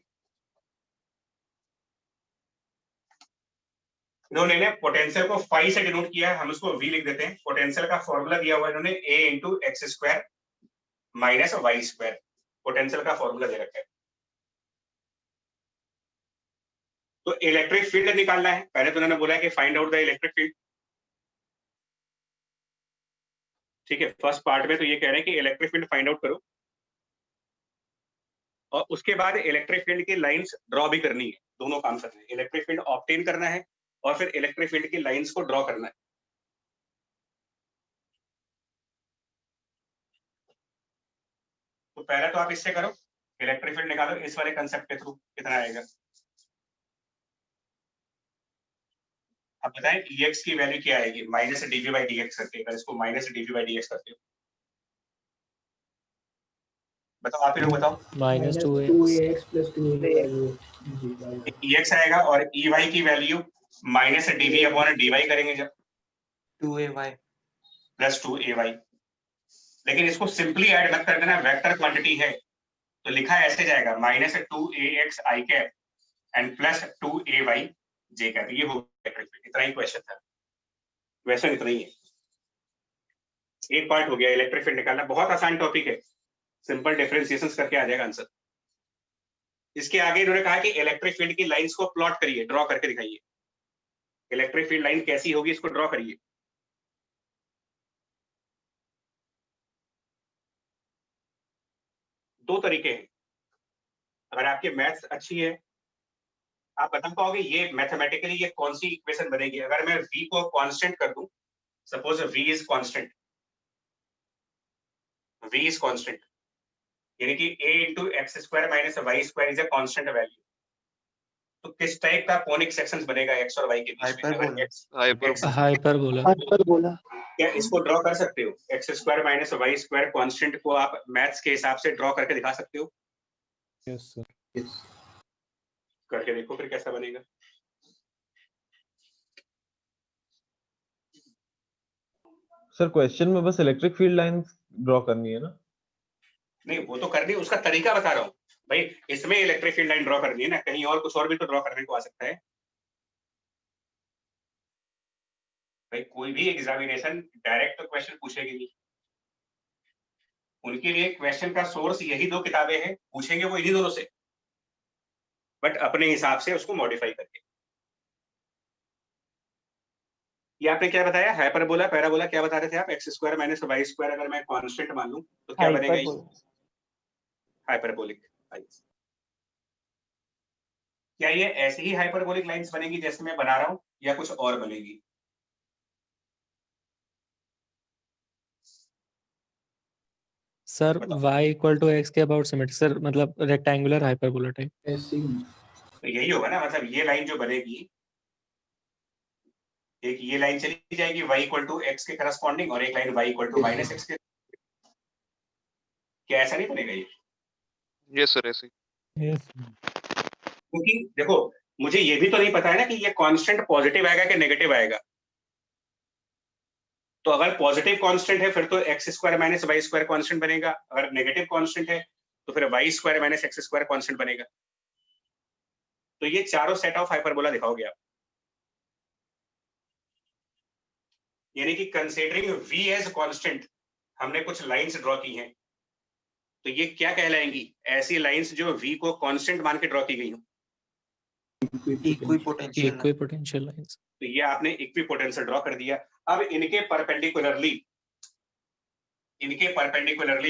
Speaker 1: इन्होंने ने पोटेंशियल को फाई से डिनोट किया है, हम उसको v लिख देते हैं। पोटेंशियल का फॉर्मूला दिया हुआ है इन्होंने a into X square minus Y square, potential का फॉर्मूला दे रखा है। तो इलेक्ट्रिक फील्ड निकालना है, पहले तो उन्होंने बोला है कि find out the electric field, ठीक है। फर्स्ट पार्ट में तो ये कह रहे हैं कि इलेक्ट्रिक फील्ड फाइंड आउट करो, और उसके बाद इलेक्ट्रिक फील्ड की लाइंस ड्रॉ भी करनी है, दोनों काम करने हैं, इलेक्ट्रिक फील्ड ऑब्टेन करना है और फिर इलेक्ट्रिक फील्ड की लाइंस को ड्रॉ करना है। तो पहले तो आप इससे करो, इलेक्ट्रिक फील्ड निकालो इस वाले कंसेप्ट के थ्रू, कितना आएगा? अब बताएं Ex की वैल्यू क्या आएगी, माइनस dv बाई dx करके, अगर इसको माइनस dv बाई dx करते हो, बताओ आप ही लोग बताओ।
Speaker 10: Minus
Speaker 2: 2ax plus 2ay
Speaker 1: Ex आएगा और Ey की value minus dv upon dy करेंगे जब,
Speaker 6: 2ay
Speaker 1: प्लस 2ay। लेकिन इसको सिंपली ऐड मत कर देना, वेक्टर क्वांटिटी है, तो लिखा ऐसे जाएगा minus 2ax i cap and plus 2ay j cap, ये हो गया। इतना ही क्वेश्चन था, क्वेश्चन इतना ही है, एक पार्ट हो गया इलेक्ट्रिक फील्ड निकालना, बहुत आसान टॉपिक है, सिंपल डिफरेंशिएशंस करके आ जाएगा आंसर। इसके आगे इन्होंने कहा कि इलेक्ट्रिक फील्ड की लाइंस को प्लॉट करिए, ड्रॉ करके दिखाइए, इलेक्ट्रिक फील्ड लाइन कैसी होगी इसको ड्रॉ करिए। दो तरीके हैं, अगर आपकी मैथ्स अच्छी है आप बता पाओगे ये मैथमेटिकली ये कौन सी इक्वेशन बनेगी। अगर मैं v को कांस्टेंट कर दूं, suppose v is constant, v is constant, यानी कि a into X square minus Y square is a constant value, तो किस टाइप का कोनिक सेक्शंस बनेगा x और y के बीच में? अगर x
Speaker 10: हाइपरबोला।
Speaker 1: क्या इसको ड्रॉ कर सकते हो? X square minus Y square constant को आप मैथ्स के हिसाब से ड्रॉ करके दिखा सकते हो?
Speaker 10: Yes sir.
Speaker 1: करके देखो फिर कैसा बनेगा।
Speaker 4: सर क्वेश्चन में बस इलेक्ट्रिक फील्ड लाइंस ड्रॉ करनी है ना?
Speaker 1: नहीं वो तो करनी, उसका तरीका बता रहा हूँ भाई। इसमें इलेक्ट्रिक फील्ड लाइन ड्रॉ करनी है ना, कहीं और कुछ और भी तो ड्रॉ करने को आ सकता है भाई। कोई भी एग्जामिनेशन डायरेक्ट तो क्वेश्चन पूछेगी नहीं, उनके लिए क्वेश्चन का सोर्स यही दो किताबें हैं, पूछेंगे वो इन्हीं दोनों से, बट अपने हिसाब से उसको मॉडिफाई करके। ये आपने क्या बताया, हाइपरबोला पैराबोला, क्या बता रहे थे आप? X square minus Y square अगर मैं कांस्टेंट मान लूं तो क्या बनेगा? हाइपरबोलिक। क्या ये ऐसे ही हाइपरबोलिक लाइंस बनेगी जैसे मैं बना रहा हूं, या कुछ और बनेगी?
Speaker 10: Sir y equal to x के अबाउट सिमेट्रिक सर, मतलब रेक्टेंगुलर हाइपरबोला टाइप।
Speaker 1: तो यही होगा ना, मतलब ये लाइन जो बनेगी, एक ये लाइन चली जाएगी y इक्वल टू एक्स के करस्पॉन्डिंग, और एक line y equal to minus X के। क्या ऐसा नहीं बनेगा ये?
Speaker 5: यस सर, ऐसे
Speaker 1: क्योंकि देखो मुझे ये भी तो नहीं पता है ना कि ये कांस्टेंट पॉजिटिव आएगा कि नेगेटिव आएगा। तो अगर पॉजिटिव कांस्टेंट है फिर तो X square minus Y square constant बनेगा, अगर नेगेटिव कांस्टेंट है तो फिर Y square minus X square constant बनेगा। तो ये चारों सेट ऑफ हाइपरबोला दिखाओगे आप, यानी कि कंसीडरिंग v एज कांस्टेंट हमने कुछ लाइंस ड्रॉ की हैं, तो ये क्या कहलाएंगी? ऐसी लाइंस जो v को कांस्टेंट मान के ड्रॉ की गई हो।
Speaker 10: Equipotential lines.
Speaker 1: तो ये आपने इक्विपोटेंशियल ड्रॉ कर दिया। अब इनके परपेंडिकुलरली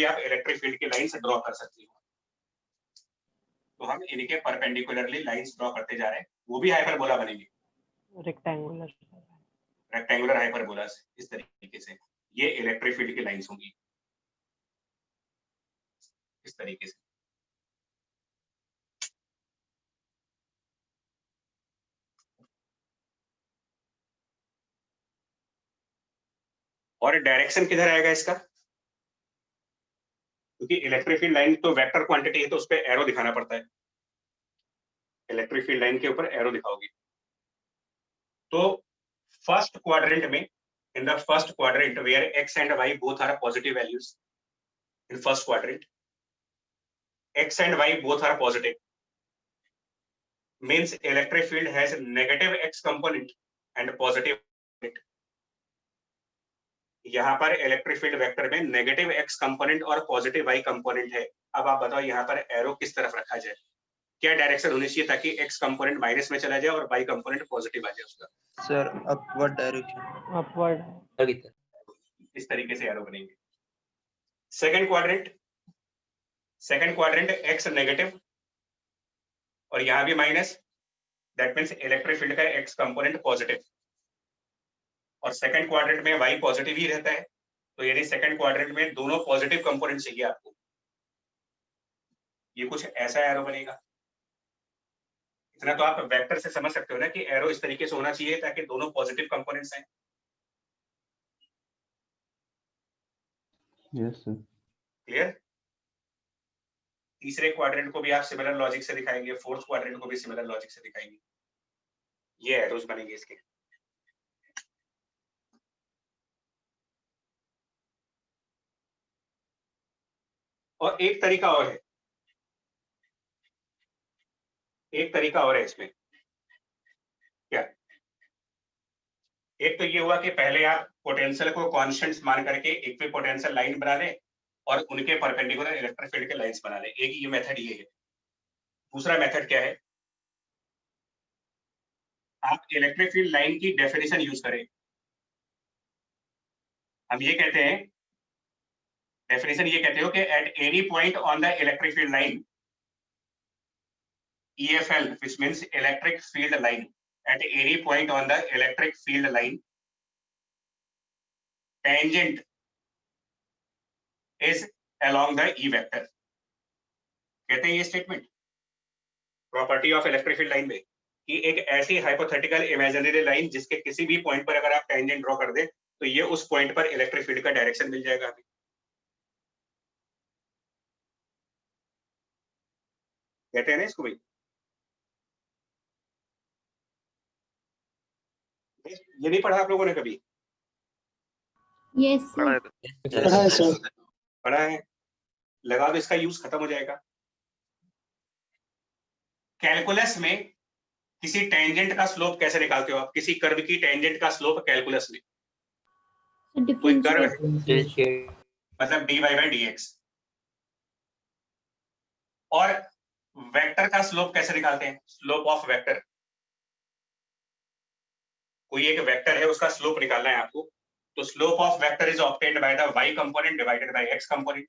Speaker 1: आप इलेक्ट्रिक फील्ड की लाइंस ड्रॉ कर सकती हो। तो हम इनके परपेंडिकुलरली लाइंस ड्रॉ करते जा रहे हैं, वो भी हाइपरबोला बनेंगे, रेक्टेंगुलर हाइपरबोला इस तरीके से। ये इलेक्ट्रिक फील्ड की लाइंस होंगी इस तरीके से। और डायरेक्शन किधर आएगा इसका? क्योंकि इलेक्ट्रिक फील्ड लाइन तो वेक्टर क्वांटिटी है, तो उस पर एरो दिखाना पड़ता है। इलेक्ट्रिक फील्ड लाइन के ऊपर एरो दिखाओगे। तो फर्स्ट क्वाड्रेंट में, in the first quadrant where x and y both are positive values, in first quadrant x and y both are positive, means electric field has negative x component and positive component. यहाँ पर इलेक्ट्रिक फील्ड वेक्टर में नेगेटिव x कंपोनेंट और पॉजिटिव y कंपोनेंट है। अब आप बताओ यहाँ पर एरो किस तरफ रखा जाए, क्या डायरेक्शन होनी चाहिए ताकि x कंपोनेंट माइनस में चला जाए और y कंपोनेंट पॉजिटिव आ जाए उसका?
Speaker 6: Sir upward direction, upward.
Speaker 1: इस तरीके से एरो बनेंगे। सेकंड क्वाड्रेंट x नेगेटिव और यहाँ भी minus, that means electric field का x कंपोनेंट पॉजिटिव, और सेकंड क्वाड्रेंट में y पॉजिटिव ही रहता है, तो यानी सेकंड क्वाड्रेंट में दोनों पॉजिटिव कंपोनेंट चाहिए आपको। ये कुछ ऐसा एरो बनेगा। इतना तो आप वेक्टर से समझ सकते हो ना कि एरो इस तरीके से होना चाहिए ताकि दोनों पॉजिटिव कंपोनेंट्स हैं।
Speaker 4: Yes sir.
Speaker 1: क्लियर? तीसरे क्वाड्रेंट को भी आप सिमिलर लॉजिक से दिखाएंगे, फोर्थ क्वाड्रेंट को भी सिमिलर लॉजिक से दिखाएंगे। ये एरोस बनेंगे इसके। और एक तरीका और है, इसमें क्या? एक तो ये हुआ कि पहले आप पोटेंशियल को कांस्टेंट्स मान करके इक्विपोटेंशियल लाइन बना लें और उनके परपेंडिकुलर इलेक्ट्रिक फील्ड के लाइंस बना लें। एक ये मेथड ये है। दूसरा मेथड क्या है? आप इलेक्ट्रिक फील्ड लाइन की डेफिनेशन यूज करें। हम ये कहते हैं, डेफिनेशन ये कहते हो कि at any point on the electric field line, EFL, which means electric field line, at any point on the electric field line, tangent is along the E vector. कहते हैं ये statement property of electric field line में कि एक ऐसी हाइपोथेटिकल इमेजिनरी लाइन जिसके किसी भी पॉइंट पर अगर आप टेंजेंट ड्रॉ कर दे तो ये उस पॉइंट पर इलेक्ट्रिक फील्ड का डायरेक्शन मिल जाएगा हमें। कहते हैं ना इसको भाई। ये नहीं पढ़ा आप लोगों ने कभी?
Speaker 7: Yes sir.
Speaker 5: पढ़ा है सर।
Speaker 1: पढ़ा है। लगा दो, इसका यूज खत्म हो जाएगा। कैलकुलस में किसी टेंजेंट का स्लोप कैसे निकालते हो आप? किसी कर्व की टेंजेंट का स्लोप कैलकुलस में कोई कर्व है मतलब dy by dx, और वेक्टर का स्लोप कैसे निकालते हैं? स्लोप ऑफ वेक्टर, कोई एक वेक्टर है उसका स्लोप निकालना है आपको, तो slope of vector is obtained by the y component divided by x component,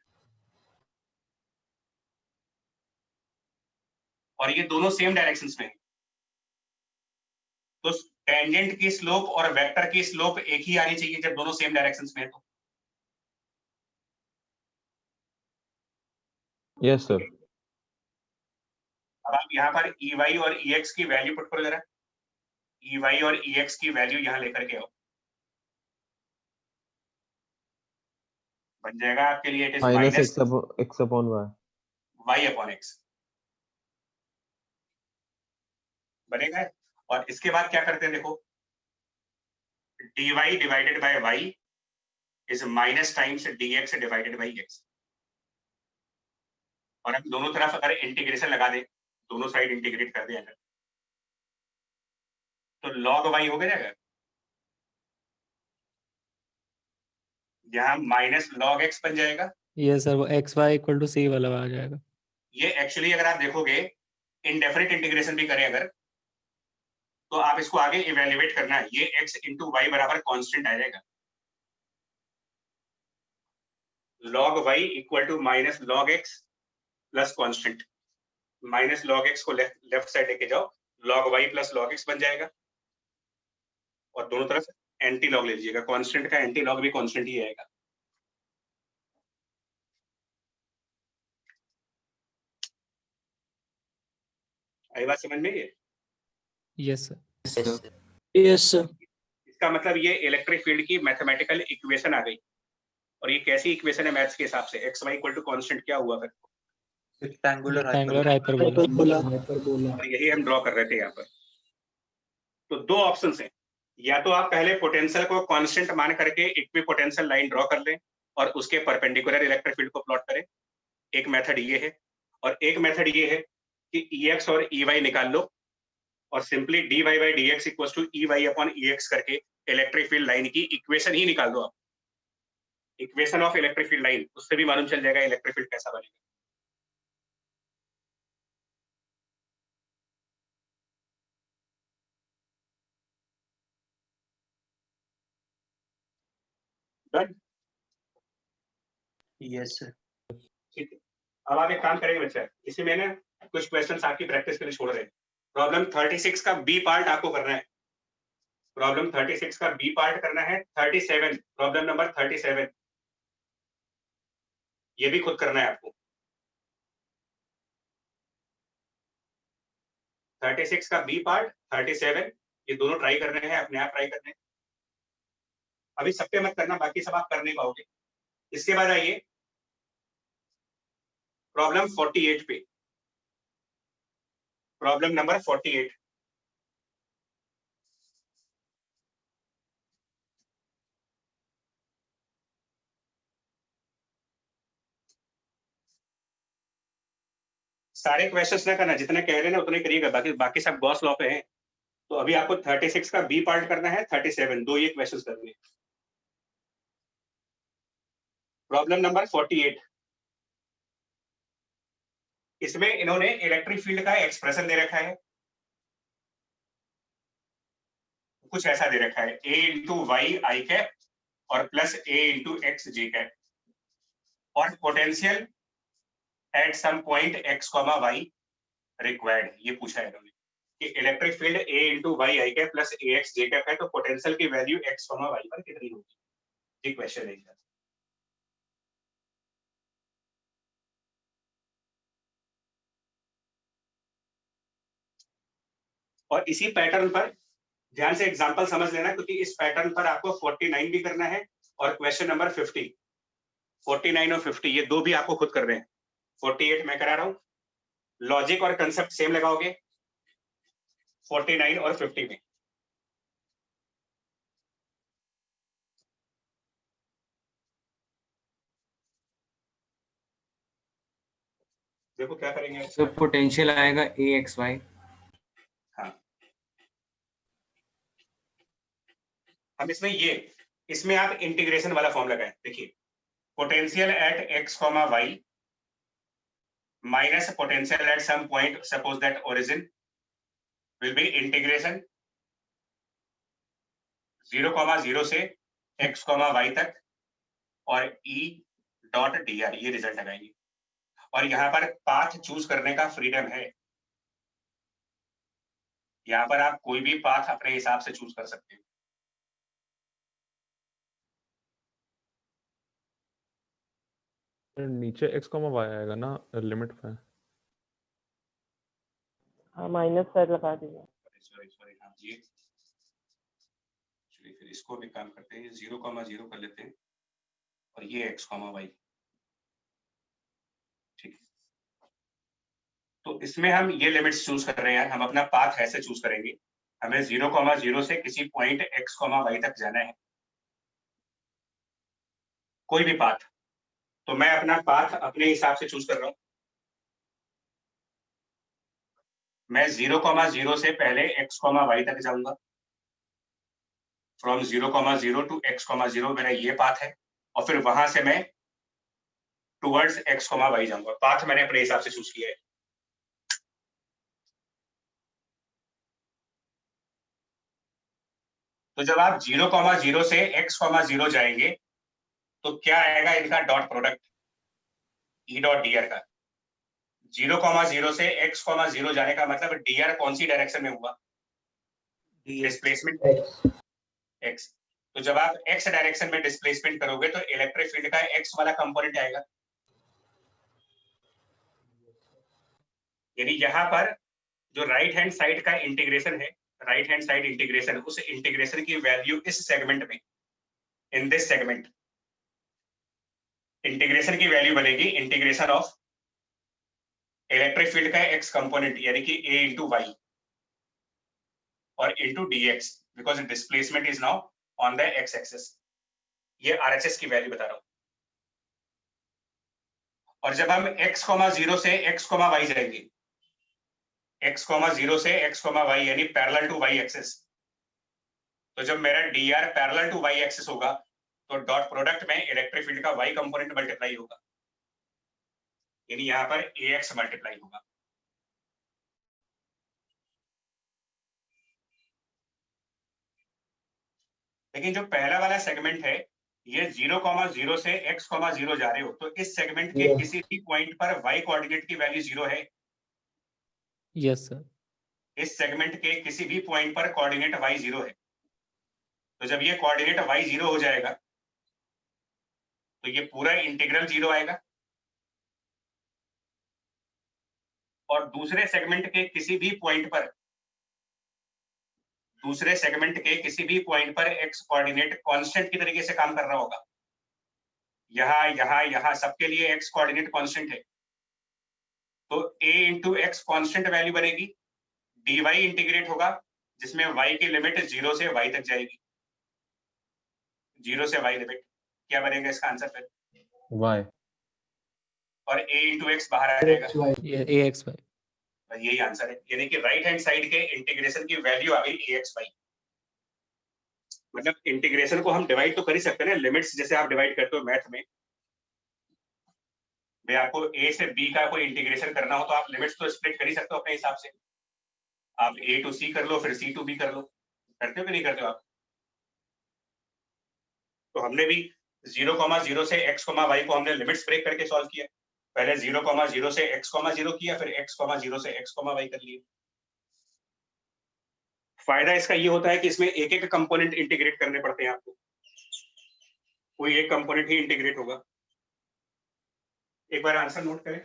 Speaker 1: और ये दोनों सेम डायरेक्शंस में है। तो टेंजेंट की स्लोप और वेक्टर की स्लोप एक ही आनी चाहिए जब दोनों सेम डायरेक्शंस में है। तो
Speaker 4: यस सर।
Speaker 1: अब आप यहाँ पर EY और EX की वैल्यू पुट करो जरा, EY और EX की वैल्यू यहाँ लेकर के आओ, बन जाएगा आपके लिए it is
Speaker 4: minus
Speaker 1: minus
Speaker 4: x upon y।
Speaker 1: y upon x बनेगा। और इसके बाद क्या करते हैं देखो, dy divided by y is minus times dx divided by x, और हम दोनों तरफ अगर इंटीग्रेशन लगा दे, दोनों साइड इंटीग्रेट कर दे अगर, तो log y हो जाएगा, यहाँ माइनस log x बन जाएगा।
Speaker 10: ये सर वो एक्स वाई इक्वल टू सी वाला आ जाएगा।
Speaker 1: ये एक्चुअली अगर आप देखोगे इनडेफिनिट इंटीग्रेशन भी करें अगर, तो आप इसको आगे इवेल्युएट करना है, ये x इंटू वाई बराबर कांस्टेंट आ जाएगा, log y equal to minus log x plus constant, minus log x को लेफ्ट साइड लेके जाओ, log y plus log x बन जाएगा, और दोनों तरफ एंटी लॉग ले लीजिएगा, कांस्टेंट का एंटी लॉग भी कांस्टेंट ही आएगा। आई बात समझ में? ये
Speaker 10: यस सर।
Speaker 2: Yes sir.
Speaker 1: इसका मतलब ये इलेक्ट्रिक फील्ड की मैथमेटिकल इक्वेशन आ गई, और ये कैसी इक्वेशन है मैथ्स के हिसाब से? x y equal to constant क्या हुआ फिर?
Speaker 10: Rectangular hyperbola.
Speaker 1: और यही हम ड्रॉ कर रहे थे यहाँ पर। तो दो ऑप्शंस हैं, या तो आप पहले पोटेंशियल को कांस्टेंट मान करके इक्विपोटेंशियल लाइन ड्रॉ कर लें और उसके परपेंडिकुलर इलेक्ट्रिक फील्ड को प्लॉट करें, एक मेथड ये है, और एक मेथड ये है कि EX और EY निकाल लो और simply dy by dx equals to EY upon EX करके इलेक्ट्रिक फील्ड लाइन की इक्वेशन ही निकाल दो आप, equation of electric field line, उससे भी मालूम चल जाएगा इलेक्ट्रिक फील्ड कैसा बनेगा। डन?
Speaker 6: Yes sir.
Speaker 1: ठीक है, अब आप एक काम करेंगे बच्चा, इसी में ना कुछ क्वेश्चंस आपकी प्रैक्टिस के लिए छोड़ रहे हैं। प्रॉब्लम 36 का बी पार्ट आपको करना है, प्रॉब्लम 36 का बी पार्ट करना है। 37 प्रॉब्लम नंबर 37 ये भी खुद करना है आपको। 36 का बी पार्ट, 37 ये दोनों ट्राई करने हैं, अपने आप ट्राई करने हैं, अभी सबके मत करना, बाकी सब आप कर नहीं पाओगे। इसके बाद आइए प्रॉब्लम 48 पे, प्रॉब्लम नंबर 48। सारे क्वेश्चंस ना करना, जितने कह रहे हैं ना उतने करिएगा, बाकी बाकी सब गॉस लॉ पे हैं। तो अभी आपको 36 का बी पार्ट करना है, 37 दो ये क्वेश्चंस करने हैं। प्रॉब्लम नंबर 48, इसमें इन्होंने इलेक्ट्रिक फील्ड का एक्सप्रेशन दे रखा है, कुछ ऐसा दे रखा है, a into y i cap और plus a into x j cap, और potential at some point x, y required, ये पूछा है इन्होंने कि electric field a into y i cap plus a x j cap है, तो पोटेंशियल की वैल्यू x, y पर कितनी होगी? ये क्वेश्चन है। और इसी पैटर्न पर ध्यान से एग्जांपल समझ लेना, क्योंकि इस पैटर्न पर आपको 49 भी करना है और क्वेश्चन नंबर 50, 49 और 50 ये दो भी आपको खुद कर रहे हैं। 48 मैं करा रहा हूं, लॉजिक और कंसेप्ट सेम लगाओगे 49 और 50 में। देखो क्या करेंगे।
Speaker 12: तो पोटेंशियल आएगा AXY।
Speaker 1: हाँ, हम इसमें आप इंटीग्रेशन वाला फॉर्म लगाएं। देखिए, potential at x, y minus potential at some point, suppose that origin will be integration 0,0 से x, y तक और E डॉट dr, ये रिजल्ट लगाएंगे। और यहाँ पर पाथ चूज करने का फ्रीडम है। यहाँ पर आप कोई भी पाथ अपने हिसाब से चूज कर सकते हैं।
Speaker 4: नीचे x, y आएगा ना लिमिट पे।
Speaker 3: हाँ माइनस साइड लगा दीजिए।
Speaker 1: सॉरी हाँ जी, चलिए फिर इसको भी काम करते हैं, 0,0 कर लेते हैं और ये x, y। ठीक, तो इसमें हम ये लिमिट्स चूज कर रहे हैं। हम अपना पाथ ऐसे चूज करेंगे, हमें 0,0 से किसी पॉइंट x, y तक जाना है, कोई भी पाथ। तो मैं अपना पाथ अपने हिसाब से चूज कर रहा हूं। मैं 0,0 से पहले x, y तक जाऊंगा। फ्रॉम 0,0 टू x, 0 मेरा ये पाथ है, और फिर वहां से मैं टुवर्ड्स x, y जाऊंगा। पाथ मैंने अपने हिसाब से चूज किया है। तो जब आप 0,0 से x, 0 जाएंगे तो क्या आएगा इनका dot product, E dot dr का। 0,0 से x, 0 जाने का मतलब dr कौन सी डायरेक्शन में हुआ, डिस्प्लेसमेंट x। तो जब आप x डायरेक्शन में डिस्प्लेसमेंट करोगे तो इलेक्ट्रिक फील्ड का x वाला कंपोनेंट आएगा। यानी यहाँ पर जो राइट हैंड साइड का इंटीग्रेशन है, राइट हैंड साइड इंटीग्रेशन, उस इंटीग्रेशन की वैल्यू इस सेगमेंट में, इन दिस सेगमेंट, इंटीग्रेशन की वैल्यू बनेगी इंटीग्रेशन ऑफ इलेक्ट्रिक फील्ड का x कंपोनेंट, यानी कि a इंटू वाई और into dx, because displacement is now on the x axis. ये RHS की वैल्यू बता रहा हूं। और जब हम x, 0 से x, y जाएंगे, x, 0 से x, y यानी पैरेलल टू y एक्सिस, तो जब मेरा dr parallel to y axis होगा तो डॉट प्रोडक्ट में इलेक्ट्रिक फील्ड का y कंपोनेंट मल्टीप्लाई होगा, यानी यहाँ पर ax मल्टीप्लाई होगा। लेकिन जो पहला वाला सेगमेंट है, ये 0,0 से x, 0 जा रहे हो, तो इस सेगमेंट के किसी भी पॉइंट पर y कोऑर्डिनेट की वैल्यू 0 है।
Speaker 10: Yes sir.
Speaker 1: इस सेगमेंट के किसी भी पॉइंट पर कोऑर्डिनेट y 0 है। तो जब ये कोऑर्डिनेट y 0 हो जाएगा तो ये पूरा इंटीग्रल 0 आएगा, और दूसरे सेगमेंट के किसी भी पॉइंट पर, दूसरे सेगमेंट के किसी भी पॉइंट पर x कोऑर्डिनेट कांस्टेंट की तरीके से काम कर रहा होगा। यहाँ सबके लिए x कोऑर्डिनेट कांस्टेंट है, तो a into x constant value बनेगी, dy इंटीग्रेट होगा जिसमें y की लिमिट 0 से y तक जाएगी। 0 से y लिमिट क्या बनेगा इसका आंसर फिर?
Speaker 4: y।
Speaker 1: और a इंटू एक्स बाहर आ जाएगा,
Speaker 10: AXY।
Speaker 1: यही आंसर है। यानी कि राइट हैंड साइड के इंटीग्रेशन की वैल्यू आ गई AXY। मतलब इंटीग्रेशन को हम डिवाइड तो कर ही सकते हैं ना, लिमिट्स जैसे आप डिवाइड करते हो मैथ में। भाई आपको a से b का कोई इंटीग्रेशन करना हो तो आप लिमिट्स तो स्प्लिट कर ही सकते हो अपने हिसाब से। आप a टू c कर लो, फिर c टू b कर लो, करते हो कि नहीं करते हो आप? तो हमने भी 0,0 से x, y को हमने लिमिट्स ब्रेक करके सॉल्व किया। पहले 0,0 से x, 0 किया, फिर x, 0 से x, y कर लिए। फायदा इसका ये होता है कि इसमें एक एक कंपोनेंट इंटीग्रेट करने पड़ते हैं आपको, कोई एक कंपोनेंट ही इंटीग्रेट होगा। एक बार आंसर नोट करें।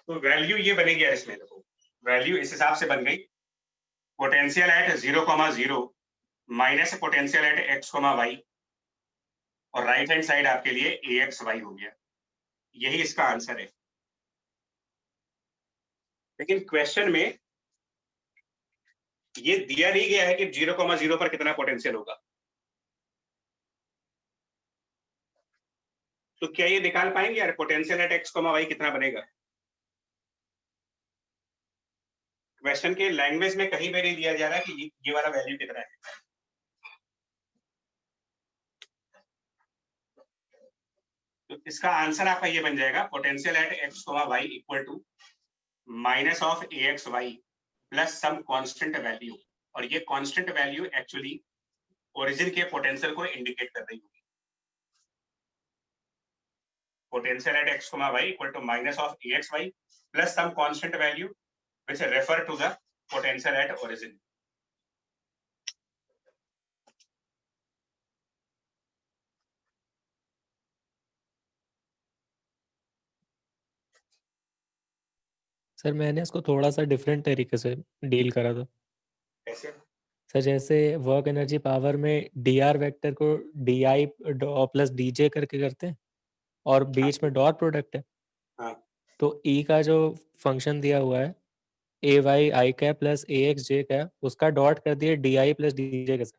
Speaker 1: तो वैल्यू ये बनेगी यार इसमें, देखो वैल्यू इस हिसाब से बन गई, potential at 0,0 minus potential at x, y, और राइट हैंड साइड आपके लिए AXY हो गया। यही इसका आंसर है। लेकिन क्वेश्चन में ये दिया नहीं गया है कि 0,0 पर कितना पोटेंशियल होगा, तो क्या ये निकाल पाएंगे यार पोटेंशियल एट x, y कितना बनेगा? क्वेश्चन के लैंग्वेज में कहीं पे नहीं दिया जा रहा कि ये वाला वैल्यू कितना है। तो इसका आंसर आपका ये बन जाएगा potential at x, y equal to minus of ax/y plus some constant value, और ये कांस्टेंट वैल्यू एक्चुअली ओरिजिन के पोटेंशियल को इंडिकेट कर रही होगी। Potential at x, y equal to minus of ax/y plus some constant value which refer to the potential at origin.
Speaker 10: Sir मैंने इसको थोड़ा सा डिफरेंट तरीके से डील करा था।
Speaker 1: कैसे?
Speaker 10: सर जैसे वर्क एनर्जी पावर में dr वेक्टर को di प्लस dj करके करते हैं और बीच में डॉट प्रोडक्ट है।
Speaker 1: हाँ।
Speaker 10: तो E का जो फंक्शन दिया हुआ है ay i cap plus ax j cap, उसका डॉट कर दिए di प्लस dj के साथ।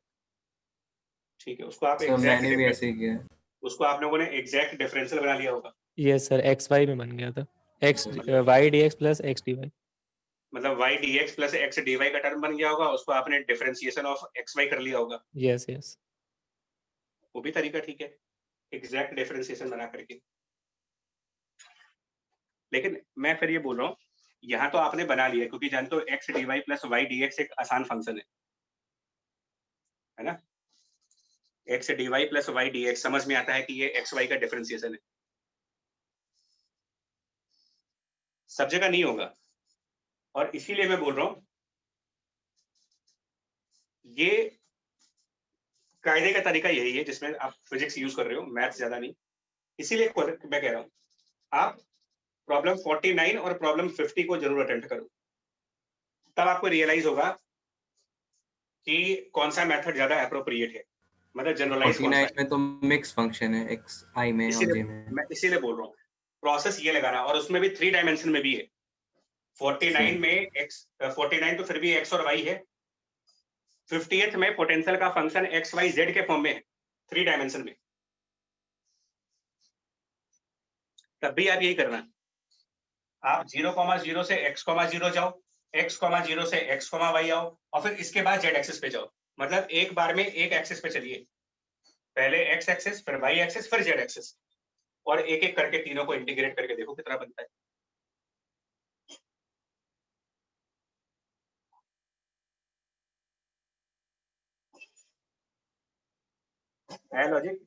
Speaker 1: ठीक है, उसको आप
Speaker 12: सर मैंने भी ऐसे ही किया है।
Speaker 1: उसको आप लोगों ने एग्जैक्ट डिफरेंशियल बना लिया होगा।
Speaker 10: यस सर, x y में बन गया था, x y dx plus x dy।
Speaker 1: मतलब y dx plus x dy का टर्म बन गया होगा, उसको आपने डिफरेंशिएशन ऑफ xy कर लिया होगा।
Speaker 10: यस यस,
Speaker 1: वो भी तरीका ठीक है, एग्जैक्ट डिफरेंशिएशन बना करके। लेकिन मैं फिर ये बोल रहा हूँ, यहाँ तो आपने बना लिया क्योंकि जानते हो x dy plus y dx एक आसान फंक्शन है ना। x dy plus y dx समझ में आता है कि ये xy का डिफरेंशिएशन है। सब जगह नहीं होगा, और इसीलिए मैं बोल रहा हूं ये कायदे का तरीका यही है जिसमें आप फिजिक्स यूज कर रहे हो, मैथ्स ज्यादा नहीं। इसीलिए मैं कह रहा हूं आप प्रॉब्लम 49 और प्रॉब्लम 50 को जरूर अटेम्प्ट करो, तब आपको रियलाइज होगा कि कौन सा मेथड ज्यादा एप्रोप्रिएट है, मतलब जनरलाइज कौन सा है।
Speaker 12: 49 में तो मिक्स फंक्शन है x i में और j में।
Speaker 1: मैं इसीलिए बोल रहा हूँ प्रोसेस ये लगाना, और उसमें भी 3 डायमेंशन में भी है। 49 में x, 49 तो फिर भी x और y है। 50th में पोटेंशियल का फंक्शन x y z के फॉर्म में है, 3 डायमेंशन में। तब भी आप यही करना, आप 0,0 से x,0 जाओ, x,0 से x,y आओ, और फिर इसके बाद z एक्सिस पे जाओ। मतलब एक बार में एक एक्सिस पे चलिए, पहले x एक्सिस, फिर y एक्सिस, फिर z एक्सिस, और एक एक करके तीनों को इंटीग्रेट करके देखो कितना बनता है। है लॉजिक?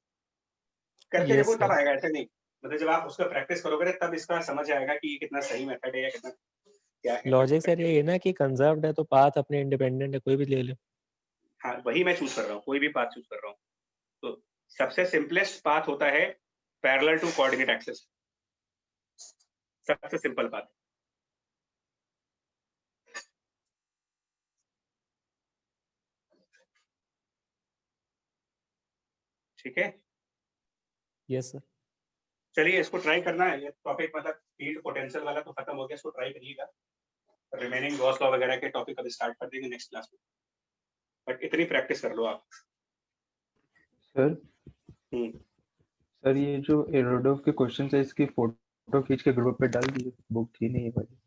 Speaker 1: करके
Speaker 10: Yes,
Speaker 1: देखो तब
Speaker 10: sir.
Speaker 1: आएगा, ऐसे नहीं। मतलब जब आप उसका प्रैक्टिस करोगे तब इसका समझ आएगा कि ये कितना सही मेथड है या कितना क्या है।
Speaker 10: लॉजिक सर ये है ना कि कंजर्व्ड है तो पाथ अपने इंडिपेंडेंट है, कोई भी ले लो।
Speaker 1: हाँ, वही मैं चूज कर रहा हूँ, कोई भी पाथ चूज कर रहा हूँ। तो सबसे सिंपलेस्ट पाथ होता है पैरेलल टू कोऑर्डिनेट एक्सिस, सबसे सिंपल पाथ। ठीक है,
Speaker 10: यस सर।
Speaker 1: चलिए इसको ट्राई करना है। ये टॉपिक मतलब फील्ड पोटेंशियल वाला तो खत्म हो गया, इसको ट्राई करिएगा। रिमेनिंग गॉस लॉ वगैरह के टॉपिक अभी स्टार्ट कर देंगे नेक्स्ट क्लास में, बट इतनी प्रैक्टिस कर लो आप।
Speaker 13: सर सर ये जो एरोडोव के क्वेश्चन है इसकी फोटो खींच के ग्रुप पे डाल दीजिए, बुक थी नहीं है भाई।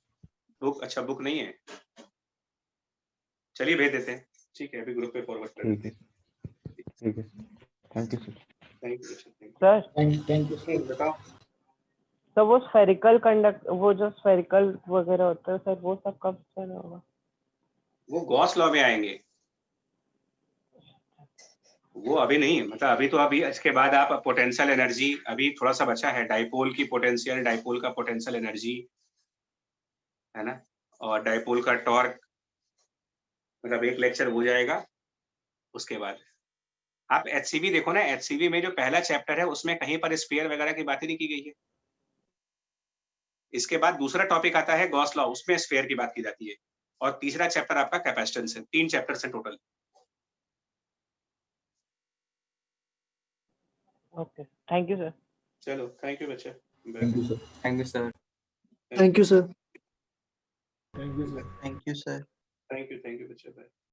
Speaker 1: बुक? अच्छा बुक नहीं है, चलिए भेज देते हैं। ठीक है, अभी ग्रुप पे फॉरवर्ड कर देते हैं।
Speaker 13: ठीक है, thank you sir.
Speaker 1: Thank you
Speaker 3: sir.
Speaker 2: Thank you sir.
Speaker 1: बताओ
Speaker 3: तो वो स्फेरिकल कंडक्ट, वो जो स्फेरिकल वगैरह होता है सर, वो सब कब से होगा?
Speaker 1: वो गॉस लॉ में आएंगे, वो अभी नहीं। मतलब अभी तो अभी इसके बाद आप पोटेंशियल एनर्जी, अभी थोड़ा सा बचा है, डाइपोल की पोटेंशियल, डाइपोल का पोटेंशियल एनर्जी है ना, और डाइपोल का टॉर्क, मतलब एक लेक्चर हो जाएगा। उसके बाद आप एचसीवी देखो ना, एचसीवी में जो पहला चैप्टर है उसमें कहीं पर स्फीयर वगैरह की बात ही नहीं की गई है। इसके बाद दूसरा टॉपिक आता है गॉस लॉ, उसमें स्फीयर की बात की जाती है, और तीसरा चैप्टर आपका कैपेसिटेंस है। 3 चैप्टर्स हैं total.
Speaker 3: Okay, thank you sir.
Speaker 1: चलो थैंक यू बच्चे।
Speaker 13: Thank you sir.
Speaker 12: Thank you sir.
Speaker 2: Thank you sir.
Speaker 6: Thank you sir.
Speaker 1: Thank you बच्चे। बाय।